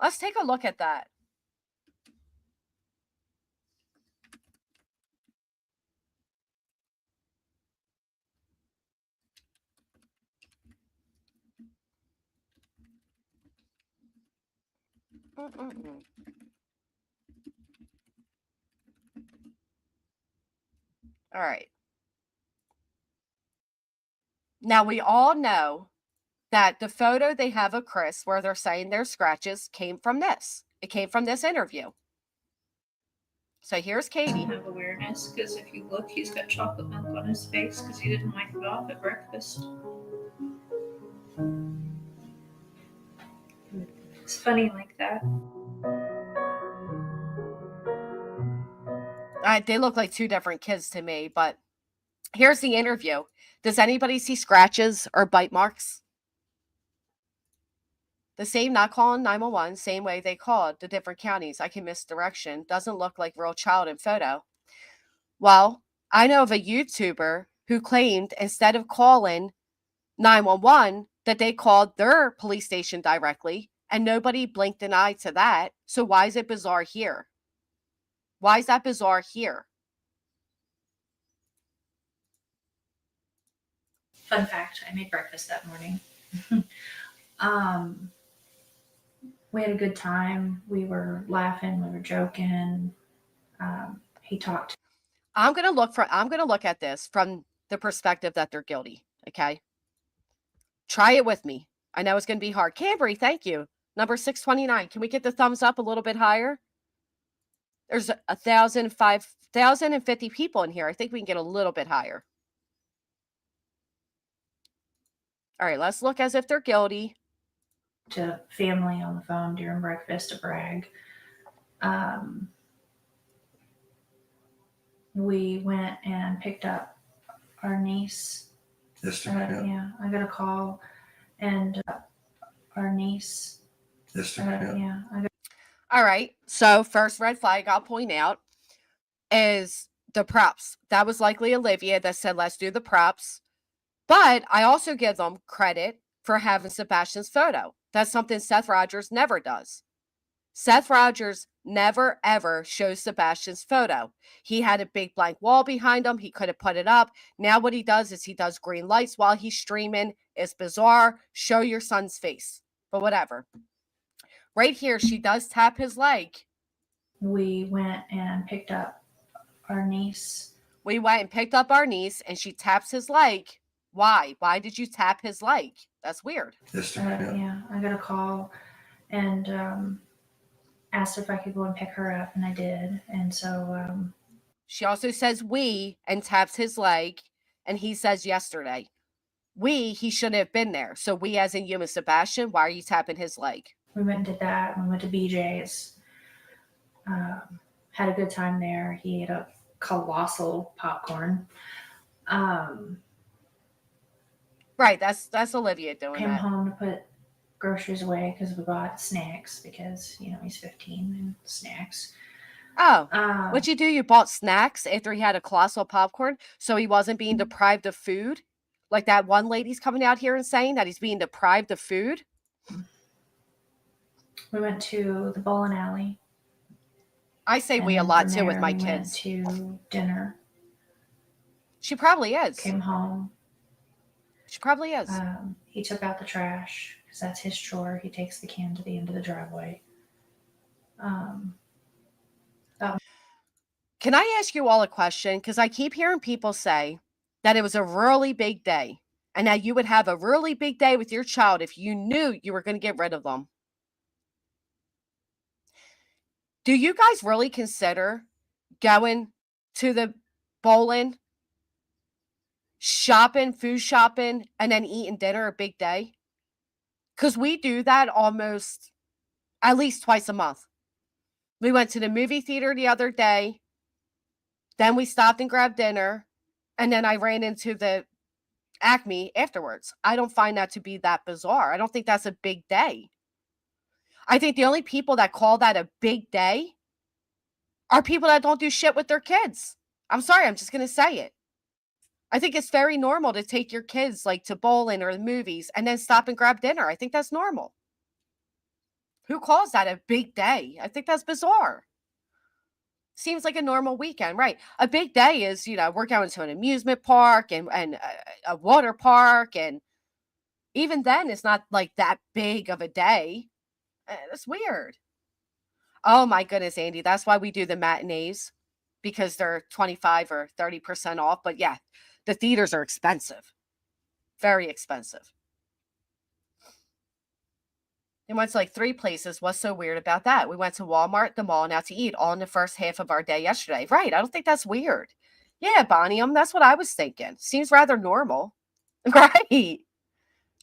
Let's take a look at that. Mm-mm-mm. All right. Now we all know that the photo they have of Chris where they're saying there's scratches came from this. It came from this interview. So here's Katie. Have awareness because if you look, he's got chocolate milk on his face because he didn't wipe it off at breakfast. It's funny like that. They look like two different kids to me, but here's the interview. Does anybody see scratches or bite marks? The same, not calling 911, same way they called the different counties. I can misdirection. Doesn't look like real child in photo. Well, I know of a YouTuber who claimed instead of calling 911 that they called their police station directly and nobody blinked an eye to that. So why is it bizarre here? Why is that bizarre here? Fun fact, I made breakfast that morning. We had a good time. We were laughing, we were joking. He talked. I'm gonna look at this from the perspective that they're guilty. Okay. Try it with me. I know it's gonna be hard. Cambry, thank you. Number 629. Can we get the thumbs up a little bit higher? There's 5,050 people in here. I think we can get a little bit higher. All right, let's look as if they're guilty. To family on the phone during breakfast to brag. We went and picked up our niece. Yeah, I got a call, and our niece. Yeah, All right. So first red flag I'll point out is the props. That was likely Olivia that said, let's do the props. But I also give them credit for having Sebastian's photo. That's something Seth Rogers never does. Seth Rogers never, ever shows Sebastian's photo. He had a big blank wall behind him. He could have put it up. Now what he does is he does green lights while he's streaming. It's bizarre. Show your son's face. But whatever. Right here, she does tap his leg. we went and picked up our niece. We went and picked up our niece, and she taps his leg. Why? Why did you tap his leg? That's weird. Yeah, I got a call and asked if I could go and pick her up, and I did. And so She also says we and taps his leg, and he says yesterday. He shouldn't have been there. So we as in you and Sebastian, why are you tapping his leg? We went and did that. We went to BJ's. Had a good time there. He ate a colossal popcorn. Right, that's Olivia doing Came that. home to put groceries away because we bought snacks because, he's 15 and snacks. Oh, what'd you do? You bought snacks after he had a colossal popcorn so he wasn't being deprived of food? Like that one lady's coming out here and saying that he's being deprived of food? We went to the bowling alley. I say we a And lot from too with there, my we kids. went to dinner. She probably is. Came home. She probably is. He took out the trash because that's his chore. He takes the can to the end of the driveway. Can I ask you all a question? Because I keep hearing people say that it was a really big day and that you would have a really big day with your child if you knew you were going to get rid of them. Do you guys really consider going to the bowling, shopping, food shopping, and then eating dinner a big day? Because we do that almost at least twice a month. We went to the movie theater the other day. Then we stopped and grabbed dinner. And then I ran into the Acme afterwards. I don't find that to be that bizarre. I don't think that's a big day. I think the only people that call that a big day are people that don't do shit with their kids. I'm sorry, I'm just going to say it. I think it's very normal to take your kids like to bowling or the movies and then stop and grab dinner. I think that's normal. Who calls that a big day? I think that's bizarre. Seems like a normal weekend, right? A big day is, we're going to an amusement park and a water park. And even then, it's not like that big of a day. That's weird. Oh my goodness, Andy. That's why we do the matinees, because they're 25 or 30% off. But yeah, the theaters are expensive. Very expensive. We went to like 3 places. What's so weird about that? We went to Walmart, the mall, and out to eat all in the first half of our day yesterday. Right. I don't think that's weird. Yeah, Bonnie, that's what I was thinking. Seems rather normal. Right.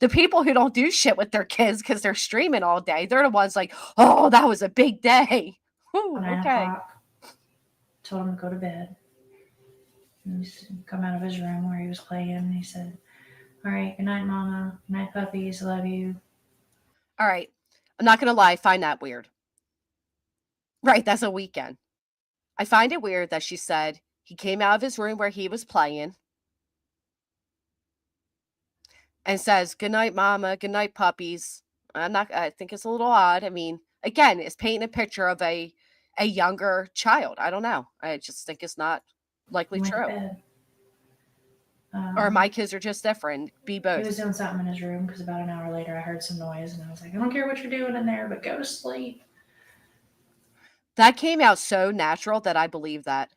The people who don't do shit with their kids because they're streaming all day, they're the ones like, oh, that was a big day. Ooh, 9 okay. o'clock. Told him to go to bed. And he's come out of his room where he was playing, and he said, all right, good night, Mama. Good night, puppies. Love you. All right. I'm not going to lie. I find that weird. Right. That's a weekend. I find it weird that she said he came out of his room where he was playing and says, good night, Mama. Good night, puppies. I think it's a little odd. I mean, again, it's painting a picture of a younger child. I don't know. I just think it's not likely Went to true. bed. Or my kids are just different. Be both. He was doing something in his room because about an hour later I heard some noise, and I was like, I don't care what you're doing in there, but go to sleep. That came out so natural that I believe that.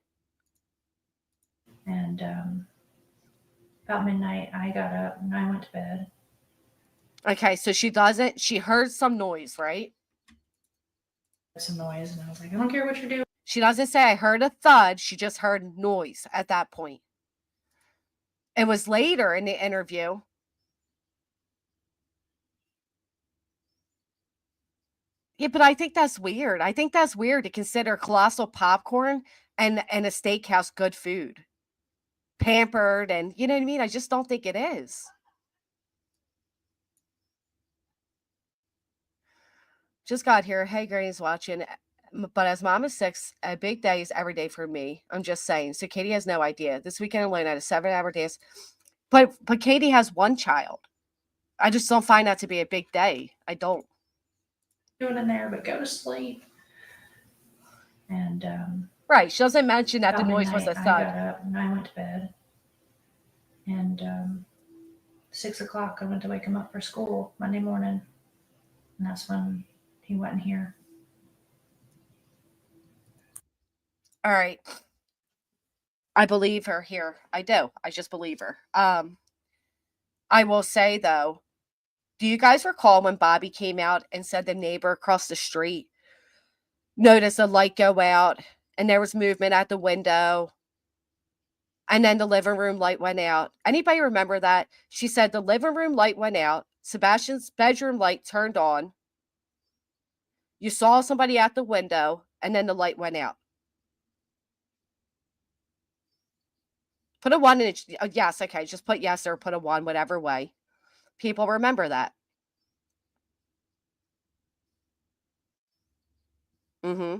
And about midnight, I got up and I went to bed. Okay, so she heard some noise, right? Some noise, and I was like, I don't care what you're doing. She doesn't say I heard a thud. She just heard noise at that point. It was later in the interview. Yeah, but I think that's weird. I think that's weird to consider colossal popcorn and a steakhouse good food. Pampered and, you know what I mean? I just don't think it is. Just got here. Hey, Granny's watching. But as mom is 6, a big day is every day for me. I'm just saying. So Katie has no idea. This weekend alone, I had a 7-hour dance. But Katie has 1 child. I just don't find that to be a big day. I don't. Doing in there, but go to sleep. And right. She doesn't mention that the noise was a thud. I got up and I went to bed. And 6 o'clock, I went to wake him up for school Monday morning. And that's when he wasn't here. All right. I believe her here. I do. I just believe her. I will say, though, do you guys recall when Bobby came out and said the neighbor across the street noticed a light go out and there was movement at the window And then the living room light went out. Anybody remember that? She said the living room light went out. Sebastian's bedroom light turned on. You saw somebody at the window, and then the light went out. Put a 1 in it. Yes, okay. Just put yes or put a 1, whatever way. People remember that. Mm-hmm.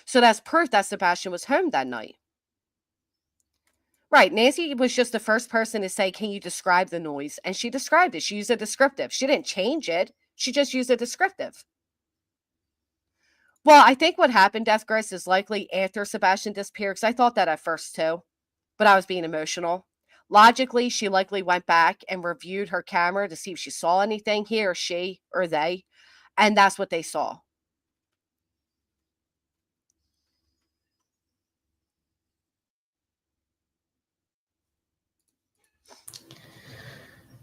So that's proof that Sebastian was home that night. Right. Nancy was just the first person to say, can you describe the noise? And she described it. She used a descriptive. She didn't change it. She just used a descriptive. Well, I think what happened, Death Grace, is likely after Sebastian disappeared, because I thought that at first too, but I was being emotional. Logically, she likely went back and reviewed her camera to see if she saw anything, he or she or they, and that's what they saw.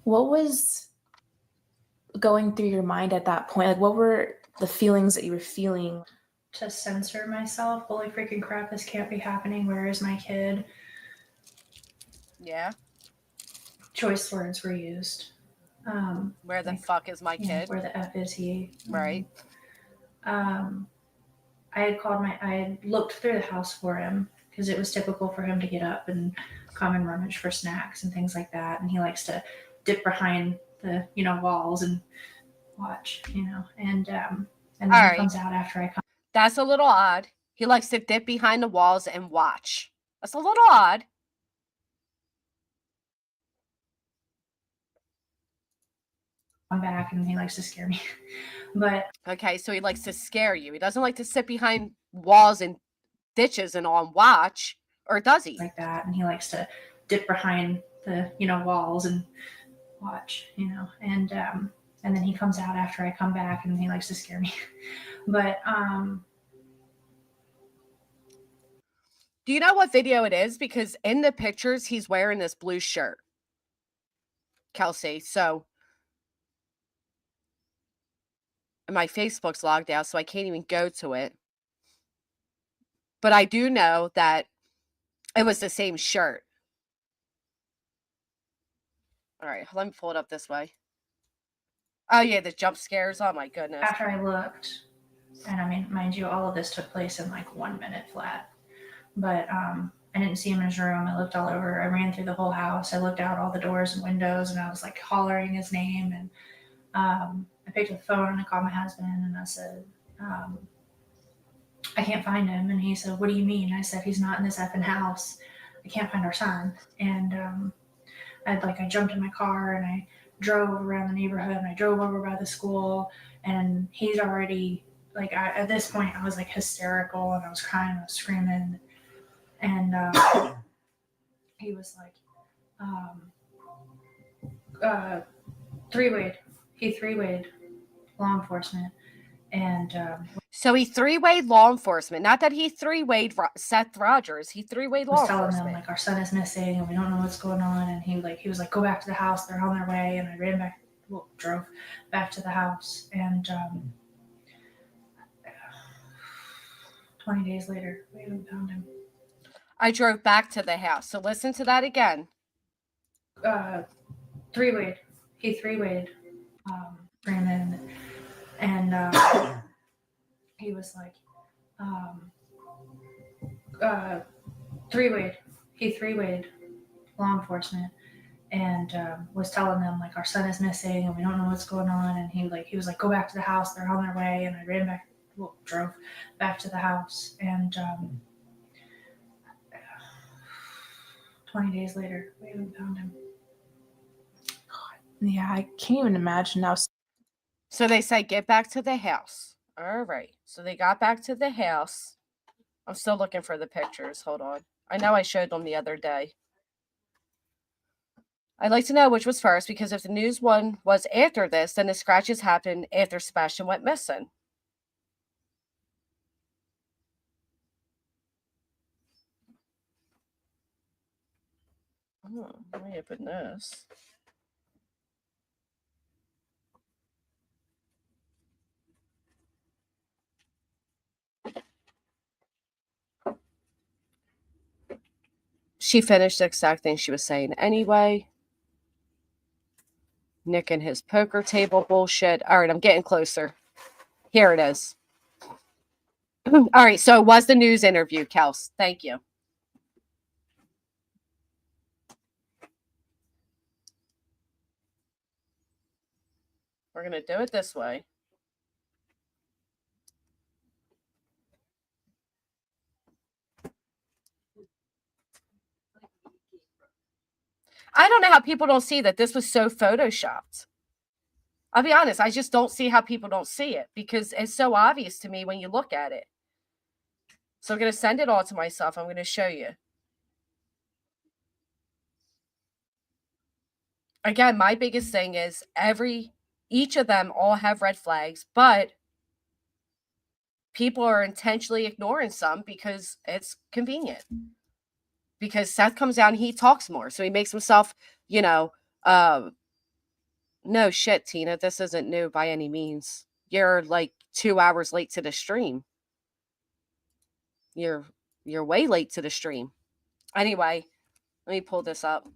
What was going through your mind at that point? Like, what were the feelings that you were feeling? To censor myself. Holy freaking crap, this can't be happening. Where is my kid? Yeah. Choice words were used. Where the like, fuck is my kid? Where the F is he? Right. I had looked through the house for him because it was typical for him to get up and come and rummage for snacks and things like that. And he likes to dip behind the, walls and watch, and then he comes out after I come. That's a little odd. He likes to dip behind the walls and watch. That's a little odd. I'm back and he likes to scare me. But okay, so he likes to scare you. He doesn't like to sit behind walls and ditches and on watch, or does he? Like that, and he likes to dip behind the walls and watch, and then he comes out after I come back and he likes to scare me. But do you know what video it is? Because in the pictures he's wearing this blue shirt, Kelsey. So my Facebook's logged out, so I can't even go to it. But I do know that it was the same shirt. All right, let me pull it up this way. Oh, yeah, the jump scares. Oh, my goodness. After I looked, and I mean, mind you, all of this took place in like 1 minute flat. But I didn't see him in his room. I looked all over. I ran through the whole house. I looked out all the doors and windows, and I was like hollering his name. And I picked up the phone and I called my husband, and I said, I can't find him. And he said, what do you mean? I said, he's not in this effing house. I can't find our son. And I jumped in my car and I drove around the neighborhood and I drove over by the school, and he's already at this point I was like hysterical and I was crying, I was screaming, and he was like, three-wayed. He three-wayed law enforcement. And so he three-wayed law enforcement. Not that he three-wayed Seth Rogers. He three-wayed law enforcement. Telling them like our son is missing and we don't know what's going on. And he was like, go back to the house. They're on their way. And I drove back to the house. And 20 days later, we haven't found him. I drove back to the house. So listen to that again. Three-wayed. He three-wayed Brandon. And he was like, three-wayed. He three-wayed law enforcement, and was telling them like our son is missing and we don't know what's going on. And he was like, go back to the house. They're on their way. And I drove back to the house. And 20 days later, we haven't found him. God. Yeah, I can't even imagine now. So they say, get back to the house. All right. So they got back to the house. I'm still looking for the pictures. Hold on. I know I showed them the other day. I'd like to know which was first, because if the news one was after this, then the scratches happened after Sebastian went missing. Oh, let me open this. She finished the exact thing she was saying anyway. Nick and his poker table bullshit. All right, I'm getting closer. Here it is. All right, so it was the news interview, Kels. Thank you. We're going to do it this way. I don't know how people don't see that this was so photoshopped. I'll be honest, I just don't see how people don't see it because it's so obvious to me when you look at it. So I'm going to send it all to myself. I'm going to show you. Again, my biggest thing is each of them all have red flags, but people are intentionally ignoring some because it's convenient. Because Seth comes out and he talks more. So he makes himself, no shit, Tina. This isn't new by any means. You're like 2 hours late to the stream. You're way late to the stream. Anyway, let me pull this up.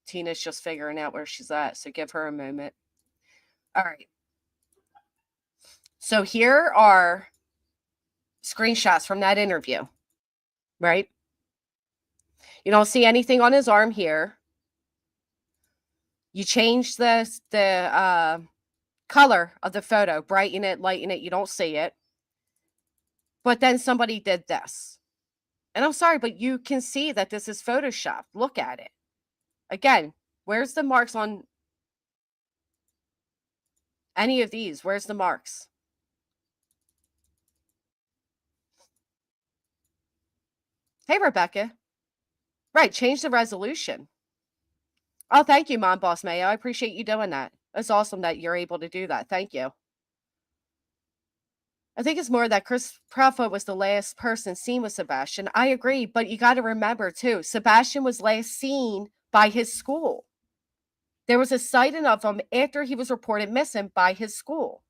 Tina's just figuring out where she's at, so give her a moment. All right. So here are screenshots from that interview, right? You don't see anything on his arm here. You change the color of the photo, brighten it, lighten it. You don't see it. But then somebody did this. And I'm sorry, but you can see that this is Photoshop. Look at it. Again, where's the marks on any of these? Where's the marks? Hey, Rebecca. Right, change the resolution. Oh, thank you, Mom Boss Mayo. I appreciate you doing that. It's awesome that you're able to do that. Thank you. I think it's more that Chris Proudfoot was the last person seen with Sebastian. I agree, but you got to remember, too, Sebastian was last seen by his school. There was a sighting of him after he was reported missing by his school.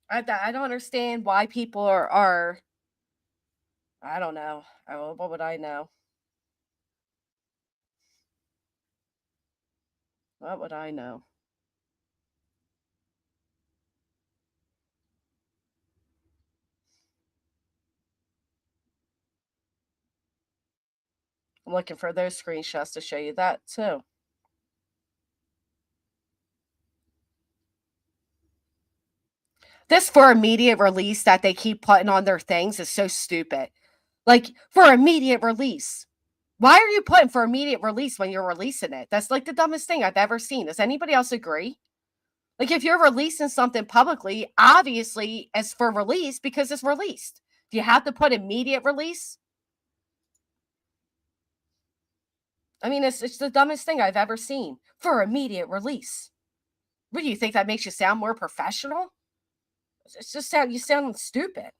I don't understand why people are I don't know. What would I know? What would I know? I'm looking for those screenshots to show you that too. This for immediate release that they keep putting on their things is so stupid. Like, for immediate release. Why are you putting for immediate release when you're releasing it? That's like the dumbest thing I've ever seen. Does anybody else agree? Like, if you're releasing something publicly, obviously it's for release because it's released. Do you have to put immediate release? I mean, it's the dumbest thing I've ever seen. For immediate release. What do you think that makes you sound more professional? It's just you sound stupid.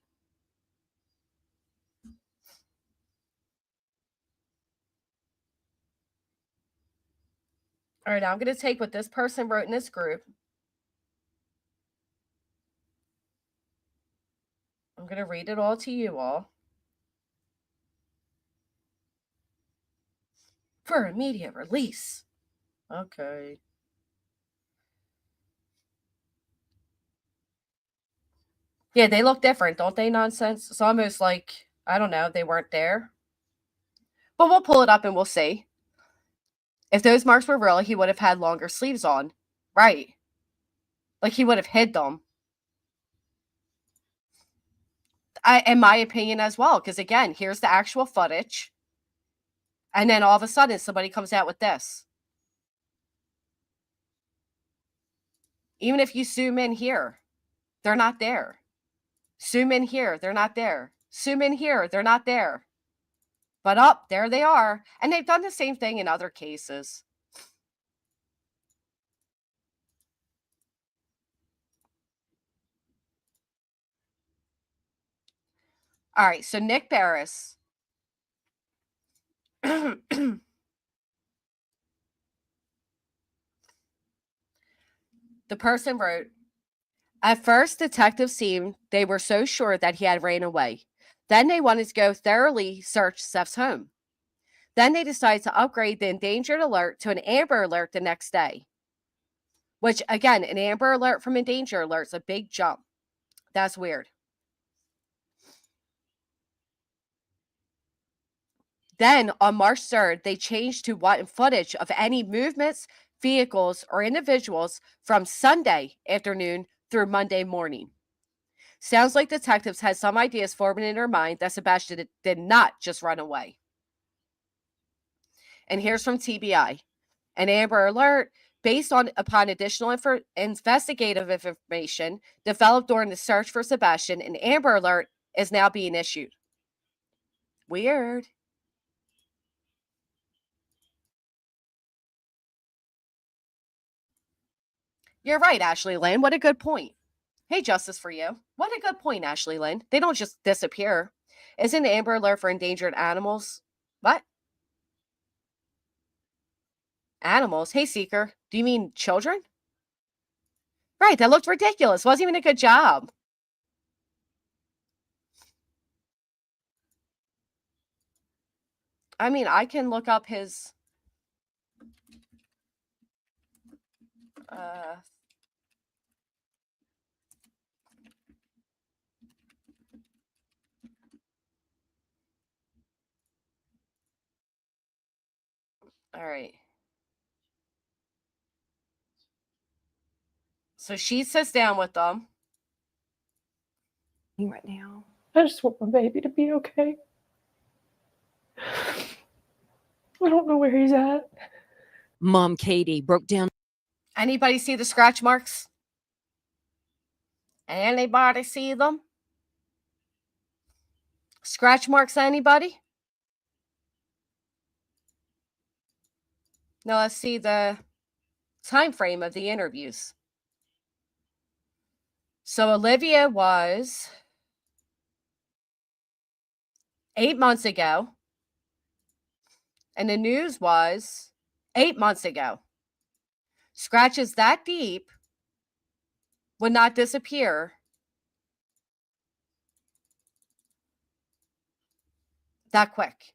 All right, now I'm going to take what this person wrote in this group. I'm going to read it all to you all. For immediate release. Okay. Yeah, they look different, don't they? Nonsense. It's almost like, I don't know, they weren't there. But we'll pull it up and we'll see. If those marks were real, he would have had longer sleeves on. Right. Like he would have hid them. In my opinion as well. Because again, here's the actual footage. And then all of a sudden, somebody comes out with this. Even if you zoom in here, they're not there. Zoom in here, they're not there. Zoom in here, they're not there. But up, there they are. And they've done the same thing in other cases. All right, so Nick Barris. The person wrote, At first, detectives seemed they were so sure that he had ran away. Then they wanted to go thoroughly search Seth's home. Then they decided to upgrade the endangered alert to an amber alert the next day. Which, again, an amber alert from endangered alert is a big jump. That's weird. Then, on March 3rd, they changed to wanting footage of any movements, vehicles, or individuals from Sunday afternoon through Monday morning. Sounds like detectives had some ideas forming in their mind that Sebastian did not just run away. And here's from TBI. An amber alert based upon additional investigative information developed during the search for Sebastian, an amber alert is now being issued. Weird. You're right, Ashley Lynn. What a good point. Hey, justice for you. What a good point, Ashley Lynn. They don't just disappear. Isn't an amber alert for endangered animals? What? Animals? Hey, Seeker. Do you mean children? Right, that looked ridiculous. Wasn't even a good job. I mean, I can look up his all right. So she sits down with them. Right now. I just want my baby to be okay. I don't know where he's at. Mom Katie broke down. Anybody see the scratch marks? Anybody see them? Scratch marks, anybody? Now let's see the time frame of the interviews. So Olivia was 8 months ago, and the news was 8 months ago. Scratches that deep would not disappear that quick.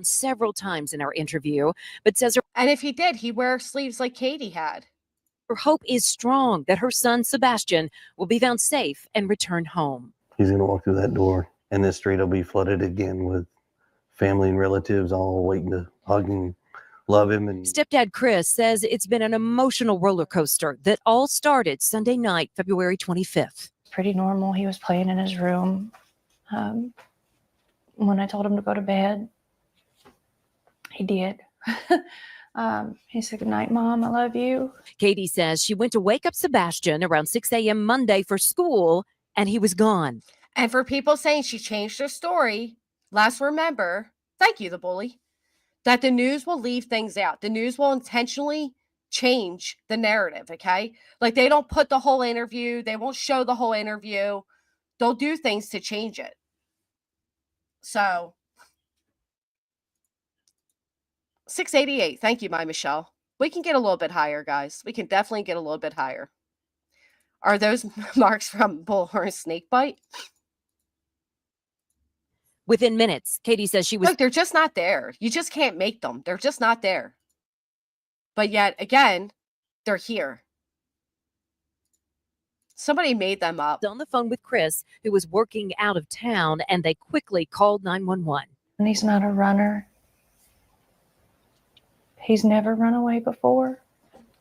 Several times in our interview, but says And if he did, he wear sleeves like Katie had. her hope is strong that her son Sebastian will be found safe and return home. He's going to walk through that door, and this street will be flooded again with family and relatives all waiting to hug and love him. And Stepdad Chris says it's been an emotional roller coaster that all started Sunday night, February 25th. Pretty normal. He was playing in his room. When I told him to go to bed, he did. He said, "Good night, Mom. I love you." Katie says she went to wake up Sebastian around 6 a.m. Monday for school, and he was gone. And for people saying she changed her story, let's remember, thank you, the bully, that the news will leave things out. The news will intentionally change the narrative, okay? Like they don't put the whole interview, they won't show the whole interview. They'll do things to change it. So 688. Thank you, my Michelle. We can get a little bit higher, guys. We can definitely get a little bit higher. Are those marks from bullhorn snake bite? Within minutes, Katie says she was. Look, they're just not there. You just can't make them. They're just not there. But yet, again, they're here. Somebody made them up. On the phone with Chris, who was working out of town, and they quickly called 911. And he's not a runner. He's never run away before.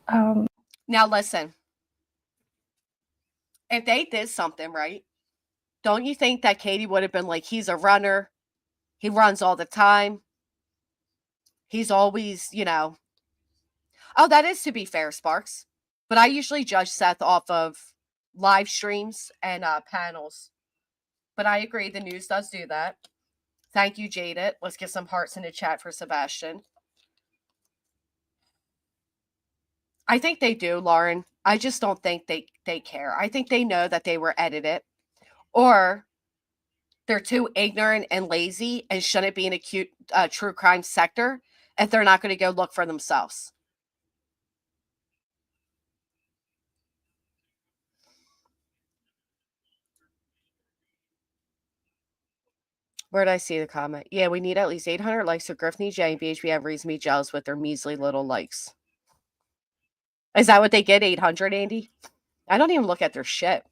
Now, listen. If they did something right, don't you think that Katie would have been like, he's a runner. He runs all the time. He's always, Oh, that is to be fair, Sparks. But I usually judge Seth off of live streams and panels. But I agree, the news does do that. Thank you, Jaded. Let's get some hearts in the chat for Sebastian. I think they do, Lauren. I just don't think they care. I think they know that they were edited. Or they're too ignorant and lazy and shouldn't be in a true crime sector if they're not going to go look for themselves. Where'd I see the comment? Yeah, we need at least 800 likes so Griffney J and BHB have reason to be jealous with their measly little likes. Is that what they get, 800, Andy? I don't even look at their shit.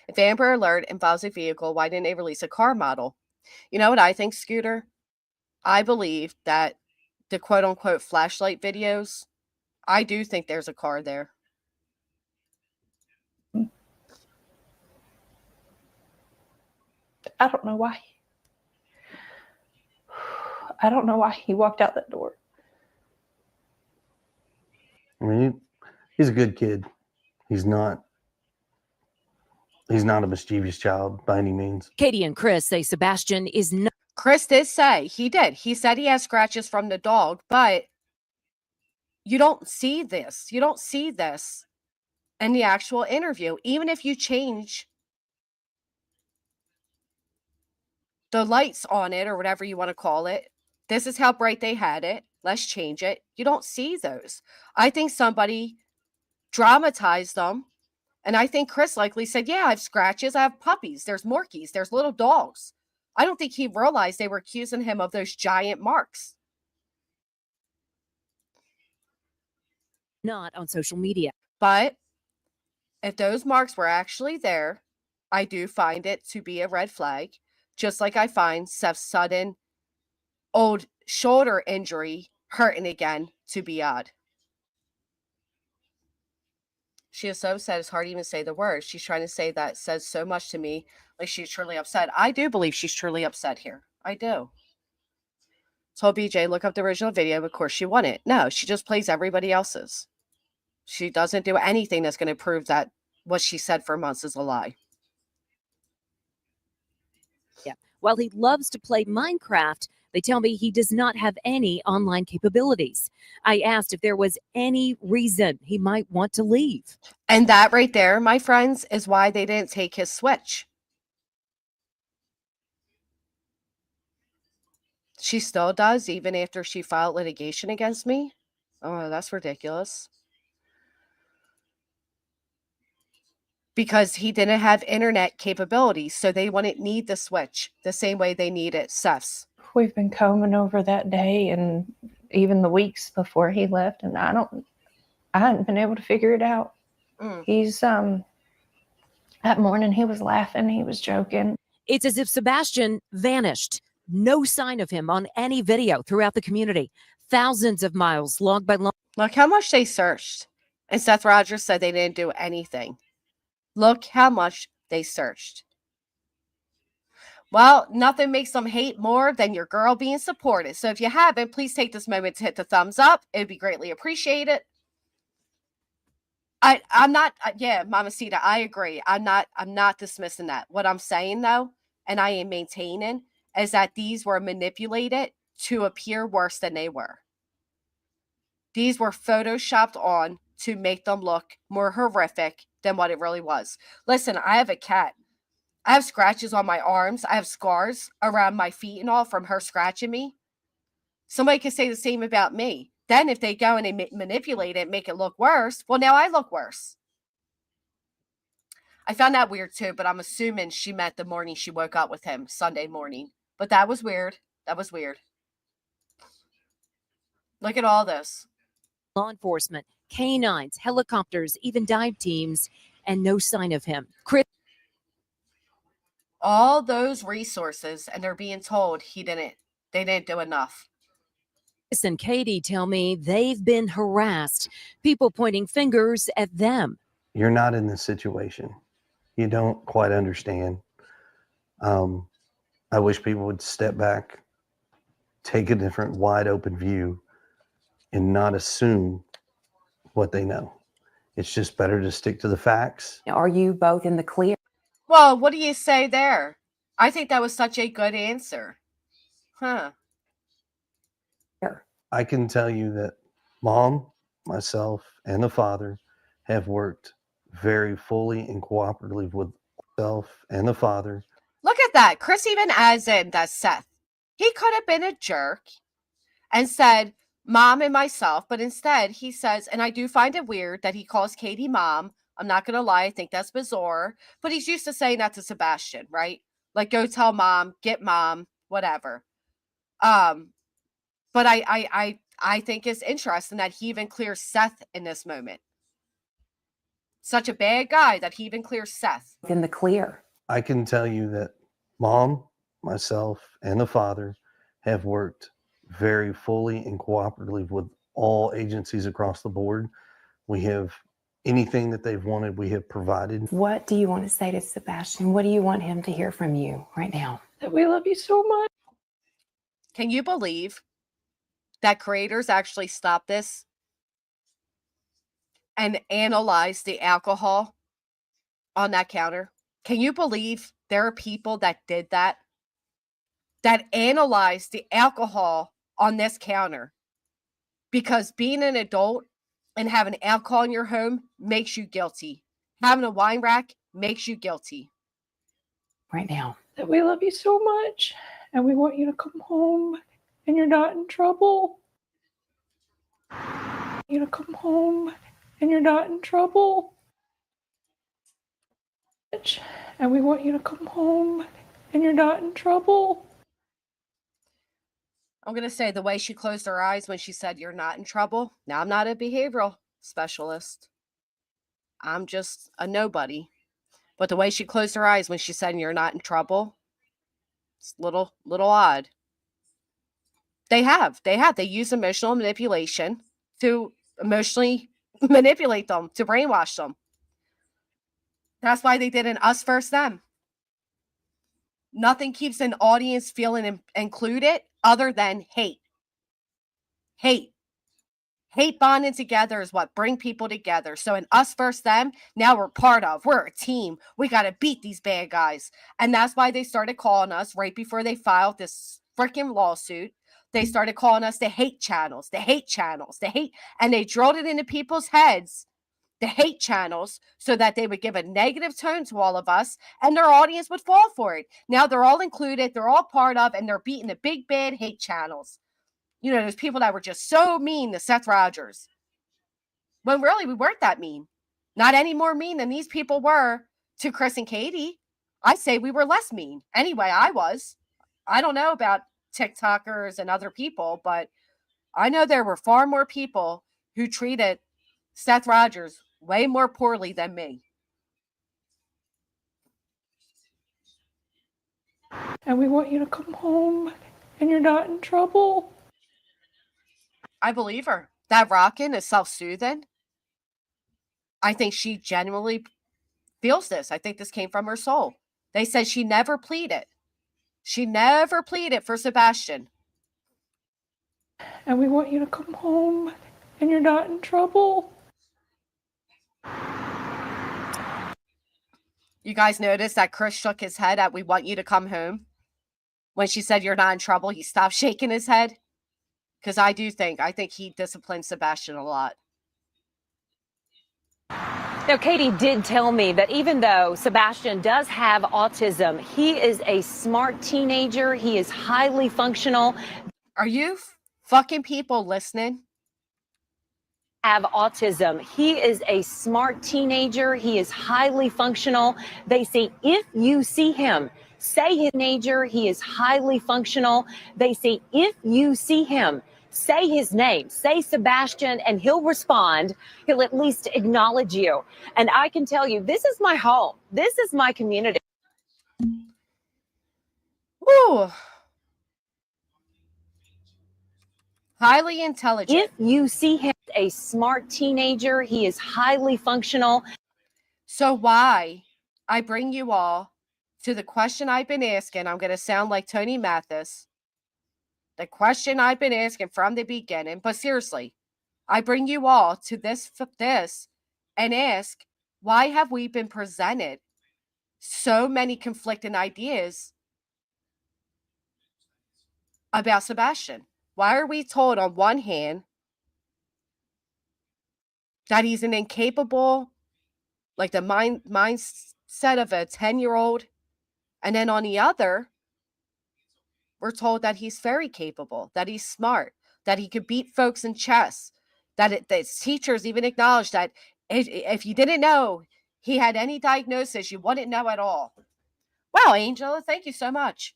If Amber Alert involves a vehicle, why didn't they release a car model? You know what I think, Scooter? I believe that the quote-unquote flashlight videos, I do think there's a car there. I don't know why. I don't know why he walked out that door. I mean, he's a good kid. He's not a mischievous child by any means. Katie and Chris say Sebastian is not Chris did say, he said he has scratches from the dog, but you don't see this. You don't see this in the actual interview. Even if you change the lights on it or whatever you want to call it, this is how bright they had it. Let's change it. You don't see those. I think somebody dramatized them. And I think Chris likely said, yeah, I have scratches. I have puppies. There's Morkies. There's little dogs. I don't think he realized they were accusing him of those giant marks. on social media. But if those marks were actually there, I do find it to be a red flag. Just like I find Seth's sudden old shoulder injury hurting again to be odd. She is so upset, it's hard to even say the words. She's trying to say that says so much to me, like she's truly upset. I do believe she's truly upset here. I do. Told BJ, look up the original video. Of course, she won it. No, she just plays everybody else's. She doesn't do anything that's going to prove that what she said for months is a lie. Yeah. While he loves to play Minecraft, they tell me he does not have any online capabilities. I asked if there was any reason he might want to leave. And that right there, my friends, is why they didn't take his Switch. She still does, even after she filed litigation against me. Oh, that's ridiculous. Because he didn't have internet capabilities, so they wouldn't need the Switch the same way they needed Seth's. We've been combing over that day and even the weeks before he left, and I hadn't been able to figure it out. He's that morning he was laughing, he was joking. It's as if Sebastian vanished. No sign of him on any video throughout the community. Thousands of miles logged by long. Look how much they searched. And Seth Rogers said they didn't do anything. Look how much they searched. Well, nothing makes them hate more than your girl being supported. So if you haven't, please take this moment to hit the thumbs up. It'd be greatly appreciated. I'm not, yeah, Mamacita, I agree. I'm not dismissing that. What I'm saying though, and I am maintaining, is that these were manipulated to appear worse than they were. These were photoshopped on to make them look more horrific than what it really was. Listen, I have a cat. I have scratches on my arms. I have scars around my feet and all from her scratching me. Somebody could say the same about me. Then if they go and they manipulate it, make it look worse, well, now I look worse. I found that weird too, but I'm assuming she meant the morning she woke up with him, Sunday morning. But that was weird. That was weird. Look at all this. Law enforcement, canines, helicopters, even dive teams, and no sign of him. Chris. All those resources, and they're being told they didn't do enough. Chris and Katie tell me they've been harassed, people pointing fingers at them. You're not in this situation. You don't quite understand. I wish people would step back, take a different wide open view, and not assume what they know. It's just better to stick to the facts. Are you both in the clear? Well, what do you say there? I think that was such a good answer. Huh. I can tell you that Mom, myself, and the father have worked very fully and cooperatively with myself and the father. Look at that. Chris even adds in that Seth. He could have been a jerk and said, Mom and myself, but instead he says, and I do find it weird that he calls Katie Mom. I'm not going to lie. I think that's bizarre, but he's used to saying that to Sebastian, right? Like, go tell mom, get mom, whatever. But I think it's interesting that he even clears Seth in this moment. Such a bad guy that he even clears Seth. In the clear. I can tell you that mom, myself, and the father have worked very fully and cooperatively with all agencies across the board. We have anything that they've wanted, we have provided. What do you want to say to Sebastian? What do you want him to hear from you right now? That we love you so much. Can you believe that creators actually stopped this and analyzed the alcohol on that counter? Can you believe there are people that did that? That analyzed the alcohol on this counter? Because being an adult and having alcohol in your home makes you guilty. Having a wine rack makes you guilty. Right now. That we love you so much and we want you to come home and you're not in trouble. You to come home and you're not in trouble. And we want you to come home and you're not in trouble. I'm going to say the way she closed her eyes when she said, "You're not in trouble." Now, I'm not a behavioral specialist. I'm just a nobody. But the way she closed her eyes when she said, "You're not in trouble," it's a little odd. They use emotional manipulation to emotionally manipulate them, to brainwash them. That's why they did an us versus them. Nothing keeps an audience feeling included other than hate. Hate bonding together is what bring people together. So in us versus them, now we're a team. We got to beat these bad guys. And that's why they started calling us right before they filed this freaking lawsuit. They started calling us the hate channels, and they drilled it into people's heads, the hate channels, so that they would give a negative tone to all of us and their audience would fall for it. Now they're all included, they're all part of, and they're beating the big bad hate channels. You know, there's people that were just so mean to Seth Rogers. When really we weren't that mean. Not any more mean than these people were to Chris and Katie. I'd say we were less mean. Anyway, I was. I don't know about TikTokers and other people, but I know there were far more people who treated Seth Rogers way more poorly than me. And we want you to come home and you're not in trouble. I believe her. That rockin' is self-soothing. I think she genuinely feels this. I think this came from her soul. They said she never pleaded. She never pleaded for Sebastian. And we want you to come home and you're not in trouble. You guys noticed that Chris shook his head at "we want you to come home." When she said "you're not in trouble," he stopped shaking his head. Because I think he disciplined Sebastian a lot. Now, Katie did tell me that even though Sebastian does have autism, he is a smart teenager. He is highly functional. Are you fucking people listening? Have autism. He is a smart teenager. He is highly functional. They say if you see him, say his teenager. He is highly functional. They say if you see him, say his name, say Sebastian, and he'll respond. He'll at least acknowledge you. And I can tell you, this is my home. This is my community. Woo. Highly intelligent. If you see him, a smart teenager, he is highly functional. So why I bring you all to the question I've been asking, I'm going to sound like Tony Mathis. The question I've been asking from the beginning, but seriously, I bring you all to this and ask, why have we been presented so many conflicting ideas about Sebastian? Why are we told on one hand that he's an incapable, like the mindset of a 10-year-old, and then on the other, we're told that he's very capable, that he's smart, that he could beat folks in chess, that teachers even acknowledge that if you didn't know he had any diagnosis, you wouldn't know at all. Wow, Angela, thank you so much.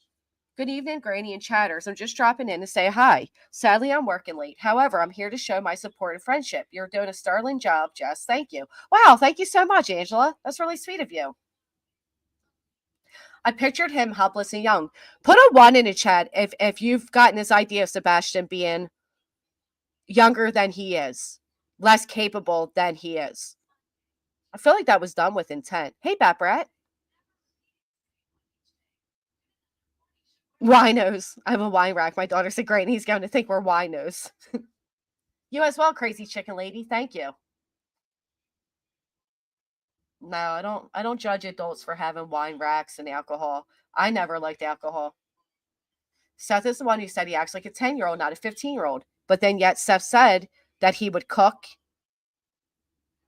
Good evening, Granny and Chatters. I'm just dropping in to say hi. Sadly, I'm working late. However, I'm here to show my support and friendship. You're doing a sterling job, Jess. Thank you. Wow, thank you so much, Angela. That's really sweet of you. I pictured him helpless and young. Put a 1 in the chat if you've gotten this idea of Sebastian being younger than he is, less capable than he is. I feel like that was done with intent. Hey, Bat Brat. Winos. I have a wine rack. My daughter said, great, and he's going to think we're winos. You as well, crazy chicken lady. Thank you. No, I don't judge adults for having wine racks and alcohol. I never liked alcohol. Seth is the one who said he acts like a 10-year-old, not a 15-year-old. But then yet Seth said that he would cook.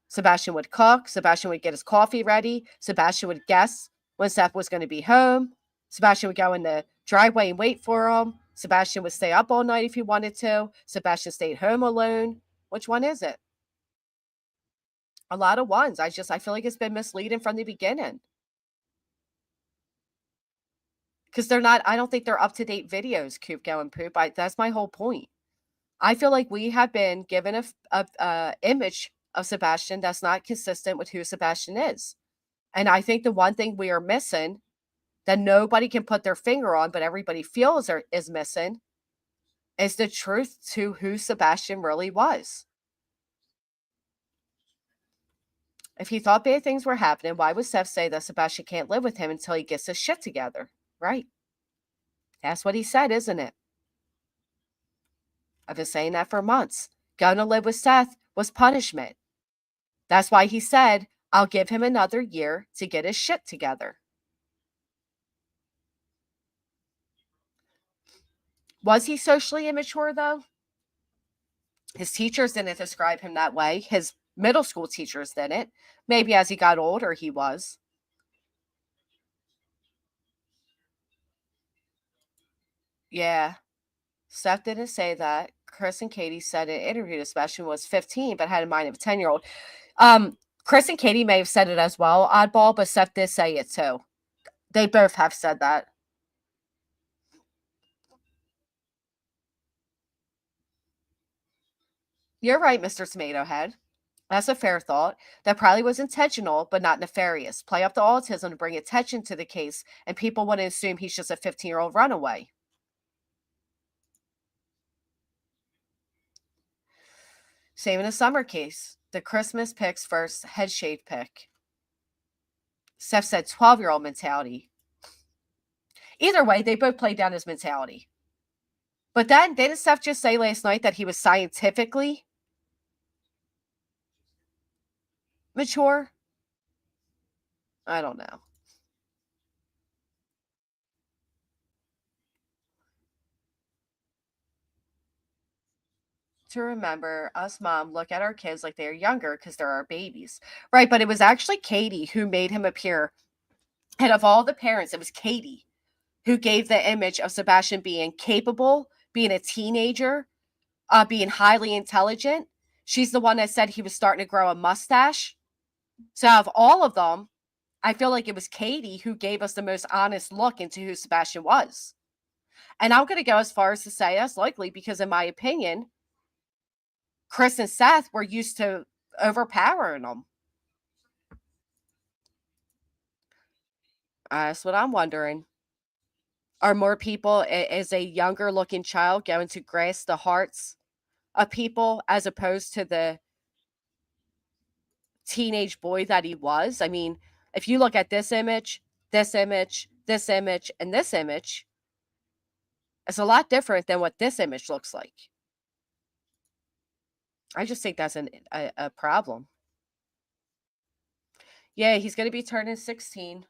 Sebastian would cook. Sebastian would get his coffee ready. Sebastian would guess when Seth was going to be home. Sebastian would go in the driveway and wait for him. Sebastian would stay up all night if he wanted to. Sebastian stayed home alone. Which one is it? A lot of ones. I feel like it's been misleading from the beginning. Because they're not, I don't think they're up-to-date videos, Coop, Go, and Poop. That's my whole point. I feel like we have been given a image of Sebastian that's not consistent with who Sebastian is. And I think the one thing we are missing that nobody can put their finger on, but everybody feels is missing, is the truth to who Sebastian really was. If he thought bad things were happening, why would Seth say that Sebastian can't live with him until he gets his shit together? Right. That's what he said, isn't it? I've been saying that for months. Going to live with Seth was punishment. That's why he said, I'll give him another year to get his shit together. Was he socially immature, though? His teachers didn't describe him that way. His middle school teachers didn't. Maybe as he got older, he was. Yeah. Seth didn't say that. Chris and Katie said in an interview that Sebastian was 15, but had a mind of a 10-year-old. Chris and Katie may have said it as well, oddball, but Seth did say it too. They both have said that. You're right, Mr. Tomato Head. That's a fair thought. That probably was intentional, but not nefarious. Play up the autism to bring attention to the case, and people wouldn't assume he's just a 15-year-old runaway. Same in the summer case. The Christmas picks first head shave pick. Seth said 12-year-old mentality. Either way, they both played down his mentality. But then, didn't Seth just say last night that he was scientifically mature? I don't know. To remember, us mom look at our kids like they're younger because they're our babies. Right, but it was actually Katie who made him appear. And of all the parents, it was Katie who gave the image of Sebastian being capable, being a teenager, being highly intelligent. She's the one that said he was starting to grow a mustache. So out of all of them, I feel like it was Katie who gave us the most honest look into who Sebastian was. And I'm going to go as far as to say that's likely because, in my opinion, Chris and Seth were used to overpowering them. That's what I'm wondering. Are more people, as a younger looking child, going to grasp the hearts of people as opposed to the teenage boy that he was? I mean, if you look at this image, this image, this image, and this image, it's a lot different than what this image looks like. I just think that's a problem. Yeah, he's going to be turning 16.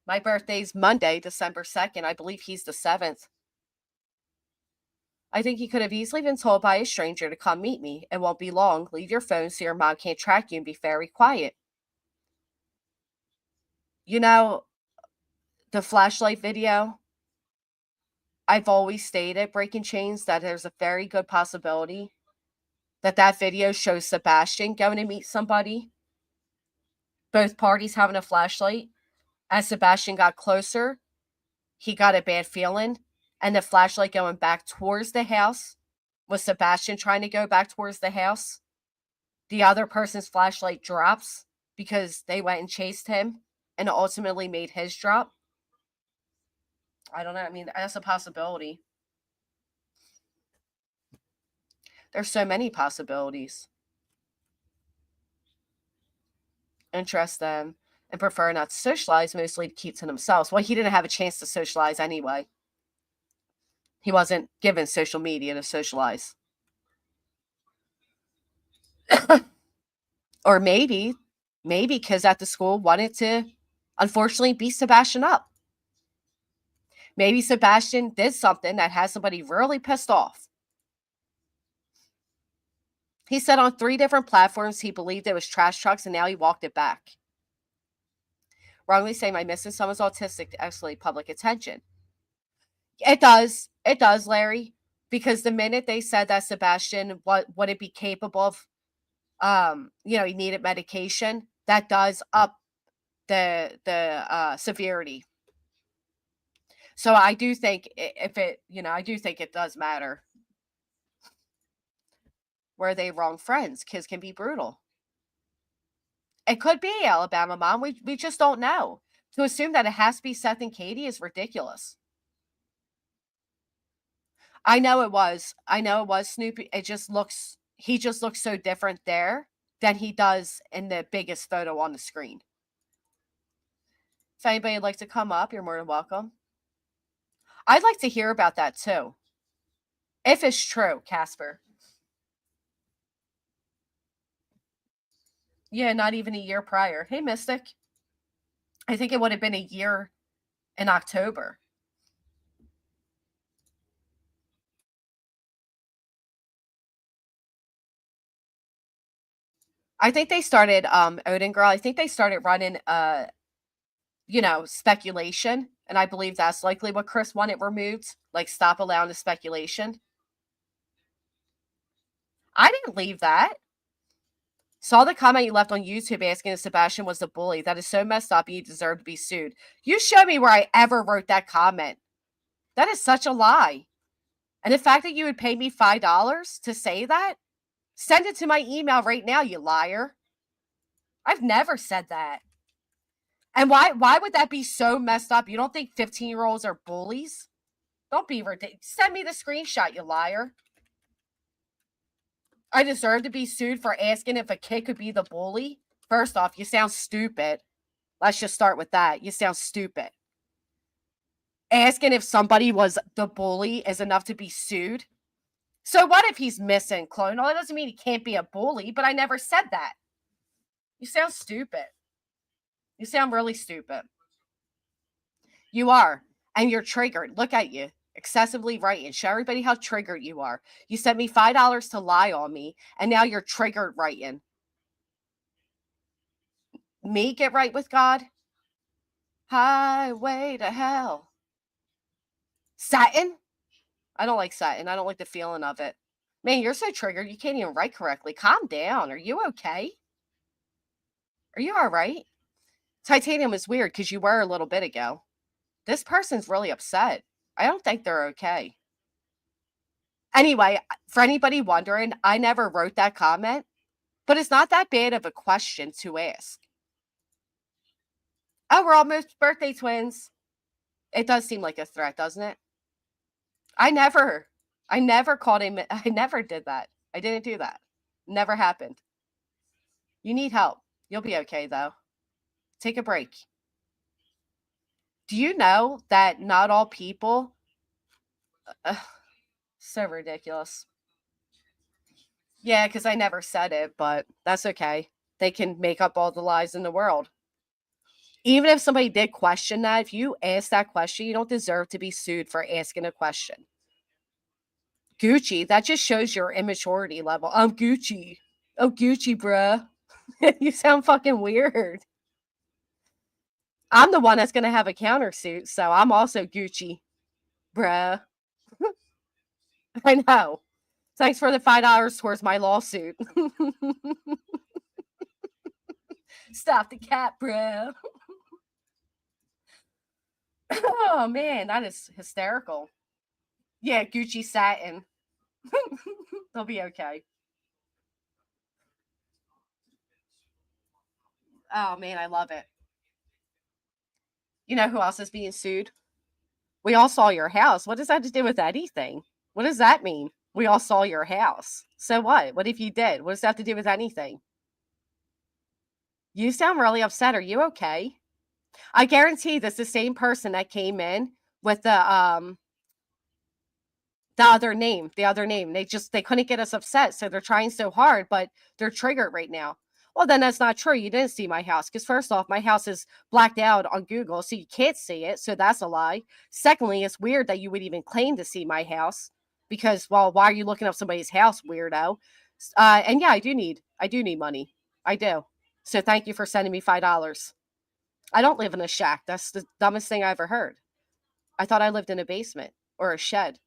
My birthday's Monday, December 2nd. I believe he's the 7th. I think he could have easily been told by a stranger to come meet me. It won't be long. Leave your phone so your mom can't track you and be very quiet. You know, the flashlight video, I've always stated, Breaking Chains, that there's a very good possibility that that video shows Sebastian going to meet somebody, both parties having a flashlight, As Sebastian got closer, he got a bad feeling, and the flashlight going back towards the house was Sebastian trying to go back towards the house. The other person's flashlight drops because they went and chased him and ultimately made his drop. I don't know. I mean, that's a possibility. There's so many possibilities. Interest them and prefer not to socialize, mostly to keep to themselves. Well, he didn't have a chance to socialize anyway. He wasn't given social media to socialize. Or maybe because at the school wanted to, unfortunately, beat Sebastian up. Maybe Sebastian did something that has somebody really pissed off. He said on 3 different platforms he believed it was trash trucks, and now he walked it back. Wrongly saying my missing someone's autistic to escalate public attention. It does, Larry, because the minute they said that Sebastian would it be capable of, he needed medication, that does up the severity. So I do think I do think it does matter. Were they wrong friends? Kids can be brutal. It could be Alabama mom. We just don't know. To assume that it has to be Seth and Katie is ridiculous. I know it was Snoopy. He just looks so different there than he does in the biggest photo on the screen. If anybody would like to come up, you're more than welcome. I'd like to hear about that too. If it's true, Casper. Yeah, not even a year prior. Hey, Mystic. I think it would have been a year in October. I think they started, Odin Girl, I think they started running, speculation. And I believe that's likely what Chris wanted removed. Like, stop allowing the speculation. I didn't leave that. Saw the comment you left on YouTube asking if Sebastian was a bully. That is so messed up. He deserved to be sued. You show me where I ever wrote that comment. That is such a lie. And the fact that you would pay me $5 to say that, send it to my email right now, you liar. I've never said that. And why would that be so messed up? You don't think 15-year-olds are bullies? Don't be ridiculous. Send me the screenshot, you liar. I deserve to be sued for asking if a kid could be the bully? First off, you sound stupid. Let's just start with that. You sound stupid. Asking if somebody was the bully is enough to be sued? So what if he's missing, clone? Well, that doesn't mean he can't be a bully, but I never said that. You sound stupid. You sound really stupid. You are. And you're triggered. Look at you. Excessively writing. Show everybody how triggered you are. You sent me $5 to lie on me, and now you're triggered writing. Me get right with God? Highway to hell. Satin? I don't like satin. I don't like the feeling of it. Man, you're so triggered you can't even write correctly. Calm down. Are you okay? Are you all right? Titanium is weird because you were a little bit ago. This person's really upset. I don't think they're okay. Anyway, for anybody wondering, I never wrote that comment, but it's not that bad of a question to ask. Oh, we're almost birthday twins. It does seem like a threat, doesn't it? I never called him. I never did that. I didn't do that. Never happened. You need help. You'll be okay, though. Take a break. Do you know that not all people... so ridiculous. Yeah, because I never said it, but that's okay. They can make up all the lies in the world. Even if somebody did question that, if you ask that question, you don't deserve to be sued for asking a question. Gucci, that just shows your immaturity level. I'm Gucci. Oh, Gucci, bruh. You sound fucking weird. I'm the one that's going to have a countersuit, so I'm also Gucci, bruh. I know. Thanks for the $5 towards my lawsuit. Stop the cat, bruh. Oh man, that is hysterical. Yeah, Gucci satin. They'll be okay. Oh man, I love it. You know who else is being sued? We all saw your house. What does that have to do with anything? What does that mean? We all saw your house. So what? What if you did? What does that have to do with anything? You sound really upset. Are you okay? I guarantee that's the same person that came in with the other name. They couldn't get us upset, so they're trying so hard, but they're triggered right now. Well, then that's not true. You didn't see my house because first off, my house is blacked out on Google, so you can't see it. So that's a lie. Secondly, it's weird that you would even claim to see my house because, well, why are you looking up somebody's house, weirdo? And yeah, I do need money. I do. So thank you for sending me $5. I don't live in a shack. That's the dumbest thing I ever heard. I thought I lived in a basement or a shed.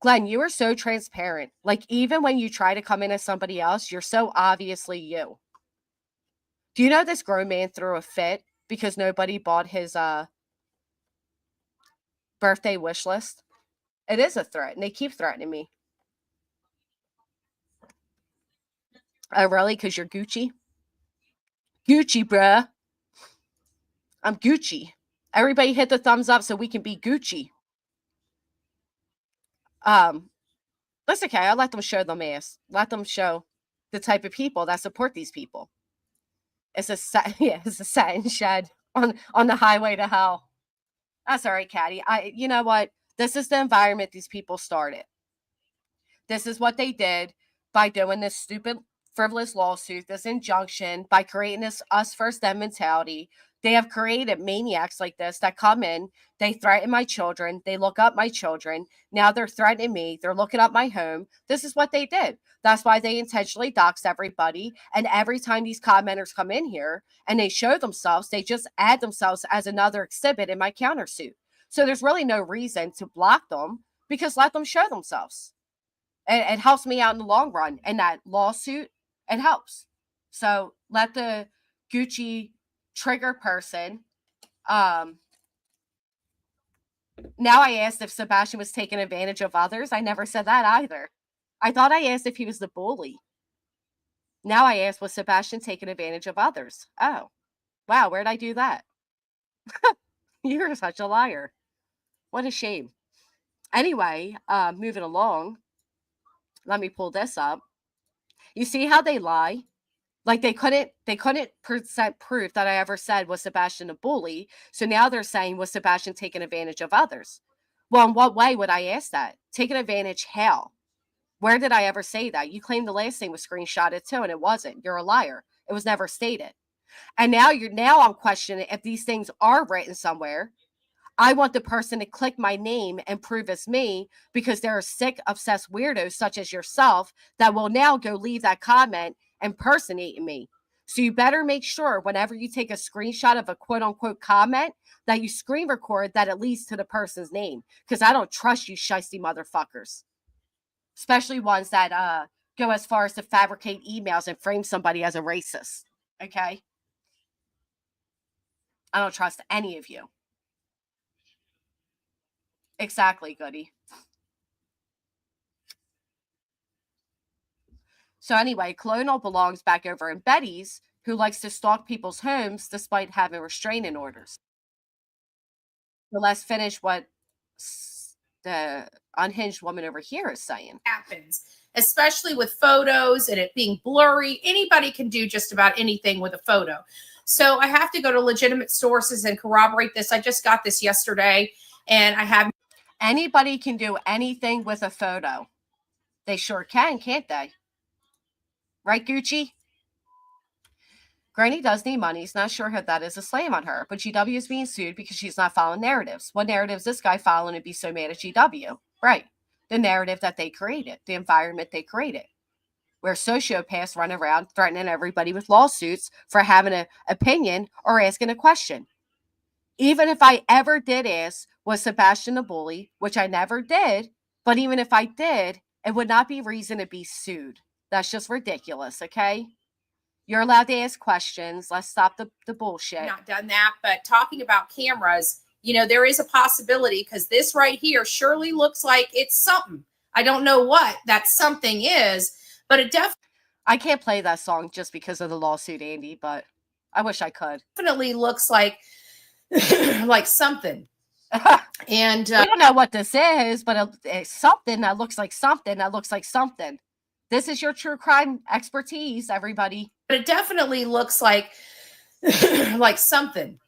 Glenn, you are so transparent. Like, even when you try to come in as somebody else, you're so obviously you. Do you know this grown man threw a fit because nobody bought his birthday wish list? It is a threat, and they keep threatening me. Oh, really? Because you're Gucci? Gucci, bruh. I'm Gucci. Everybody hit the thumbs up so we can be Gucci. That's okay. I'll let them show them ass. Let them show the type of people that support these people. It's a satin shed on the highway to hell. That's all right, Caddy. You know what? This is the environment these people started. This is what they did by doing this stupid, frivolous lawsuit, this injunction, by creating this us first them mentality. They have created maniacs like this that come in, they threaten my children, they look up my children. Now they're threatening me, they're looking up my home. This is what they did. That's why they intentionally doxed everybody. And every time these commenters come in here and they show themselves, they just add themselves as another exhibit in my countersuit. So there's really no reason to block them because let them show themselves. It helps me out in the long run. And that lawsuit, it helps. So let the Gucci trigger person. Now I asked if Sebastian was taking advantage of others. I never said that either. I thought I asked if he was the bully. Now I asked, was Sebastian taking advantage of others? Oh, wow. Where'd I do that? You're such a liar. What a shame. Anyway, moving along. Let me pull this up. You see how they lie? Like they couldn't present proof that I ever said was Sebastian a bully. So now they're saying was Sebastian taking advantage of others? Well, in what way would I ask that? Taking advantage how? Where did I ever say that? You claimed the last thing was screenshotted too, and it wasn't. You're a liar. It was never stated. And now I'm questioning if these things are written somewhere. I want the person to click my name and prove it's me because there are sick, obsessed weirdos such as yourself that will now go leave that comment impersonating me. So you better make sure whenever you take a screenshot of a quote unquote comment that you screen record that it leads to the person's name because I don't trust you shiesty motherfuckers, especially ones that go as far as to fabricate emails and frame somebody as a racist. Okay? I don't trust any of you. Exactly, Goody. So anyway, Colonel belongs back over in Betty's, who likes to stalk people's homes despite having restraining orders. So let's finish what the unhinged woman over here is saying. Happens, especially with photos and it being blurry. Anybody can do just about anything with a photo. So I have to go to legitimate sources and corroborate this. I just got this yesterday and I have. Anybody can do anything with a photo. They sure can, can't they? Right, Gucci? Granny does need money. He's not sure how that is a slam on her, but GW is being sued because she's not following narratives. What narratives this guy following and be so mad at GW? Right. The narrative that they created, the environment they created, where sociopaths run around threatening everybody with lawsuits for having an opinion or asking a question. Even if I ever did ask, was Sebastian a bully, which I never did, but even if I did, it would not be reason to be sued. That's just ridiculous, okay? You're allowed to ask questions. Let's stop the bullshit. Not done that, but talking about cameras, you know, there is a possibility because this right here surely looks like it's something. I don't know what that something is, but it I can't play that song just because of the lawsuit, Andy, but I wish I could. definitely looks like like something. And we don't know what this is, but it's something that looks like something that looks like something. This is your true crime expertise, everybody. But it definitely looks like something.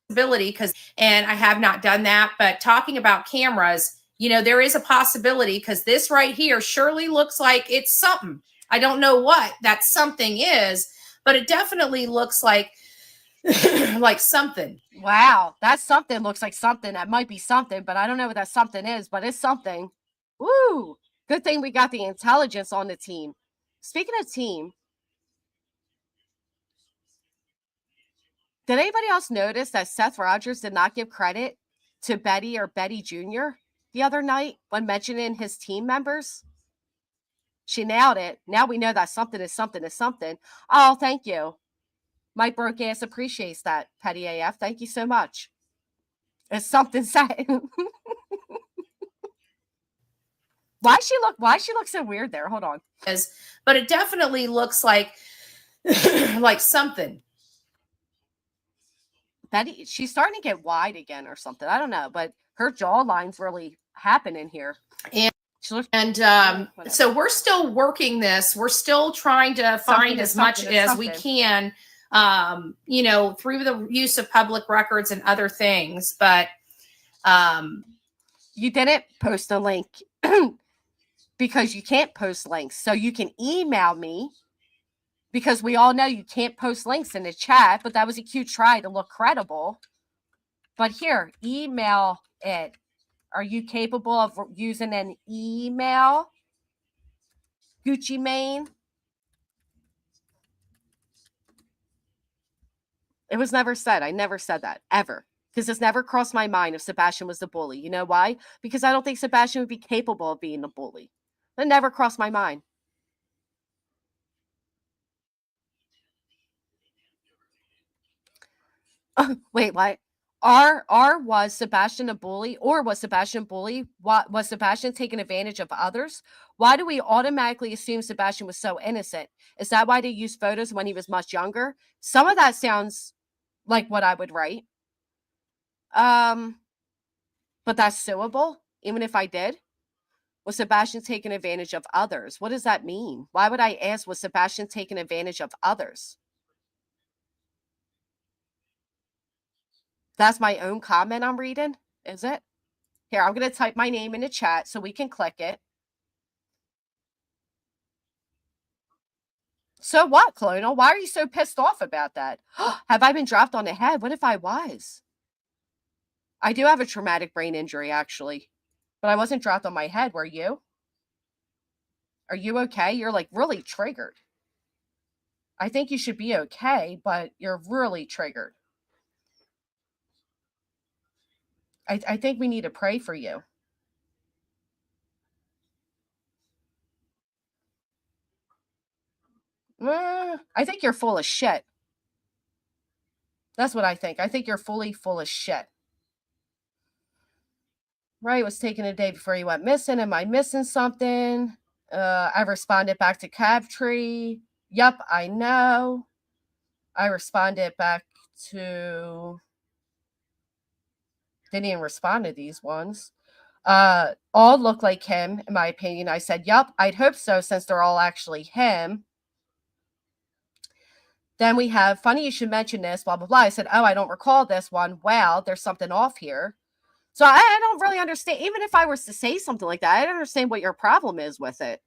Ability because, and I have not done that, but talking about cameras, you know, there is a possibility because this right here surely looks like it's something. I don't know what that something is, but it definitely looks like like something. Wow, that something looks like something. That might be something, but I don't know what that something is, but it's something. Woo! Good thing we got the intelligence on the team. Speaking of team, did anybody else notice that Seth Rogers did not give credit to Betty or Betty Jr. the other night when mentioning his team members? She nailed it. Now we know that something is something is something. Oh, thank you. Mike broke ass appreciates that, Petty AF. Thank you so much. It's something said. Why she look so weird there? Hold on. But it definitely looks like like something. Betty, she's starting to get wide again or something. I don't know, but her jawline's really happening here. And so we're still working this. We're still trying to find as much as we can, you know, through the use of public records and other things. But you didn't post a link because you can't post links. So you can email me because we all know you can't post links in the chat, but that was a cute try to look credible. But here, email it. Are you capable of using an email? Gucci Mane? It was never said. I never said that, ever. Because it's never crossed my mind if Sebastian was the bully. You know why? Because I don't think Sebastian would be capable of being a bully. That never crossed my mind. Wait, what? Was Sebastian a bully, or was Sebastian a bully? What was Sebastian taking advantage of others? Why do we automatically assume Sebastian was so innocent? Is that why they used photos when he was much younger? Some of that sounds like what I would write. But that's suable, even if I did. Was Sebastian taking advantage of others? What does that mean? Why would I ask, was Sebastian taking advantage of others? That's my own comment I'm reading, is it? Here, I'm going to type my name in the chat so we can click it. So what, Clonal? Why are you so pissed off about that? Have I been dropped on the head? What if I was? I do have a traumatic brain injury, actually. But I wasn't dropped on my head, were you? Are you okay? You're like really triggered. I think you should be okay, but you're really triggered. I think we need to pray for you. I think you're full of shit. That's what I think. I think you're fully full of shit. Right, was taken a day before he went missing. Am I missing something? I responded back to Crabtree. Yup, I know. I responded back to... Didn't even respond to these ones. All look like him, in my opinion. I said, yup, I'd hope so, since they're all actually him. Then we have, funny you should mention this, blah, blah, blah. I said, oh, I don't recall this one. Wow, there's something off here. So I don't really understand. Even if I was to say something like that, I don't understand what your problem is with it.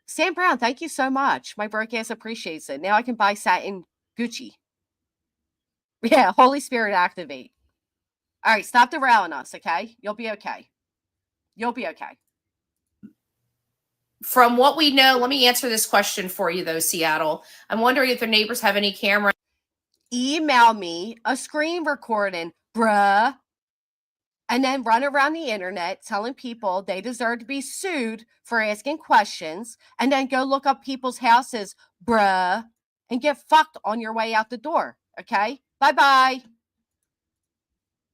Sam Brown, thank you so much. My broadcast appreciates it. Now I can buy satin Gucci. Yeah, Holy Spirit activate. All right, stop derailing us, okay? You'll be okay. You'll be okay. From what we know, let me answer this question for you, though, Seattle. I'm wondering if the neighbors have any camera. Email me a screen recording, bruh. and then run around the internet telling people they deserve to be sued for asking questions, and then go look up people's houses, bruh, and get fucked on your way out the door. Okay? Bye-bye.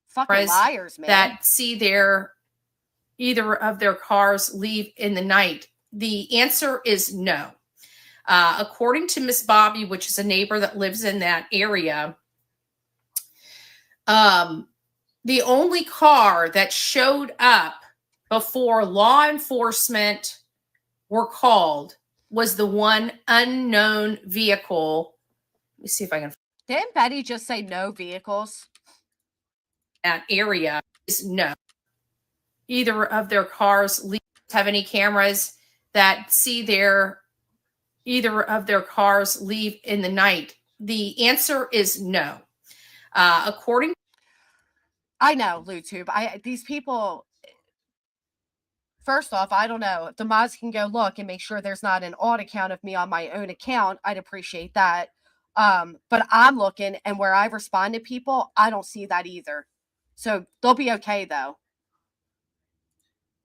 Fucking liars, man. That see either of their cars leave in the night. The answer is no. According to Miss Bobby, which is a neighbor that lives in that area, the only car that showed up before law enforcement were called was the one unknown vehicle. Let me see if I can. Didn't Betty just say no vehicles? That area is no. Either of their cars have any cameras that see either of their cars leave in the night. The answer is no. According, I know, LuTube. These people. First off, I don't know if the mods can go look and make sure there's not an odd account of me on my own account. I'd appreciate that. But I'm looking, and where I respond to people, I don't see that either. So they'll be okay though.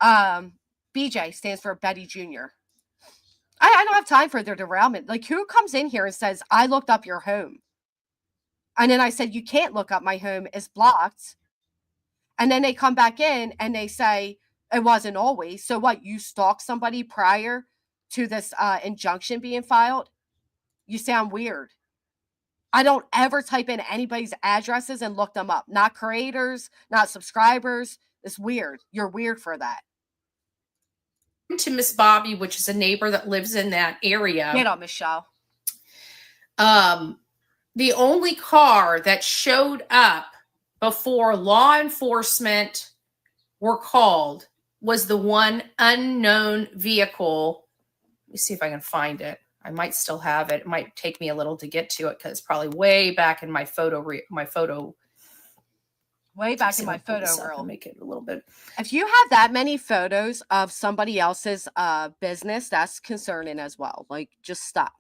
BJ stands for Betty Jr. I don't have time for their derailment. Like, who comes in here and says, I looked up your home? And then I said, you can't look up my home, it's blocked. And then they come back in and they say, it wasn't always. So what, you stalked somebody prior to this injunction being filed? You sound weird. I don't ever type in anybody's addresses and look them up. Not creators, not subscribers. It's weird. You're weird for that. to Miss Bobby, which is a neighbor that lives in that area. Get on, Michelle. The only car that showed up before law enforcement were called was the one unknown vehicle. Let me see if I can find it. I might still have it. It might take me a little to get to it because it's probably way back in my photo. Way back in my photo reel. Make it a little bit. If you have that many photos of somebody else's business, that's concerning as well. Like, just stop.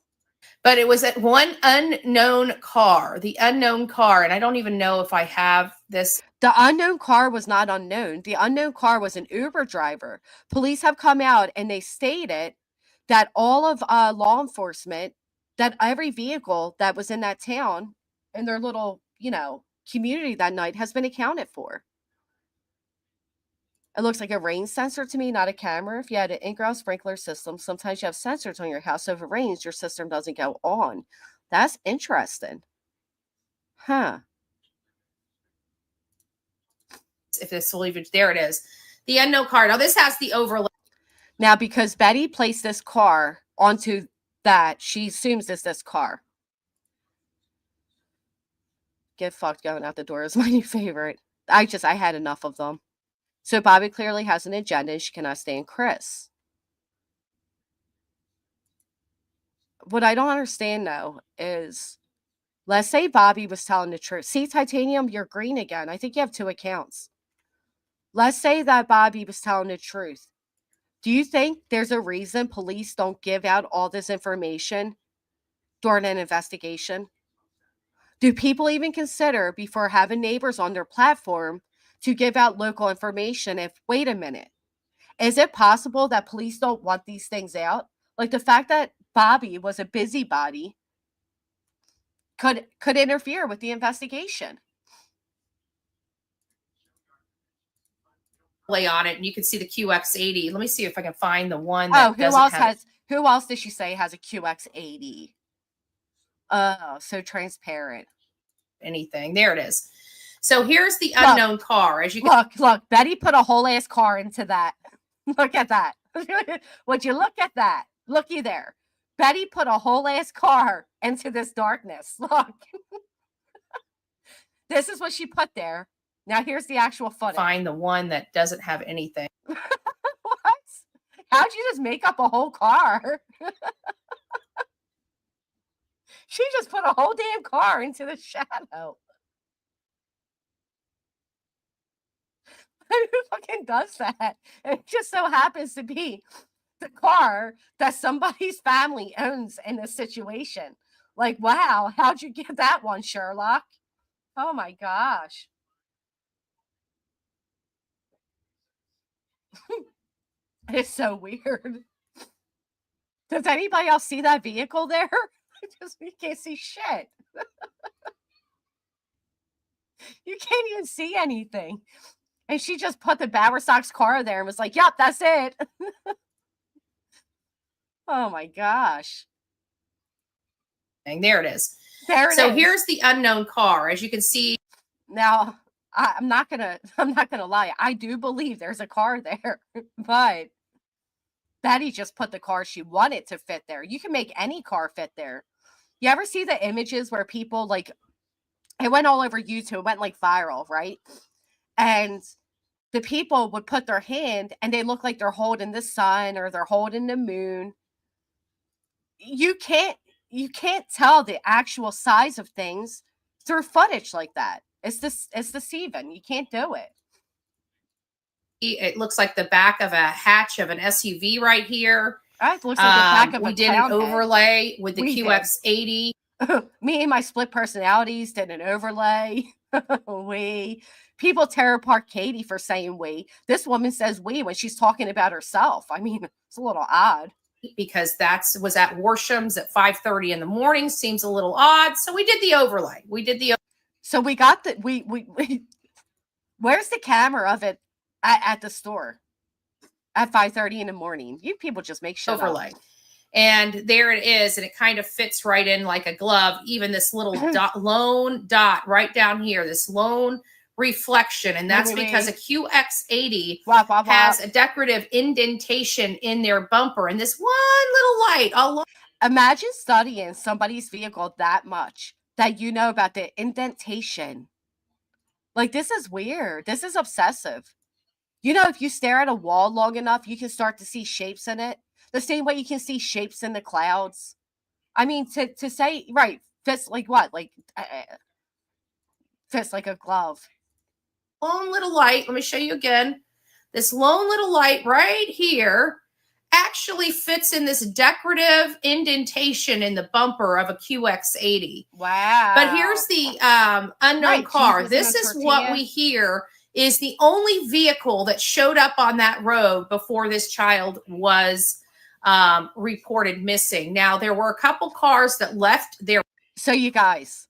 But it was at one unknown car, the unknown car. And I don't even know if I have this. The unknown car was not unknown. The unknown car was an Uber driver. Police have come out and they stated that all of law enforcement, that every vehicle that was in that town in their little, community that night has been accounted for. It looks like a rain sensor to me, not a camera. If you had an in-ground sprinkler system, sometimes you have sensors on your house. So if it rains, your system doesn't go on. That's interesting. Huh. If this will even, there it is. The unknown car. Now this has the overlay. Now, because Betty placed this car onto that, she assumes it's this car. Get fucked going out the door is my new favorite. I had enough of them. So Bobby clearly has an agenda and she cannot stand Chris. What I don't understand, though, is let's say Bobby was telling the truth. See, Titanium, you're green again. I think you have 2 accounts. Let's say that Bobby was telling the truth. Do you think there's a reason police don't give out all this information during an investigation? Do people even consider, before having neighbors on their platform, to give out local information if, wait a minute, is it possible that police don't want these things out? Like the fact that Bobby was a busybody could interfere with the investigation. Lay on it, and you can see the QX80. Let me see if I can find the one that who else did she say has a QX80? Oh, so transparent. Anything. There it is. So here's the unknown car. As you can look, Betty put a whole ass car into that. Look at that. Would you look at that? Looky there. Betty put a whole ass car into this darkness. Look. This is what she put there. Now here's the actual footage. Find the one that doesn't have anything. What? How'd you just make up a whole car? She just put a whole damn car into the shadow. Who fucking does that? It just so happens to be the car that somebody's family owns in this situation. Like, wow, how'd you get that one, Sherlock? Oh my gosh. It's so weird. Does anybody else see that vehicle there? You can't see shit. You can't even see anything. And she just put the Bowersox car there and was like, yep, that's it. Oh my gosh. And there it is. There it So is. here's the unknown car. As you can see, Now, I'm not gonna lie. I do believe there's a car there, but Betty just put the car she wanted to fit there. You can make any car fit there. You ever see the images where people like, it went all over YouTube, it went like viral, right? And the people would put their hand and they look like they're holding the sun or they're holding the moon. You can't tell the actual size of things through footage like that. It's deceiving. You can't do it. it looks like the back of a hatch of an SUV right here. It looks like the back of we a did an town head. overlay with the We did. QX80. Me and my split personalities did an overlay. People tear apart Katie for saying we. This woman says we when she's talking about herself. I mean, it's a little odd. Because was at Worsham's at 5:30 in the morning. Seems a little odd. So we did the overlay. So we got the we where's the camera of it at the store at 5:30 in the morning? You people just make shit overlay. up. And there it is, and it kind of fits right in like a glove. Even this little lone dot right down here, this lone reflection, and that's because a QX80 has a decorative indentation in their bumper, and this one little light. Imagine studying somebody's vehicle that much that you know about the indentation. Like, this is weird. This is obsessive. You know, if you stare at a wall long enough, you can start to see shapes in it. The same way you can see shapes in the clouds. I mean, to say, right, fits like what? Like, fits like a glove. Lone little light. Let me show you again. This lone little light right here actually fits in this decorative indentation in the bumper of a QX80. Wow. But here's the unknown car. This is what we hear is the only vehicle that showed up on that road before this child was reported missing. Now, there were a couple cars that left there. So you guys,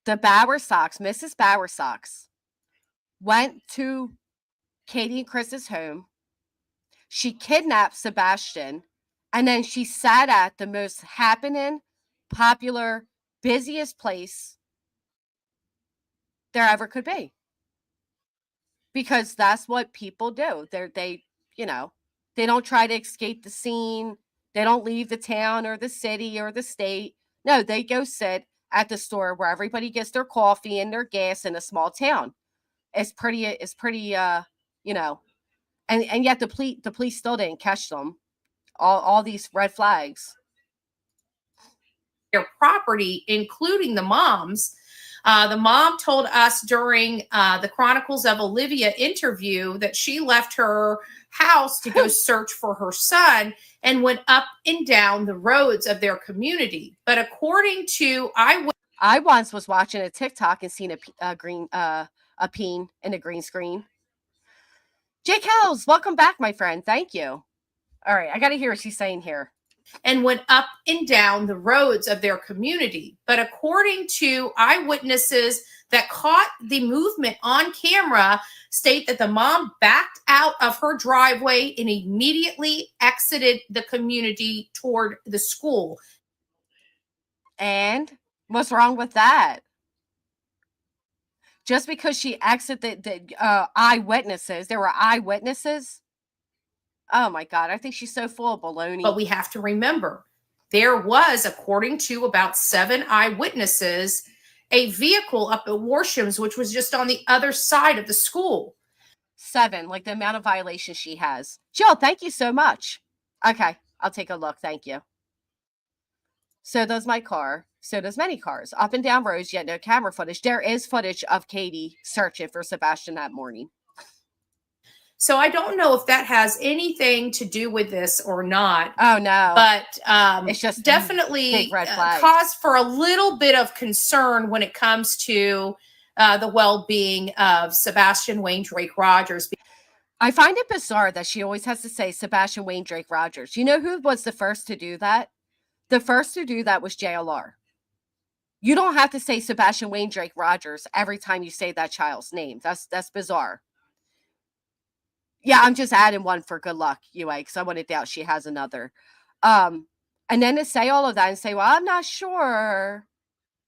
the Bowersox, Mrs. Bowersox, went to Katie and Chris's home. She kidnapped Sebastian, and then she sat at the most happening, popular, busiest place there ever could be. Because that's what people do. They don't try to escape the scene. They don't leave the town or the city or the state. No, they go sit at the store where everybody gets their coffee and their gas in a small town. It's pretty, and yet the police still didn't catch them. All these red flags. Their property, including the mom's. The mom told us during the Chronicles of Olivia interview that she left her house to go search for her son and went up and down the roads of their community. But according to I once was watching a TikTok and seen a peen in a green screen. Jake Hells, welcome back, my friend. Thank you. All right, I got to hear what she's saying here. And went up and down the roads of their community. But according to eyewitnesses that caught the movement on camera, state that the mom backed out of her driveway and immediately exited the community toward the school. And what's wrong with that? Just because she exited the eyewitnesses, there were eyewitnesses. Oh my God, I think she's so full of baloney. But we have to remember, there was, according to about 7 eyewitnesses, a vehicle up at Worsham's, which was just on the other side of the school. 7, like the amount of violations she has. Jill, thank you so much. Okay, I'll take a look. Thank you. So does my car. So does many cars. Up and down roads, yet no camera footage. There is footage of Katie searching for Sebastian that morning. So I don't know if that has anything to do with this or not. Oh, no. But it's just definitely big red flag. Cause for a little bit of concern when it comes to the well-being of Sebastian Wayne Drake Rogers. I find it bizarre that she always has to say Sebastian Wayne Drake Rogers. You know who was the first to do that? The first to do that was JLR. You don't have to say Sebastian Wayne Drake Rogers every time you say that child's name. That's bizarre. Yeah, I'm just adding one for good luck, UA, because I want to doubt she has another. And then to say all of that and say, well, I'm not sure.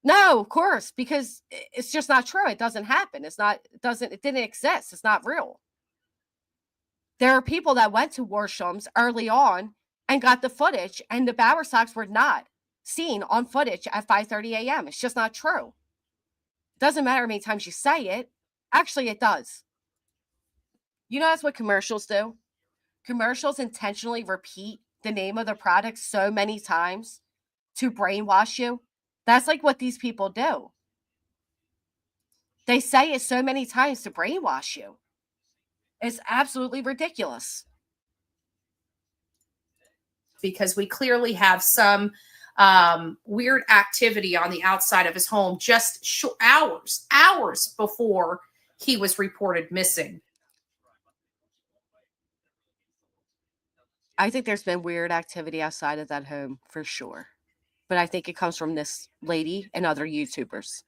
No, of course, because it's just not true. It doesn't happen. It didn't exist. It's not real. There are people that went to Warsham's early on and got the footage, and the Bowerstocks were not seen on footage at 5:30 a.m. It's just not true. It doesn't matter how many times you say it. Actually, it does. You know, that's what commercials do. Commercials intentionally repeat the name of the product so many times to brainwash you. That's like what these people do. They say it so many times to brainwash you. It's absolutely ridiculous. Because we clearly have some weird activity on the outside of his home just hours before he was reported missing. I think there's been weird activity outside of that home for sure. But I think it comes from this lady and other YouTubers.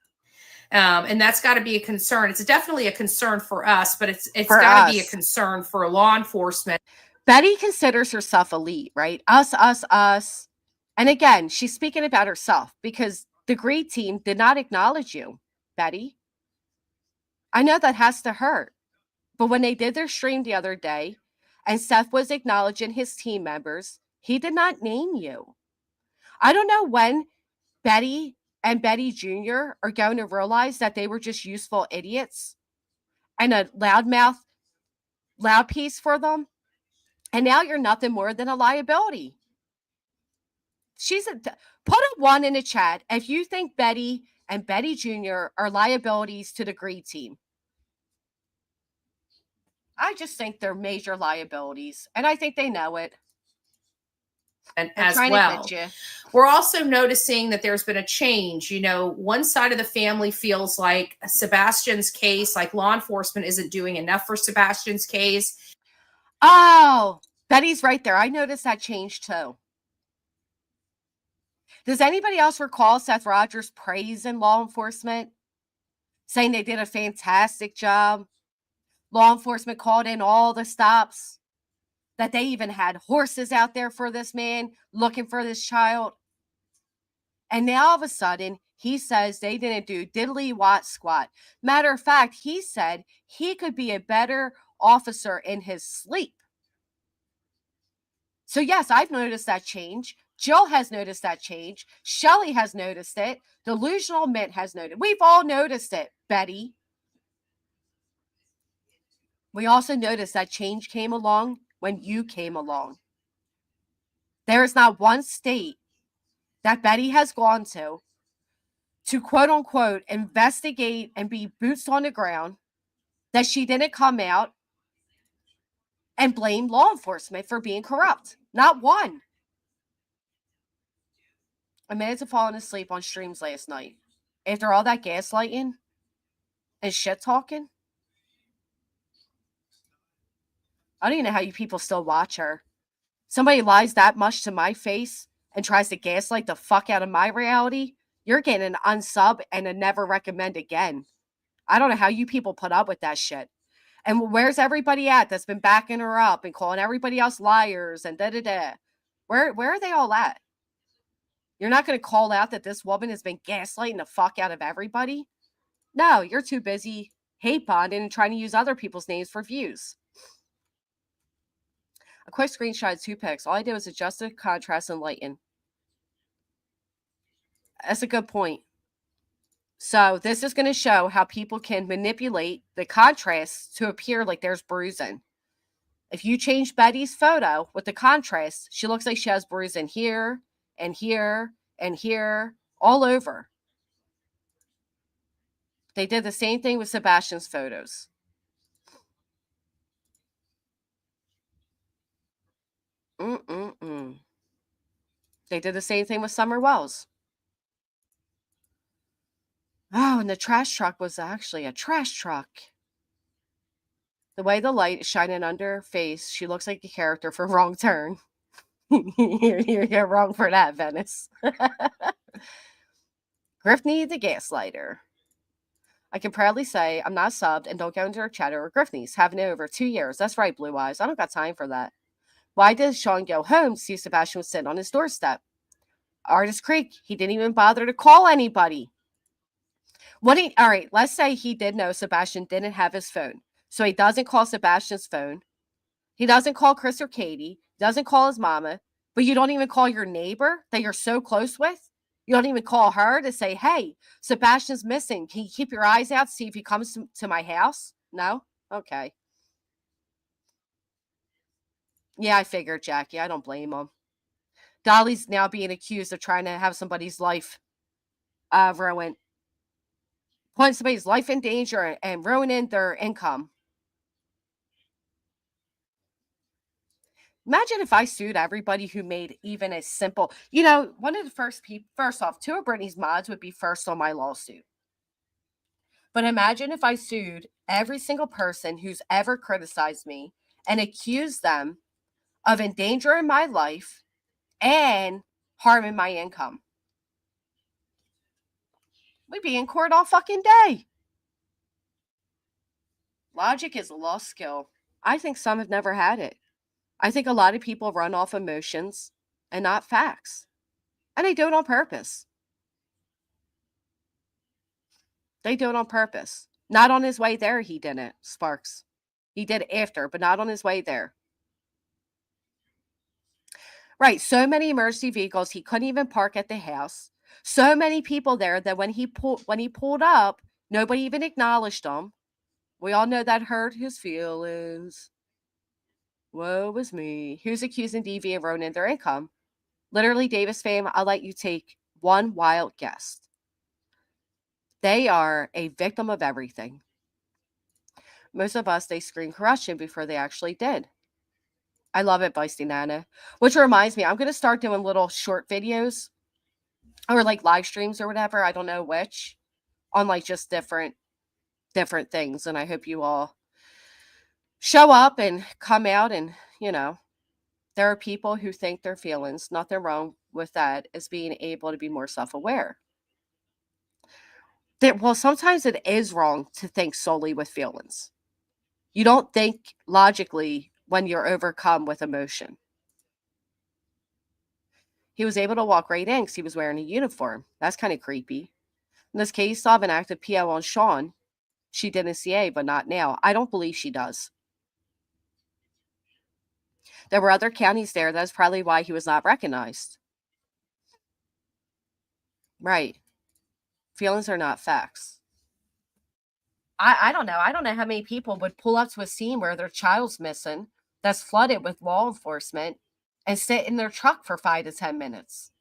And that's got to be a concern. It's definitely a concern for us, but it's got to be a concern for law enforcement. Betty considers herself elite, right? Us. And again, she's speaking about herself because the Greed team did not acknowledge you, Betty. I know that has to hurt. But when they did their stream the other day and Seth was acknowledging his team members, he did not name you. I don't know when Betty and Betty Jr. are going to realize that they were just useful idiots and a loud piece for them. And now you're nothing more than a liability. Put a 1 in the chat if you think Betty and Betty Jr. are liabilities to the Greed team. I just think they're major liabilities, and I think they know it. And as well, we're also noticing that there's been a change. You know, one side of the family feels like Sebastian's case, like law enforcement isn't doing enough for Sebastian's case. Oh, Betty's right there. I noticed that change too. Does anybody else recall Seth Rogers praising law enforcement, saying they did a fantastic job? Law enforcement called in all the stops, that they even had horses out there for this man looking for this child. And now all of a sudden, he says they didn't do diddly watt squat. Matter of fact, he said he could be a better officer in his sleep. So yes, I've noticed that change. Jill has noticed that change. Shelly has noticed it. Delusional Mint has noticed. We've all noticed it, Betty. We also noticed that change came along when you came along. There is not one state that Betty has gone to quote unquote investigate and be boots on the ground that she didn't come out and blame law enforcement for being corrupt. Not one. I managed to falling asleep on streams last night. After all that gaslighting and shit talking. I don't even know how you people still watch her. Somebody lies that much to my face and tries to gaslight the fuck out of my reality. You're getting an unsub and a never recommend again. I don't know how you people put up with that shit. And where's everybody at that's been backing her up and calling everybody else liars and da-da-da? Where are they all at? You're not going to call out that this woman has been gaslighting the fuck out of everybody? No, you're too busy hate bonding and trying to use other people's names for views. A quick screenshot of 2 pics. All I did was adjust the contrast and lighten. That's a good point. So this is going to show how people can manipulate the contrast to appear like there's bruising. If you change Betty's photo with the contrast, she looks like she has bruising here and here and here, all over. They did the same thing with Sebastian's photos. They did the same thing with Summer Wells. Oh, and the trash truck was actually a trash truck. The way the light is shining under her face, she looks like a character from Wrong Turn. You're wrong for that, Venice. Griffney the gaslighter. I can proudly say I'm not subbed and don't go into her chat over Griffney's. Having it over 2 years. That's right, Blue Eyes. I don't got time for that. Why did Sean go home to see Sebastian was sitting on his doorstep? Artist Creek, he didn't even bother to call anybody. All right, let's say he did know Sebastian didn't have his phone. So he doesn't call Sebastian's phone. He doesn't call Chris or Katie. He doesn't call his mama. But you don't even call your neighbor that you're so close with? You don't even call her to say, hey, Sebastian's missing. Can you keep your eyes out, see if he comes to my house? No? Okay. Yeah, I figured, Jackie. I don't blame him. Dolly's now being accused of trying to have somebody's life ruined. Putting somebody's life in danger and ruining their income. Imagine if I sued everybody who made even a simple, one of the first off, two of Brittany's mods would be first on my lawsuit. But imagine if I sued every single person who's ever criticized me and accused them of endangering my life and harming my income. We'd be in court all fucking day. Logic is a lost skill. I think some have never had it. I think a lot of people run off emotions and not facts. And they do it on purpose. They do it on purpose. Not on his way there, he didn't, Sparks. He did it after, but not on his way there. Right, so many emergency vehicles, he couldn't even park at the house. So many people there that when he pulled up, nobody even acknowledged him. We all know that hurt his feelings. Woe was me. Who's accusing DV of ruining their income? Literally, Davis fame, I'll let you take one wild guess. They are a victim of everything. Most of us, they scream corruption before they actually did. I love it, Feisty Nana. Which reminds me, I'm going to start doing little short videos or like live streams or whatever. I don't know which. On like just different things. And I hope you all show up and come out and, there are people who think their feelings, nothing wrong with that, is being able to be more self-aware. Well, sometimes it is wrong to think solely with feelings. You don't think logically when you're overcome with emotion. He was able to walk right in because he was wearing a uniform. That's kind of creepy. In this case, saw an active PO on Sean. She did in CA, but not now. I don't believe she does. There were other counties there. That's probably why he was not recognized. Right. Feelings are not facts. I don't know. I don't know how many people would pull up to a scene where their child's missing that's flooded with law enforcement and sit in their truck for 5 to 10 minutes.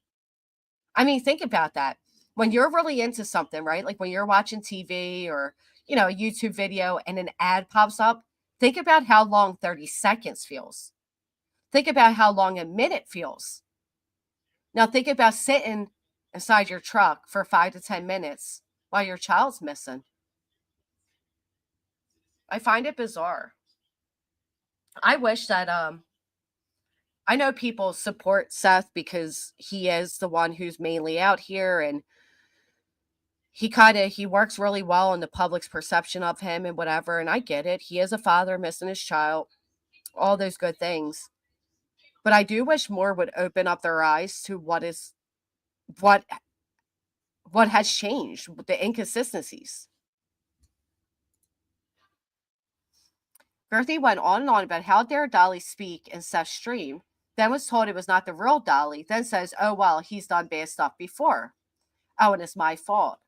I mean, think about that. When you're really into something, right? Like when you're watching TV or, a YouTube video and an ad pops up, think about how long 30 seconds feels. Think about how long a minute feels. Now think about sitting inside your truck for 5 to 10 minutes while your child's missing. I find it bizarre. I wish that I know people support Seth because he is the one who's mainly out here and he works really well in the public's perception of him and whatever, and I get it. He is a father missing his child, all those good things. But I do wish more would open up their eyes to what has changed, the inconsistencies. Gerthy went on and on about how dare Dolly speak in Seth's stream, then was told it was not the real Dolly, then says, oh, well, he's done bad stuff before. Oh, and it's my fault.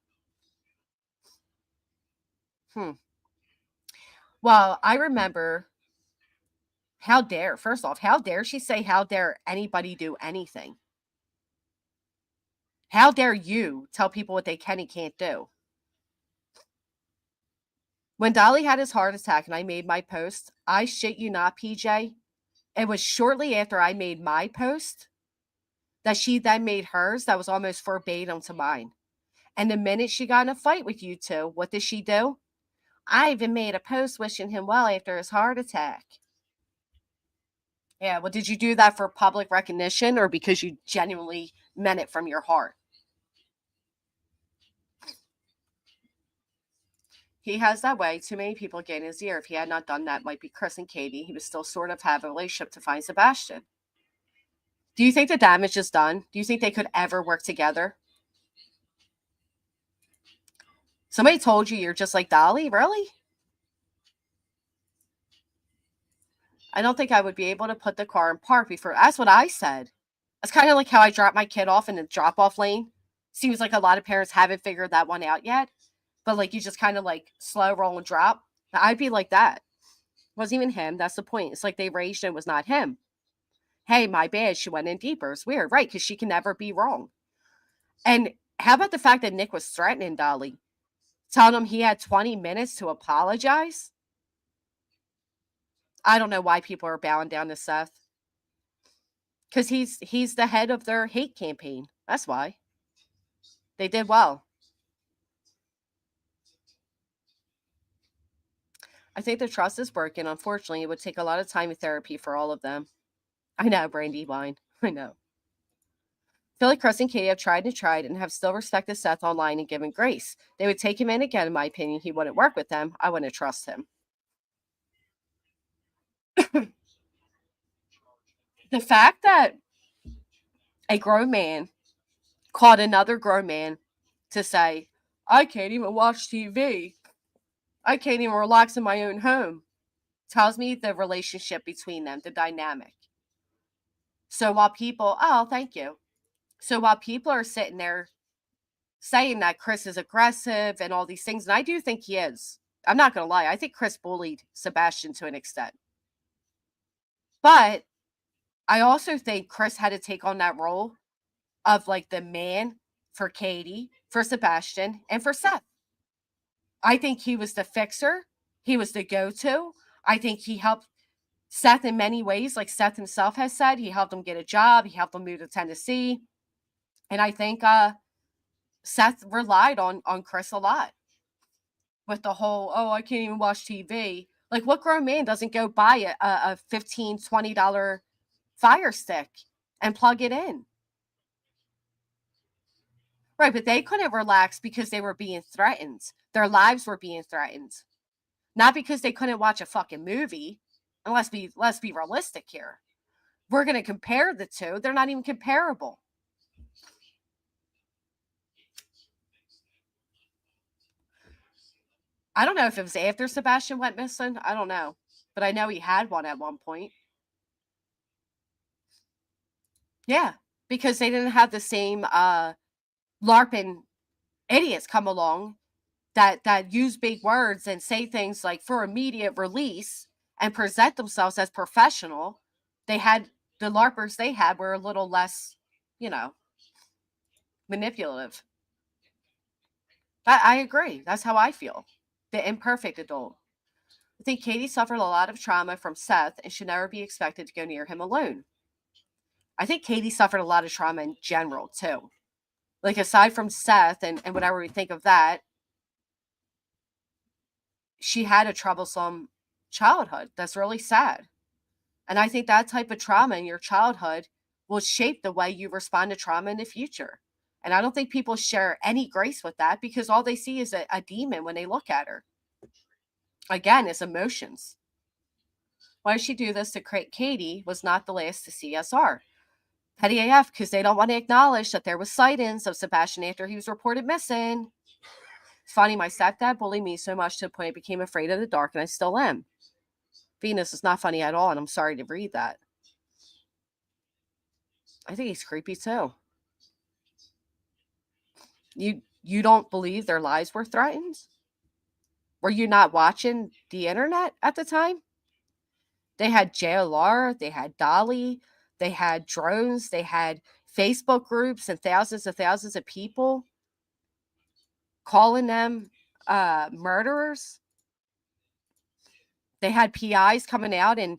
Well, I remember, first off, how dare she say, how dare anybody do anything? How dare you tell people what they can and can't do? When Dolly had his heart attack and I made my post, I shit you not, PJ, it was shortly after I made my post that she then made hers that was almost verbatim to mine. And the minute she got in a fight with you two, what did she do? I even made a post wishing him well after his heart attack. Yeah, well, did you do that for public recognition or because you genuinely meant it from your heart? He has that way. Too many people get in his ear. If he had not done that, might be Chris and Katie, he would still sort of have a relationship to find Sebastian. Do you think the damage is done? Do you think they could ever work together? Somebody told you you're just like Dolly? Really? I don't think I would be able to put the car in park before. That's what I said. That's kind of like how I drop my kid off in the drop-off lane. Seems like a lot of parents haven't figured that one out yet. But like you just kind of like slow roll and drop. I'd be like that. It wasn't even him. That's the point. It's like they raged and it was not him. Hey, my bad. She went in deeper. It's weird, right? Because she can never be wrong. And how about the fact that Nick was threatening Dolly? Telling him he had 20 minutes to apologize? I don't know why people are bowing down to Seth. Because he's the head of their hate campaign. That's why. They did well. I think the trust is working. Unfortunately, it would take a lot of time and therapy for all of them. I know, Brandy Wine. I know. I feel like Chris and Katie have tried and have still respected Seth online and given grace. They would take him in again, in my opinion. He wouldn't work with them. I wouldn't trust him. The fact that a grown man called another grown man to say, I can't even watch TV. I can't even relax in my own home, tells me the relationship between them, the dynamic. So while people, oh, thank you. So while people are sitting there saying that Chris is aggressive and all these things, and I do think he is. I'm not going to lie. I think Chris bullied Sebastian to an extent. But I also think Chris had to take on that role of like the man for Katie, for Sebastian, and for Seth. I think he was the fixer. He was the go-to. I think he helped Seth in many ways. Like Seth himself has said, he helped him get a job. He helped him move to Tennessee. And I think Seth relied on Chris a lot with the whole, oh, I can't even watch TV. Like what grown man doesn't go buy a $15, $20 Fire Stick and plug it in? Right, but they couldn't relax because they were being threatened. Their lives were being threatened. Not because they couldn't watch a fucking movie. And let's be realistic here. We're going to compare the two. They're not even comparable. I don't know if it was after Sebastian went missing. I don't know. But I know he had one at one point. Yeah, because they didn't have the same LARPing idiots come along that use big words and say things like for immediate release and present themselves as professional. They had the LARPers they had were a little less, manipulative. I agree. That's how I feel. The imperfect adult. I think Katie suffered a lot of trauma from Seth and should never be expected to go near him alone. I think Katie suffered a lot of trauma in general, too. Like, aside from Seth and whatever we think of that, she had a troublesome childhood. That's really sad. And I think that type of trauma in your childhood will shape the way you respond to trauma in the future. And I don't think people share any grace with that because all they see is a demon when they look at her. Again, it's emotions. Why did she do this to create Katie was not the last to CSR. Petty AF, because they don't want to acknowledge that there was sightings of Sebastian after he was reported missing. It's funny, my stepdad bullied me so much to the point I became afraid of the dark, and I still am. Venus is not funny at all, and I'm sorry to read that. I think he's creepy too. You don't believe their lives were threatened? Were you not watching the internet at the time? They had JLR, they had Dolly, they had drones, they had Facebook groups and thousands of people calling them murderers. They had PIs coming out and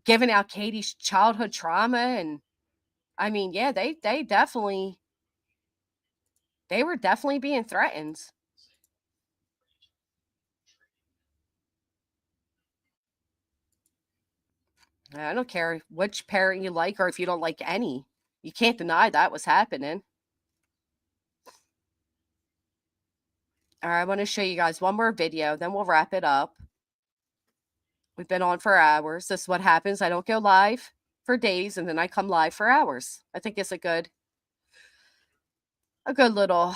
giving out Katie's childhood trauma. And I mean, yeah, they were definitely being threatened. I don't care which parent you like or if you don't like any. You can't deny that was happening. All right, I want to show you guys one more video, then we'll wrap it up. We've been on for hours. This is what happens. I don't go live for days, and then I come live for hours. I think it's a good little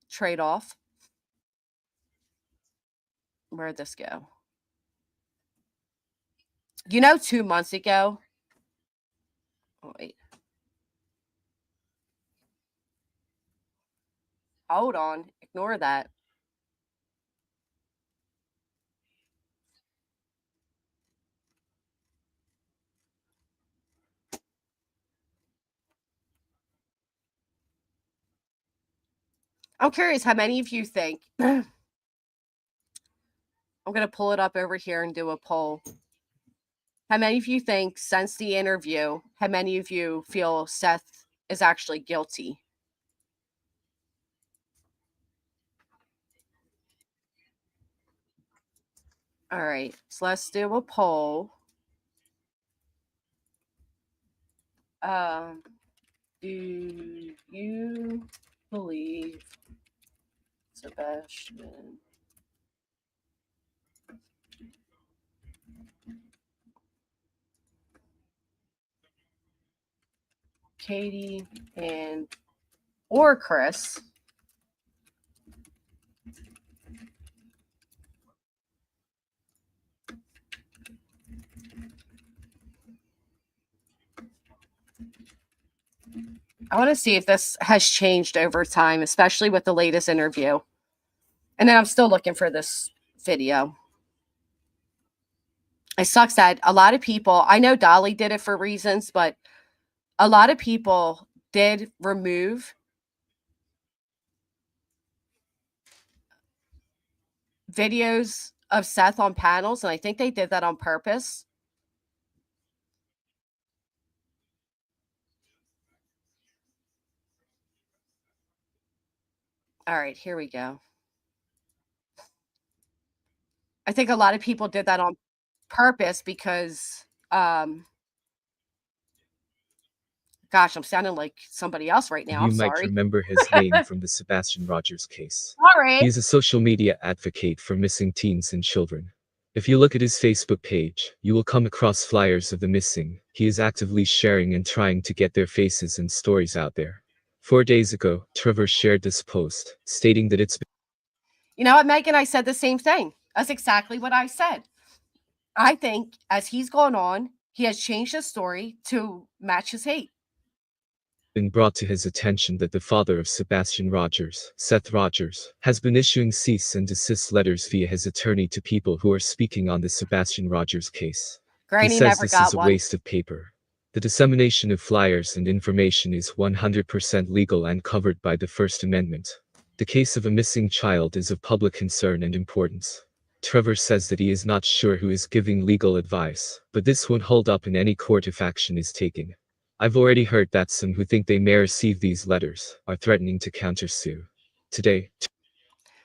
trade-off. Where'd this go? 2 months ago. Oh, wait. Hold on. Ignore that. I'm curious how many of you think. I'm going to pull it up over here and do a poll. How many of you think since the interview, how many of you feel Seth is actually guilty? All right, so let's do a poll. Do you believe Sebastian Katie or Chris I want to see if this has changed over time, especially with the latest interview. And then I'm still looking for this video. It sucks that a lot of people, I know Dolly did it for reasons, but a lot of people did remove videos of Seth on panels, and I think they did that on purpose. All right, here we go. I think a lot of people did that on purpose because, gosh, I'm sounding like somebody else right now. You I'm might sorry. remember his name from the Sebastian Rogers case. Sorry. He is a social media advocate for missing teens and children. If you look at his Facebook page, you will come across flyers of the missing. He is actively sharing and trying to get their faces and stories out there. 4 days ago, Trevor shared this post, stating that it's You know what, Megan? I said the same thing. That's exactly what I said. I think as he's gone on, he has changed his story to match his hate. been brought to his attention that the father of Sebastian Rogers, Seth Rogers, has been issuing cease and desist letters via his attorney to people who are speaking on the Sebastian Rogers case. Granny He says never this got is a one. waste of paper. The dissemination of flyers and information is 100% legal and covered by the First Amendment. The case of a missing child is of public concern and importance. Trevor says that he is not sure who is giving legal advice, but this won't hold up in any court if action is taken. I've already heard that some who think they may receive these letters are threatening to countersue. Today.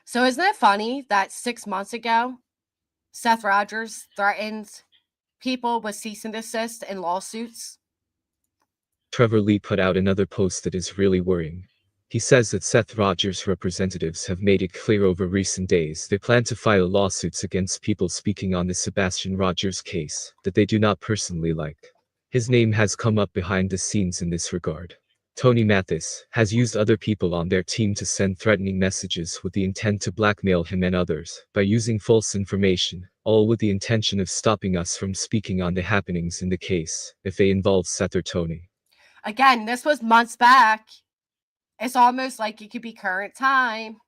So isn't it funny that 6 months ago, Seth Rogers threatened people with cease and desist and lawsuits? Trevor Lee put out another post that is really worrying. He says that Seth Rogers' representatives have made it clear over recent days they plan to file lawsuits against people speaking on the Sebastian Rogers case that they do not personally like. His name has come up behind the scenes in this regard. Tony Mathis has used other people on their team to send threatening messages with the intent to blackmail him and others by using false information, all with the intention of stopping us from speaking on the happenings in the case if they involve Seth or Tony. Again, this was months back. It's almost like it could be current time.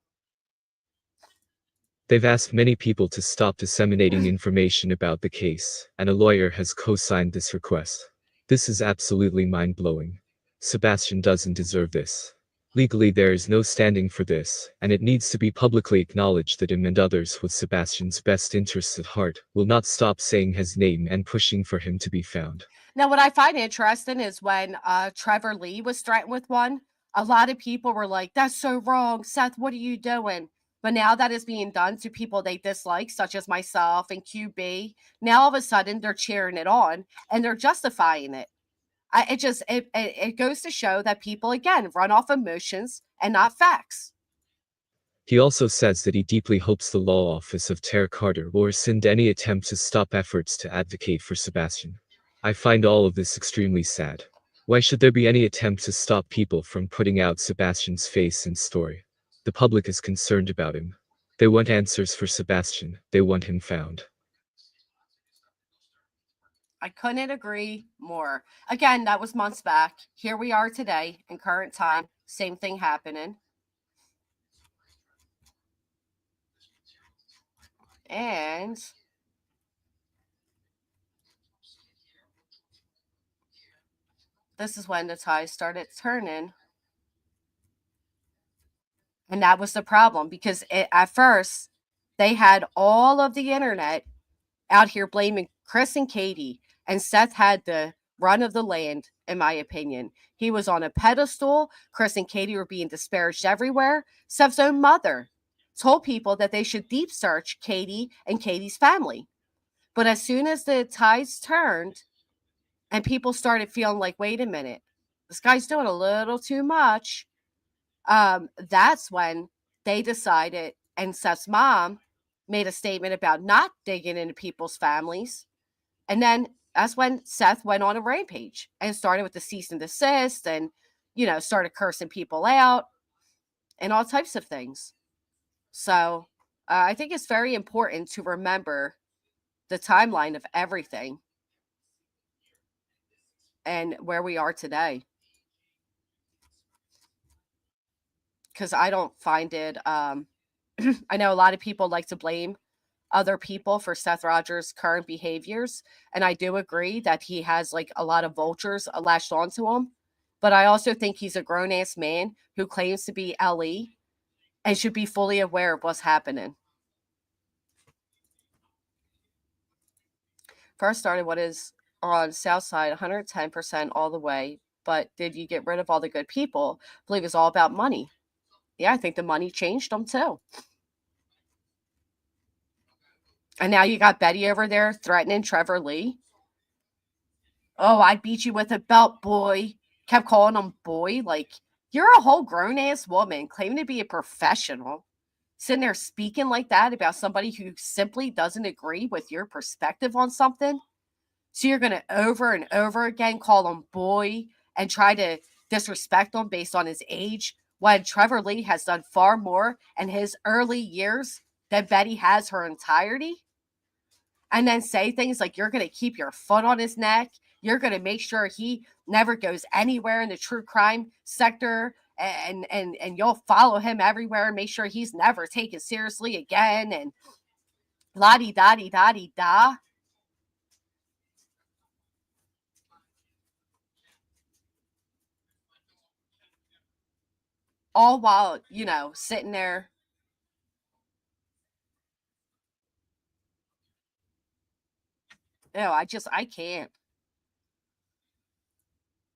They've asked many people to stop disseminating information about the case, and a lawyer has co-signed this request. This is absolutely mind-blowing. Sebastian doesn't deserve this. Legally there is no standing for this, and it needs to be publicly acknowledged that him and others with Sebastian's best interests at heart will not stop saying his name and pushing for him to be found. Now, what I find interesting is when Trevor Lee was threatened with one, a lot of people were like, that's so wrong. Seth, what are you doing? But now that is being done to people they dislike, such as myself and QB, now all of a sudden they're cheering it on and they're justifying it. It goes to show that people, again, run off emotions and not facts. He also says that he deeply hopes the law office of Tara Carter will rescind any attempt to stop efforts to advocate for Sebastian. I find all of this extremely sad. Why should there be any attempt to stop people from putting out Sebastian's face and story? The public is concerned about him. They want answers for Sebastian. They want him found. I couldn't agree more. Again, that was months back. Here we are today in current time. Same thing happening. And this is when the tide started turning. And that was the problem, because at first they had all of the internet out here blaming Chris and Katie, and Seth had the run of the land, in my opinion. He was on a pedestal. Chris and Katie were being disparaged everywhere. Seth's own mother told people that they should deep search Katie and Katie's family. But as soon as the tides turned and people started feeling like, wait a minute, this guy's doing a little too much, that's when they decided, and Seth's mom made a statement about not digging into people's families. And then that's when Seth went on a rampage and started with the cease and desist and, started cursing people out and all types of things. So I think it's very important to remember the timeline of everything and where we are today. Because I don't find it, I know a lot of people like to blame other people for Seth Rogers' current behaviors. And I do agree that he has like a lot of vultures lashed onto him. But I also think he's a grown-ass man who claims to be LE and should be fully aware of what's happening. First started what is on South Side 110% all the way. But did you get rid of all the good people? I believe it's all about money. Yeah, I think the money changed them too. And now you got Betty over there threatening Trevor Lee. Oh, I beat you with a belt, boy. Kept calling him boy. Like, you're a whole grown-ass woman claiming to be a professional, sitting there speaking like that about somebody who simply doesn't agree with your perspective on something. So you're going to over and over again call him boy and try to disrespect him based on his age, when Trevor Lee has done far more in his early years than Betty has her entirety. And then say things like you're going to keep your foot on his neck. You're going to make sure he never goes anywhere in the true crime sector. And you'll follow him everywhere and make sure he's never taken seriously again. And la-di-da-di-da-di-da. All while, sitting there. No, I can't.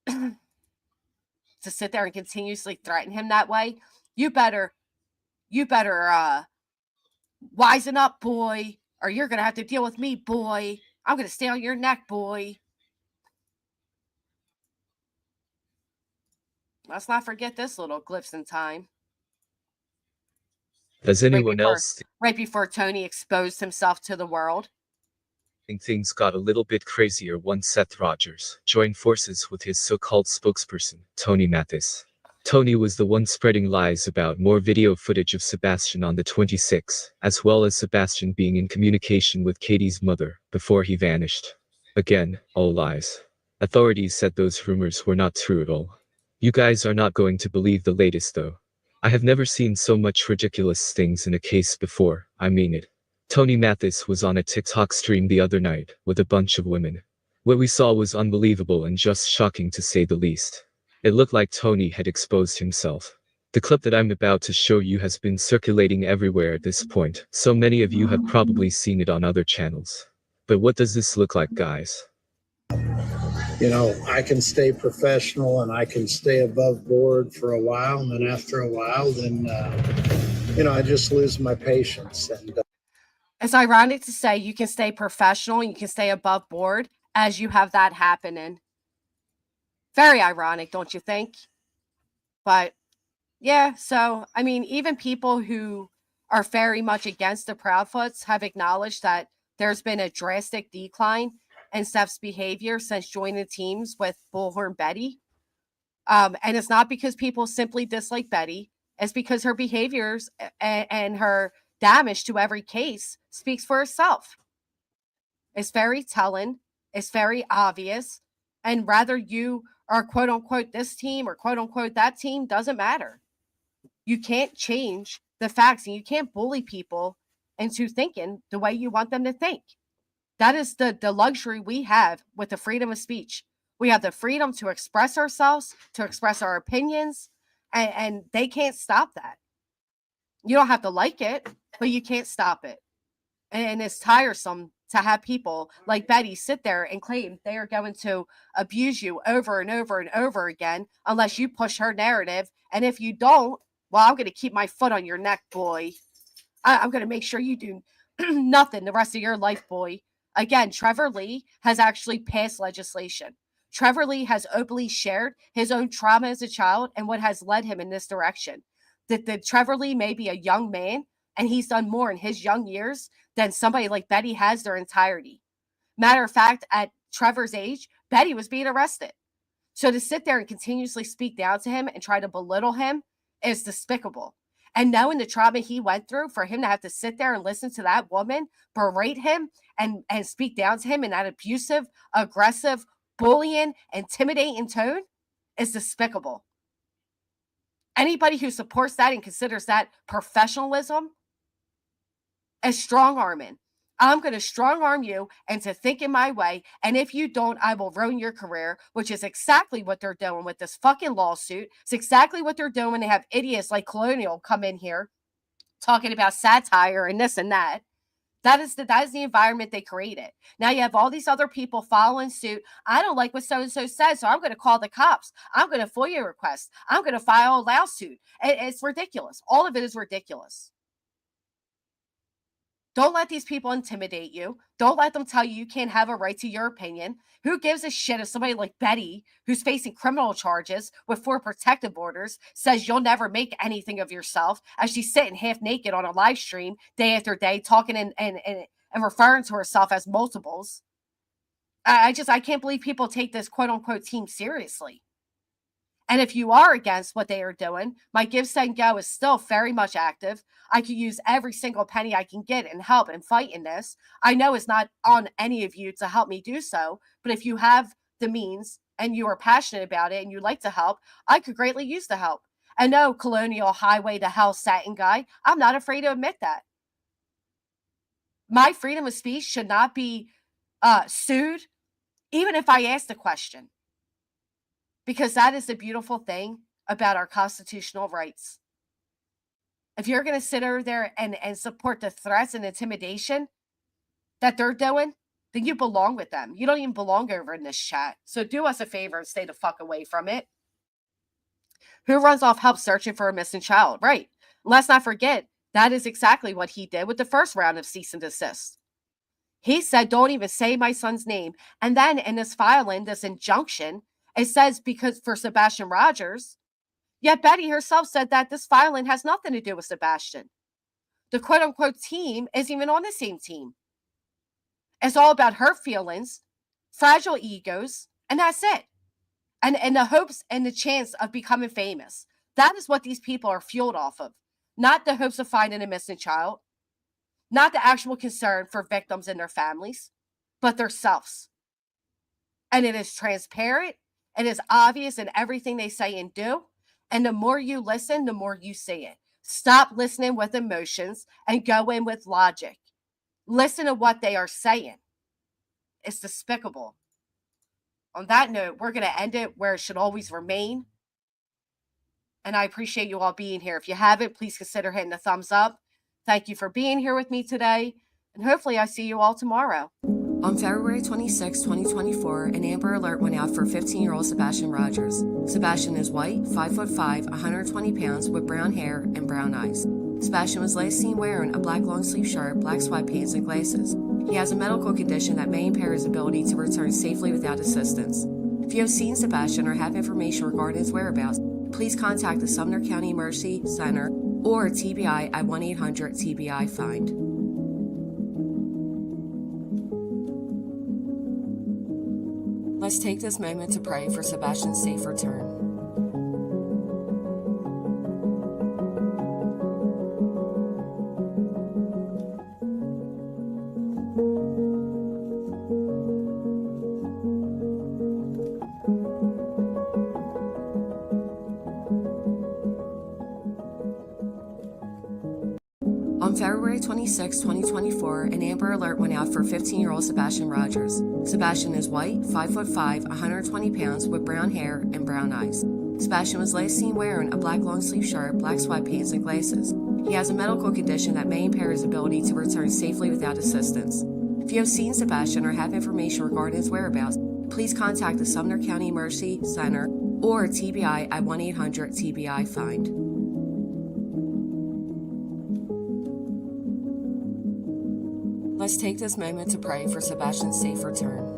To sit there and continuously threaten him that way. You better wisen up, boy, or you're going to have to deal with me, boy. I'm going to stay on your neck, boy. Let's not forget this little glimpse in time. Does anyone else right before Tony exposed himself to the world? think things got a little bit crazier once Seth Rogers joined forces with his so-called spokesperson, Tony Mathis? Tony was the one spreading lies about more video footage of Sebastian on the 26th, as well as Sebastian being in communication with Katie's mother before he vanished. Again, all lies. Authorities said those rumors were not true at all. You guys are not going to believe the latest though. I have never seen so much ridiculous things in a case before, I mean it. Tony Mathis was on a TikTok stream the other night with a bunch of women. What we saw was unbelievable and just shocking to say the least. It looked like Tony had exposed himself. The clip that I'm about to show you has been circulating everywhere at this point, so many of you have probably seen it on other channels. But what does this look like, guys? I can stay professional and I can stay above board for a while, and then after a while, then I just lose my patience. And It's ironic to say you can stay professional and you can stay above board as you have that happening. Very ironic, don't you think? But yeah, so I mean, even people who are very much against the Proudfoots have acknowledged that there's been a drastic decline in Seth's behavior since joining teams with Bullhorn Betty. And it's not because people simply dislike Betty, it's because her behaviors and her damage to every case speaks for herself. It's very telling, it's very obvious, and whether you are quote unquote this team or quote unquote that team doesn't matter. You can't change the facts and you can't bully people into thinking the way you want them to think. That is the luxury we have with the freedom of speech. We have the freedom to express ourselves, to express our opinions, and they can't stop that. You don't have to like it, but you can't stop it. And it's tiresome to have people like Betty sit there and claim they are going to abuse you over and over and over again unless you push her narrative. And if you don't, well, I'm going to keep my foot on your neck, boy. I'm going to make sure you do nothing the rest of your life, boy. Again, Trevor Lee has actually passed legislation. Trevor Lee has openly shared his own trauma as a child and what has led him in this direction. That Trevor Lee may be a young man, and he's done more in his young years than somebody like Betty has their entirety. Matter of fact, at Trevor's age, Betty was being arrested. So to sit there and continuously speak down to him and try to belittle him is despicable. And knowing the trauma he went through, for him to have to sit there and listen to that woman berate him and speak down to him in that abusive, aggressive, bullying, intimidating tone is despicable. Anybody who supports that and considers that professionalism is strong arming. I'm going to strong arm you into thinking my way. And if you don't, I will ruin your career, which is exactly what they're doing with this fucking lawsuit. It's exactly what they're doing when they have idiots like Colonial come in here talking about satire and this and that. That is the environment they created. Now you have all these other people following suit. I don't like what so-and-so says, so I'm going to call the cops. I'm going to FOIA request. I'm going to file a lawsuit. It's ridiculous. All of it is ridiculous. Don't let these people intimidate you. Don't let them tell you can't have a right to your opinion. Who gives a shit if somebody like Betty, who's facing criminal charges with 4 protective orders, says you'll never make anything of yourself as she's sitting half naked on a live stream day after day, talking and referring to herself as multiples. I can't believe people take this quote unquote team seriously. And if you are against what they are doing, my Give, Send, Go is still very much active. I could use every single penny I can get and help and fight in this. I know it's not on any of you to help me do so, but if you have the means and you are passionate about it and you like to help, I could greatly use the help. And no, Colonial Highway to Hell satin guy, I'm not afraid to admit that. My freedom of speech should not be sued, even if I ask the question. Because that is the beautiful thing about our constitutional rights. If you're going to sit over there and support the threats and intimidation that they're doing, then you belong with them. You don't even belong over in this chat. So do us a favor and stay the fuck away from it. Who runs off help searching for a missing child? Right. Let's not forget, that is exactly what he did with the first round of cease and desist. He said, don't even say my son's name. And then in this filing, this injunction, it says because for Sebastian Rogers, yet Betty herself said that this filing has nothing to do with Sebastian. The quote unquote team isn't even on the same team. It's all about her feelings, fragile egos, and that's it. And the hopes and the chance of becoming famous. That is what these people are fueled off of. Not the hopes of finding a missing child, not the actual concern for victims and their families, but their selves. And it is transparent. It is obvious in everything they say and do. And the more you listen, the more you see it. Stop listening with emotions and go in with logic. Listen to what they are saying. It's despicable. On that note, we're going to end it where it should always remain. And I appreciate you all being here. If you haven't, please consider hitting the thumbs up. Thank you for being here with me today. And hopefully I see you all tomorrow. On February 26, 2024, an Amber Alert went out for 15-year-old Sebastian Rogers. Sebastian is white, 5'5", 120 pounds, with brown hair and brown eyes. Sebastian was last seen wearing a black long-sleeve shirt, black sweatpants, and glasses. He has a medical condition that may impair his ability to return safely without assistance. If you have seen Sebastian or have information regarding his whereabouts, please contact the Sumner County Emergency Center or TBI at 1-800-TBI-FIND. Let's take this moment to pray for Sebastian's safe return. On February 26, 2024, an Amber Alert went out for 15-year-old Sebastian Rogers. Sebastian is white, 5'5", 120 pounds, with brown hair and brown eyes. Sebastian was last seen wearing a black long-sleeve shirt, black sweatpants, and glasses. He has a medical condition that may impair his ability to return safely without assistance. If you have seen Sebastian or have information regarding his whereabouts, please contact the Sumner County Emergency Center or TBI at 1-800-TBI-FIND. Let's take this moment to pray for Sebastian's safe return.